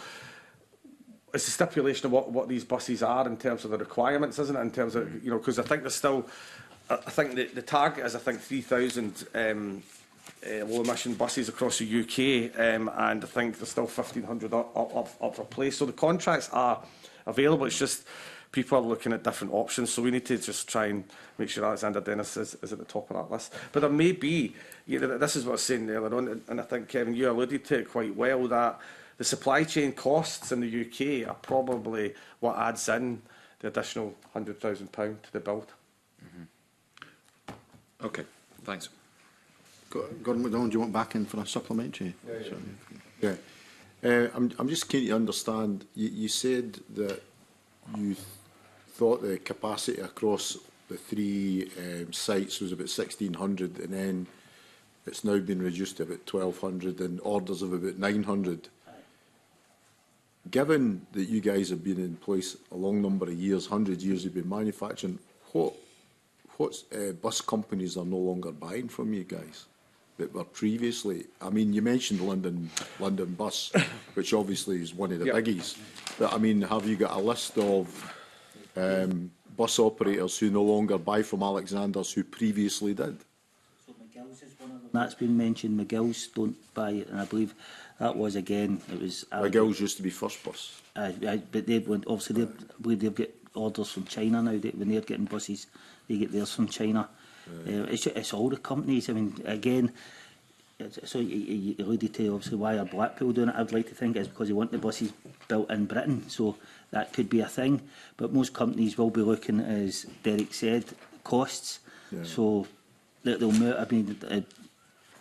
it's a stipulation of what these buses are in terms of the requirements, isn't it? In terms of, you know, because I think there's still, I think the target is 3,000 low emission buses across the UK, and I think there's still 1,500 up for place. So the contracts are available. It's just people are looking at different options. So we need to just try and make sure Alexander Dennis is at the top of that list. But there may be, you know, this is what I was saying earlier on, and I think, Kevin, you alluded to it quite well, that the supply chain costs in the UK are probably what adds in the additional £100,000 to the build. Okay, thanks. Gordon McDonald, do you want back in for a supplementary? Yeah. I'm just keen to understand, you said that you thought the capacity across the 3 sites was about 1,600, and then it's now been reduced to about 1,200 and orders of about 900. Given that you guys have been in place a long number of years, 100 years you've been manufacturing, what bus companies are no longer buying from you guys that were previously? I mean, you mentioned London Bus, which obviously is one of the biggies. But I mean, have you got a list of bus operators who no longer buy from Alexander's who previously did? So McGill's is one of them. That's been mentioned. McGill's don't buy it, and I believe that was again. It was McGill's used to be First Bus. But they went, obviously they've got orders from China now. When they're getting buses, they get theirs from China. It's all the companies. I mean, again, So you alluded to obviously why are Blackpool doing it. I would like to think it's because they want the buses built in Britain, so that could be a thing. But most companies will be looking, as Derek said, costs. Yeah. So they'll move. I mean,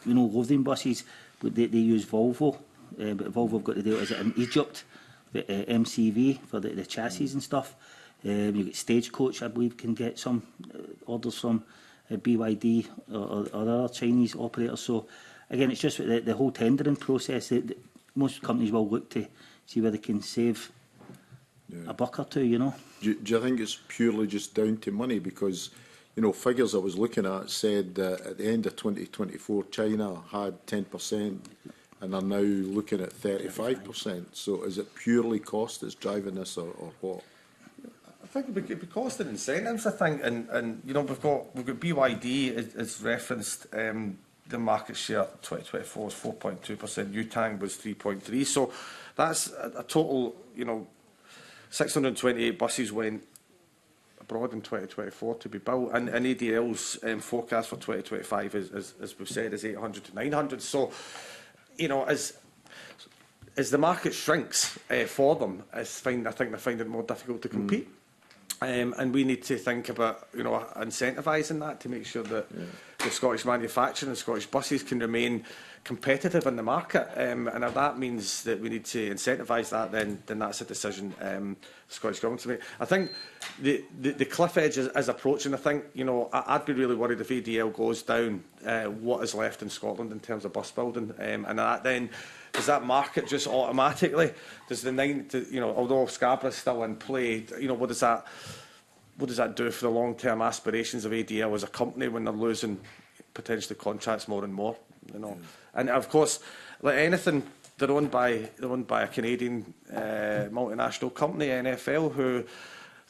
we know Lothian buses, but they use Volvo. But Volvo have got to do it in Egypt, with MCV for the chassis and stuff. You get Stagecoach, I believe, can get some orders from BYD or other Chinese operators. So again, it's just the whole tendering process. Most companies will look to see where they can save a buck or two, you know. Do you think it's purely just down to money? Because, you know, figures I was looking at said that at the end of 2024, China had 10% and are now looking at 35%. So is it purely cost that's driving this, or what? I think it'd be cost and incentives, I think, and you know, we've got BYD as referenced. The market share 2024 was 4.2%, Yutang was 3.3%, so that's a total, you know, 628 buses went abroad in 2024 to be built, and ADL's forecast for 2025 as we've said, is 800 to 900. So, you know, as the market shrinks for them, I think they're finding it more difficult to compete. And we need to think about, you know, incentivising that to make sure that the Scottish manufacturing and Scottish buses can remain competitive in the market. And if that means that we need to incentivise that, then that's a decision the Scottish Government to make. I think the cliff edge is approaching. I think, you know, I'd be really worried if ADL goes down, what is left in Scotland in terms of bus building. And that then, does that market just automatically, does you know, although Scarborough's still in play, you know, what does that do for the long-term aspirations of ADL as a company when they're losing potentially contracts more and more, you know? And of course, like anything, they're owned by a Canadian multinational company, NFL, who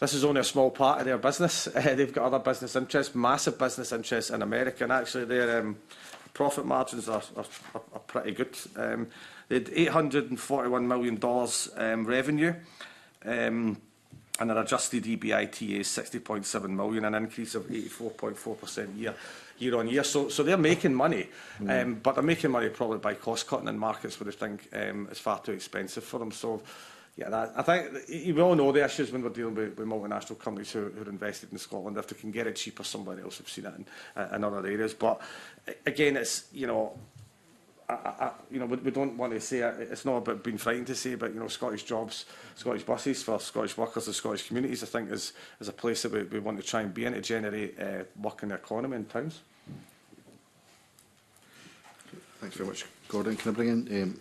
this is only a small part of their business. They've got other business interests, massive business interests in America, and actually their profit margins are pretty good. They had $841 million revenue, and their adjusted EBIT is 60.7 million, an increase of 84.4% year on year. So they're making money, but they're making money probably by cost cutting in markets where they think it's far too expensive for them. So yeah, I think we all know the issues when we're dealing with multinational companies who are invested in Scotland. If they can get it cheaper somewhere else, we've seen it in other areas. But again, it's, you know, we don't want to say it's not about being frightened to say, but you know, Scottish jobs, Scottish buses for Scottish workers and Scottish communities, I think is a place that we want to try and be in to generate work in the economy in towns. Thanks very much, Gordon. Can I bring in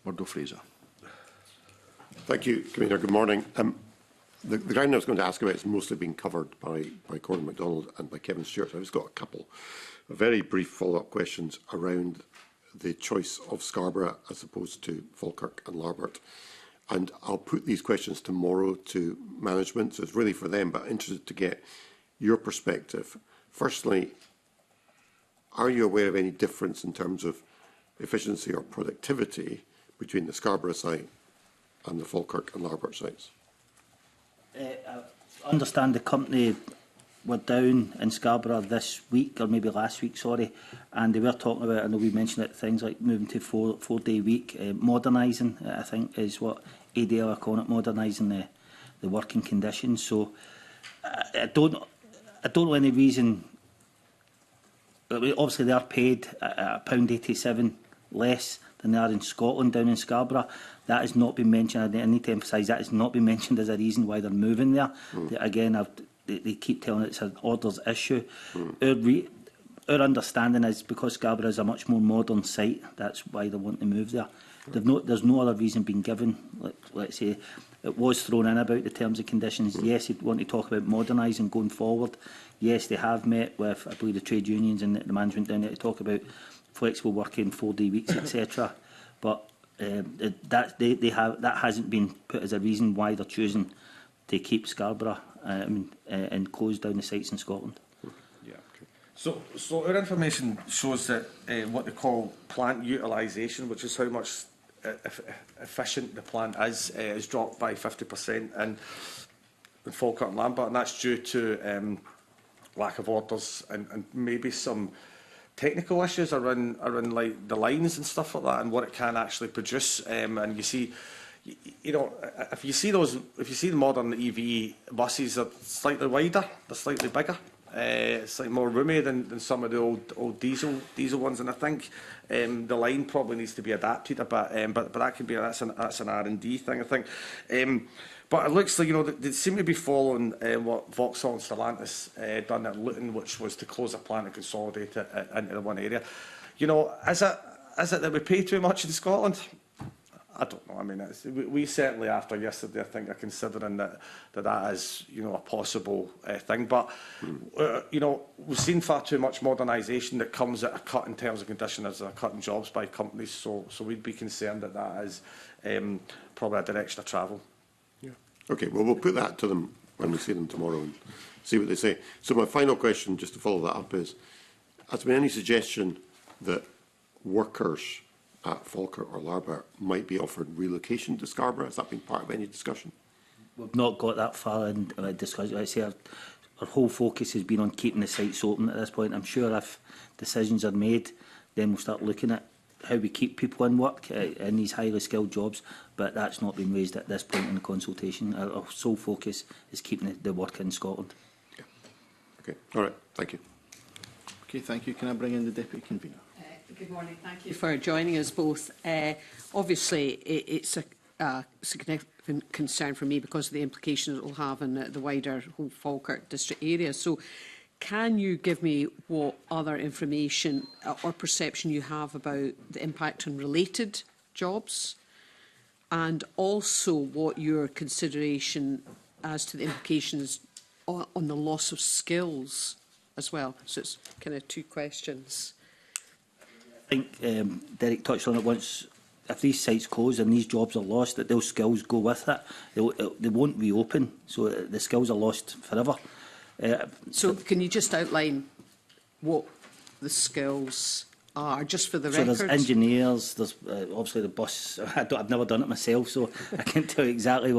Murdo Fraser? Thank you, Commissioner. Good morning. The ground I was going to ask about has mostly been covered by Gordon MacDonald and by Kevin Stewart. I've just got a couple of very brief follow-up questions around the choice of Scarborough as opposed to Falkirk and Larbert. And I'll put these questions tomorrow to management, so it's really for them, but interested to get your perspective. Firstly, are you aware of any difference in terms of efficiency or productivity between the Scarborough site and the Falkirk and Larbert sites? I understand the company were down in Scarborough this week, or maybe last week, sorry, and they were talking about, I know we mentioned it, things like moving to four-day week, modernising, I think is what ADL are calling it, modernising the working conditions. So I don't know any reason. Obviously, they are paid £1.87 less than they are in Scotland down in Scarborough. That has not been mentioned. I need to emphasise that has not been mentioned as a reason why they're moving there. Again, they keep telling it it's an orders issue. Our understanding is because Scarborough is a much more modern site, that's why they want to move there. There's no other reason being given. Let's say it was thrown in about the terms and conditions. Yes, they want to talk about modernising going forward. Yes, they have met with, I believe, the trade unions and the management down there to talk about flexible working, 4-day weeks, etc. But that hasn't been put as a reason why they're choosing to keep Scarborough and close down the sites in Scotland. Yeah. Okay. So our information shows that what they call plant utilisation, which is how much efficient the plant is dropped by 50% in Falkirk and Lambert, and that's due to lack of orders and maybe some technical issues around like the lines and stuff like that, and what it can actually produce. And you see, you know, if you see the modern EV buses, they're slightly wider, they're slightly bigger. It's like more roomy than some of the old diesel ones, and I think the line probably needs to be adapted a bit. But that could be that's an R&D thing, I think. But it looks like, you know, they seem to be following what Vauxhall and Stellantis done at Luton, which was to close a plant and consolidate it into one area. You know, is it that we pay too much in Scotland? I don't know. I mean, we certainly, after yesterday, I think, are considering that is, you know, a possible thing. But, you know, we've seen far too much modernisation that comes at a cut in terms and conditions, a cut in jobs by companies. So we'd be concerned that is probably a direction of travel. Yeah. Okay, well, we'll put that to them when we see them tomorrow and see what they say. So my final question, just to follow that up, is, has there been any suggestion that workers at Falkirk or Larbert might be offered relocation to Scarborough? Has that been part of any discussion? We've not got that far in discussion. I say our whole focus has been on keeping the sites open at this point. I'm sure if decisions are made, then we'll start looking at how we keep people in work in these highly skilled jobs, but that's not been raised at this point in the consultation. Our sole focus is keeping the work in Scotland. Yeah. Okay, all right, thank you. Okay, thank you. Can I bring in the Deputy Convener? Good morning. Thank you for joining us both. Obviously, it's a significant concern for me because of the implications it will have in the wider whole Falkirk district area. So, can you give me what other information or perception you have about the impact on related jobs, and also what your consideration as to the implications on the loss of skills as well? So it's kind of two questions. I think Derek touched on it once. If these sites close and these jobs are lost, that those skills go with it. They won't reopen, so the skills are lost forever. So can you just outline what the skills are, just for the record? So there's engineers, there's obviously the bus. I've never done it myself, so I can't tell you exactly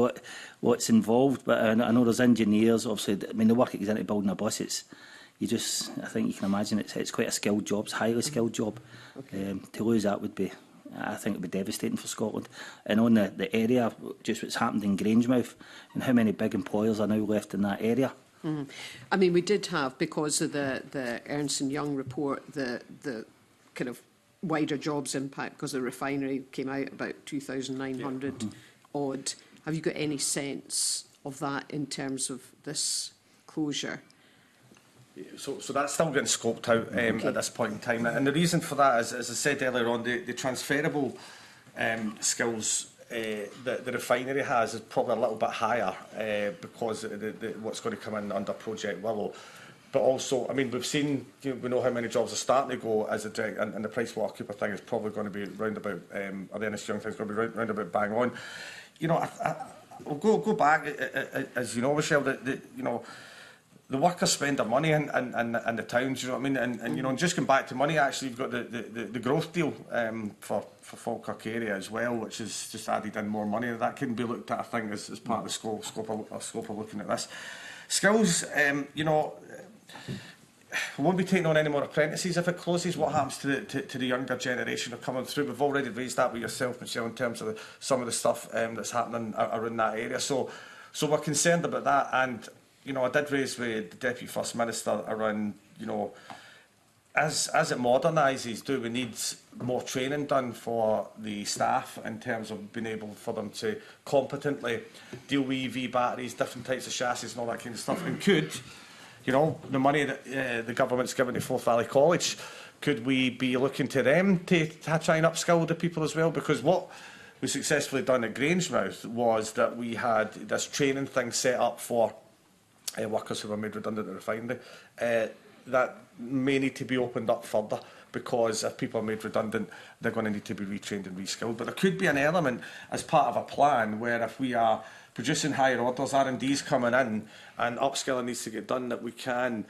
what's involved, but I know there's engineers. Obviously, I mean, the work that goes into building a bus, I think you can imagine it's quite a skilled job, it's a highly skilled job. Okay. To lose that would be, I think it would be devastating for Scotland. And on the area, just what's happened in Grangemouth, and how many big employers are now left in that area. Mm. I mean, we did have, because of the Ernst & Young report, the kind of wider jobs impact, because the refinery came out about 2,900 odd. Have you got any sense of that in terms of this closure? So that's still getting scoped out at this point in time. And the reason for that is, as I said earlier on, the transferable skills that the refinery has is probably a little bit higher because what's going to come in under Project Willow. But also, I mean, we've seen, we know how many jobs are starting to go as a direct, and the Price Waterkeeper thing is probably going to be round about, or the Ernst Young thing is going to be round about bang on. You know, we'll go back, as you know, Michelle, you know, the workers spend their money in the towns, you know what I mean? And you know, and just going back to money, actually, you've got the growth deal for Falkirk area as well, which has just added in more money. That can be looked at, I think, as part of the scope of looking at this. Skills, you know, we won't be taking on any more apprentices if it closes. What happens to the younger generation who are coming through? We've already raised that with yourself, Michelle, in terms of some of the stuff that's happening around that area. So we're concerned about that. And you know, I did raise with the Deputy First Minister around, you know, as it modernises, do we need more training done for the staff in terms of being able for them to competently deal with EV batteries, different types of chassis and all that kind of stuff? And could, you know, the money that the government's given to Forth Valley College, could we be looking to them to try and upskill the people as well? Because what we successfully done at Grangemouth was that we had this training thing set up for workers who were made redundant at the refinery. That may need to be opened up further, because if people are made redundant, they're going to need to be retrained and reskilled. But there could be an element as part of a plan where, if we are producing higher orders, R&D's coming in and upskilling needs to get done, that we can,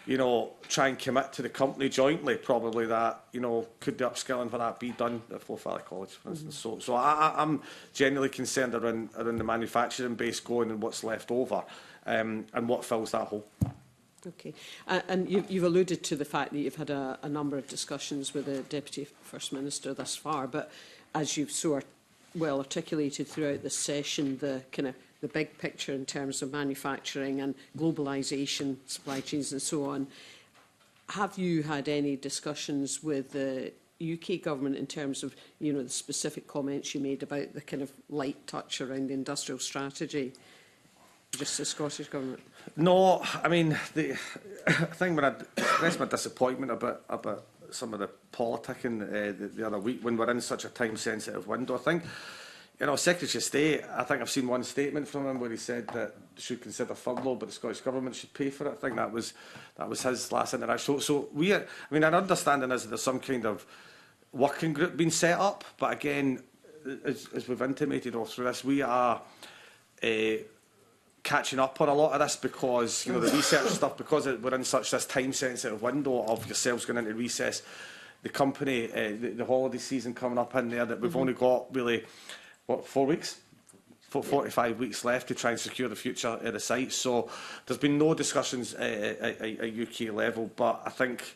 you know, try and commit to the company jointly, probably, that, you know, could the upskilling for that be done at Forth Valley College, for instance. So I'm genuinely concerned around the manufacturing base going and what's left over, and what fills that hole. Okay. And you've alluded to the fact that you've had a number of discussions with the Deputy First Minister thus far, but as you've so well articulated throughout this session, the big picture in terms of manufacturing and globalisation, supply chains and so on, have you had any discussions with the UK government in terms of, the specific comments you made about the kind of light touch around the industrial strategy? Just the Scottish Government? No, I mean, I think when I expressed my disappointment about some of the politicking the other week, when we're in such a time-sensitive window, I think, Secretary of State, I think I've seen one statement from him where he said that they should consider furlough, but the Scottish Government should pay for it. I think that was his last interaction. So our understanding is that there's some kind of working group being set up, but again, as we've intimated all through this, we are catching up on a lot of this because the research stuff, because we're in such this time-sensitive window of yourselves going into recess, the company, the holiday season coming up in there, that we've only got really, 4 weeks? 45 weeks left to try and secure the future of the site. So there's been no discussions at UK level, but I think,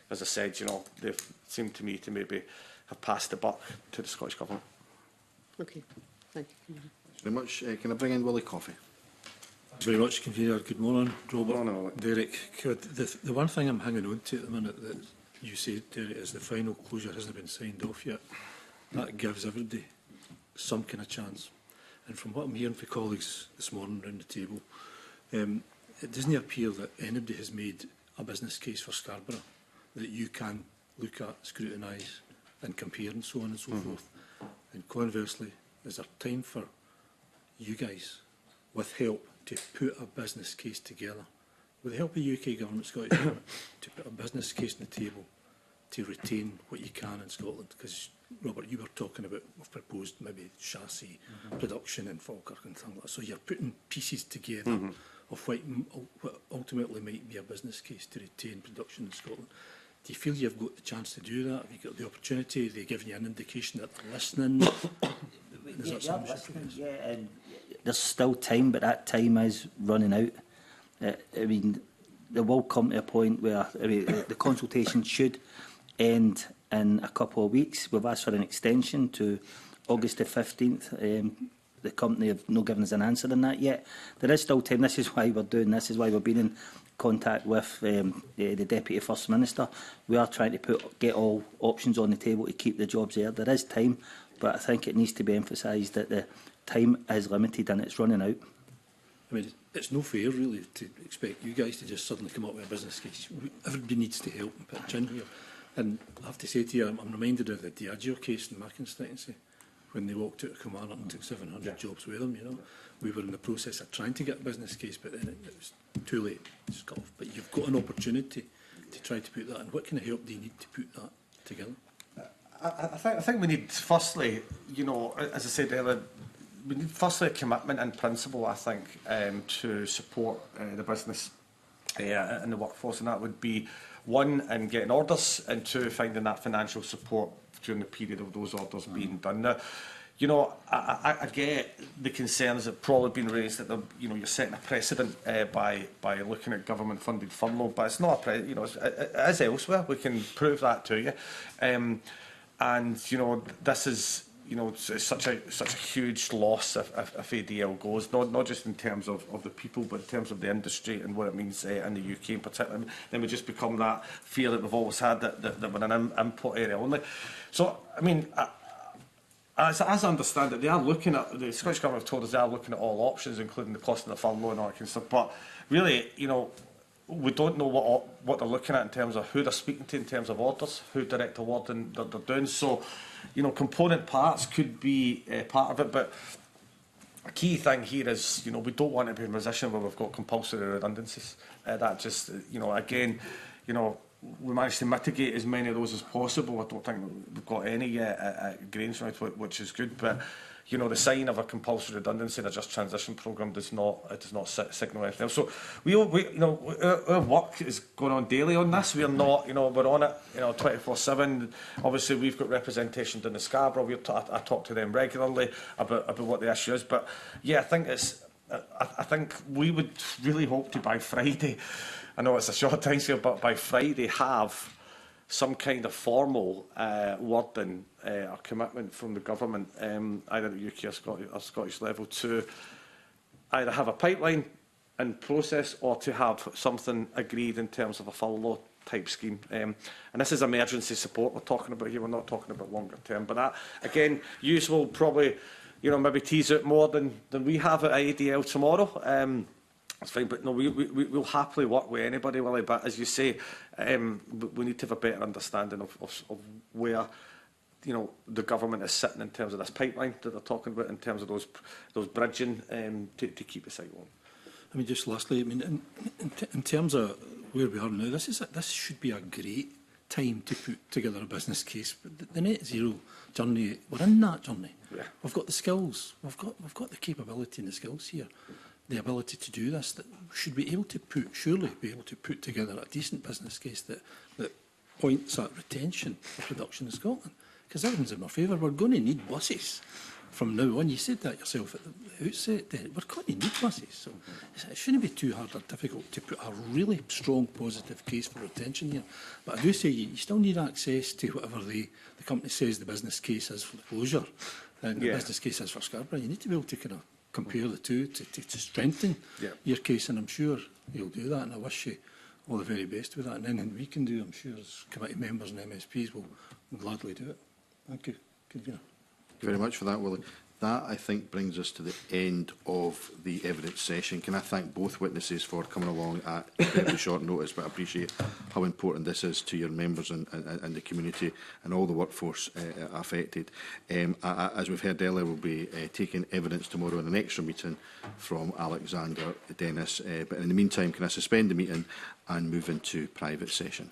as I said, they've seemed to me to maybe have passed the buck to the Scottish Government. Okay, thank you. Thanks very much. Can I bring in Willie Coffey? Thanks very much, Convener. Good morning, Robert. Derek. The one thing I'm hanging on to at the minute that you said, Derek, is the final closure hasn't been signed off yet. That gives everybody some kind of chance. And from what I'm hearing from colleagues this morning around the table, it doesn't appear that anybody has made a business case for Scarborough that you can look at, scrutinise and compare and so on and so forth. And conversely, is there time for you guys, with help, to put a business case together, with the help of the UK Government, Scottish Government, to put a business case on the table to retain what you can in Scotland? Because, Robert, you were talking about, we've proposed maybe chassis production in Falkirk and things like that. So you're putting pieces together of what ultimately might be a business case to retain production in Scotland. Do you feel you've got the chance to do that? Have you got the opportunity? Are they giving you an indication that they're listening? And there's still time, but that time is running out. I mean, there will come to a point where the consultation should end in a couple of weeks. We've asked for an extension to August the 15th. The company have not given us an answer on that yet. There is still time. This is why we're doing this. Is why we've been in contact with the Deputy First Minister. We are trying to get all options on the table to keep the jobs there. There is time, but I think it needs to be emphasised that the time is limited and it's running out. I mean, it's no fair, really, to expect you guys to just suddenly come up with a business case. Everybody needs to help and pitch in here. And I have to say to you, I'm reminded of the Diageo case in my constituency, when they walked out of Kilmarnock and took 700 jobs with them, We were in the process of trying to get a business case, but then it was too late. It's got off. But you've got an opportunity to try to put that in. What kind of help do you need to put that together? I think we need, firstly, as I said earlier, we need firstly a commitment in principle, I think, to support the business and the workforce, and that would be, one, in getting orders, and two, finding that financial support during the period of those orders being done. Now, I get the concerns that have probably been raised that you're setting a precedent by looking at government-funded furlough, but it's not it is elsewhere. We can prove that to you, and this is it's such a huge loss if ADL goes, not just in terms of the people, but in terms of the industry and what it means in the UK in particular. Then we just become that fear that we've always had that we're an import area only. So, I mean, as I understand it, they are looking at, the Scottish Government have told us they are looking at all options, including the cost of the furlough and all that kind of stuff. But really, we don't know what they're looking at in terms of who they're speaking to in terms of orders, who direct awarding they're doing. So, component parts could be part of it, but a key thing here is, we don't want to be in a position where we've got compulsory redundancies. That just, again, we managed to mitigate as many of those as possible. I don't think we've got any yet at Grangemouth, which is good, but the sign of a compulsory redundancy in a just transition programme does not signal anything else. So our work is going on daily on this. We're not, we're on it, 24/7. Obviously, we've got representation in the Scarborough. I talk to them regularly about what the issue is. But yeah, I think it's I think we would really hope to, by Friday, I know it's a short time scale, but by Friday have some kind of formal wording or commitment from the government, either at the UK or Scottish level, to either have a pipeline in process or to have something agreed in terms of a furlough type scheme. And this is emergency support we're talking about here. We're not talking about longer term. But that, again, you will probably, maybe tease out more than we have at IADL tomorrow. That's fine, but no, we'll happily work with anybody, Willie. But as you say, we need to have a better understanding of where the government is sitting in terms of this pipeline that they're talking about, in terms of those bridging to keep the site on. I mean, just lastly, I mean, in terms of where we are now, this should be a great time to put together a business case. But the net zero journey, we're in that journey. Yeah. We've got the skills, we've got the capability and the skills here, the ability to do this. That should be able to surely be able to put together a decent business case that points at retention of production in Scotland. Because everyone's in our favour. We're going to need buses from now on. You said that yourself at the outset, Derek. We're going to need buses. So it shouldn't be too hard or difficult to put a really strong positive case for retention here. But I do say you still need access to whatever the company says the business case is for the closure and the business case is for Scarborough. You need to be able to kind of compare the two to strengthen your case, and I'm sure you'll do that, and I wish you all the very best with that. And anything we can do, I'm sure as committee members and MSPs will gladly do it. Thank you. Convener. Thank you very much for that, Willie. That, I think, brings us to the end of the evidence session. Can I thank both witnesses for coming along at very short notice, but I appreciate how important this is to your members and the community and all the workforce affected. As we've heard earlier, we'll be taking evidence tomorrow in an extra meeting from Alexander Dennis. But in the meantime, can I suspend the meeting and move into private session?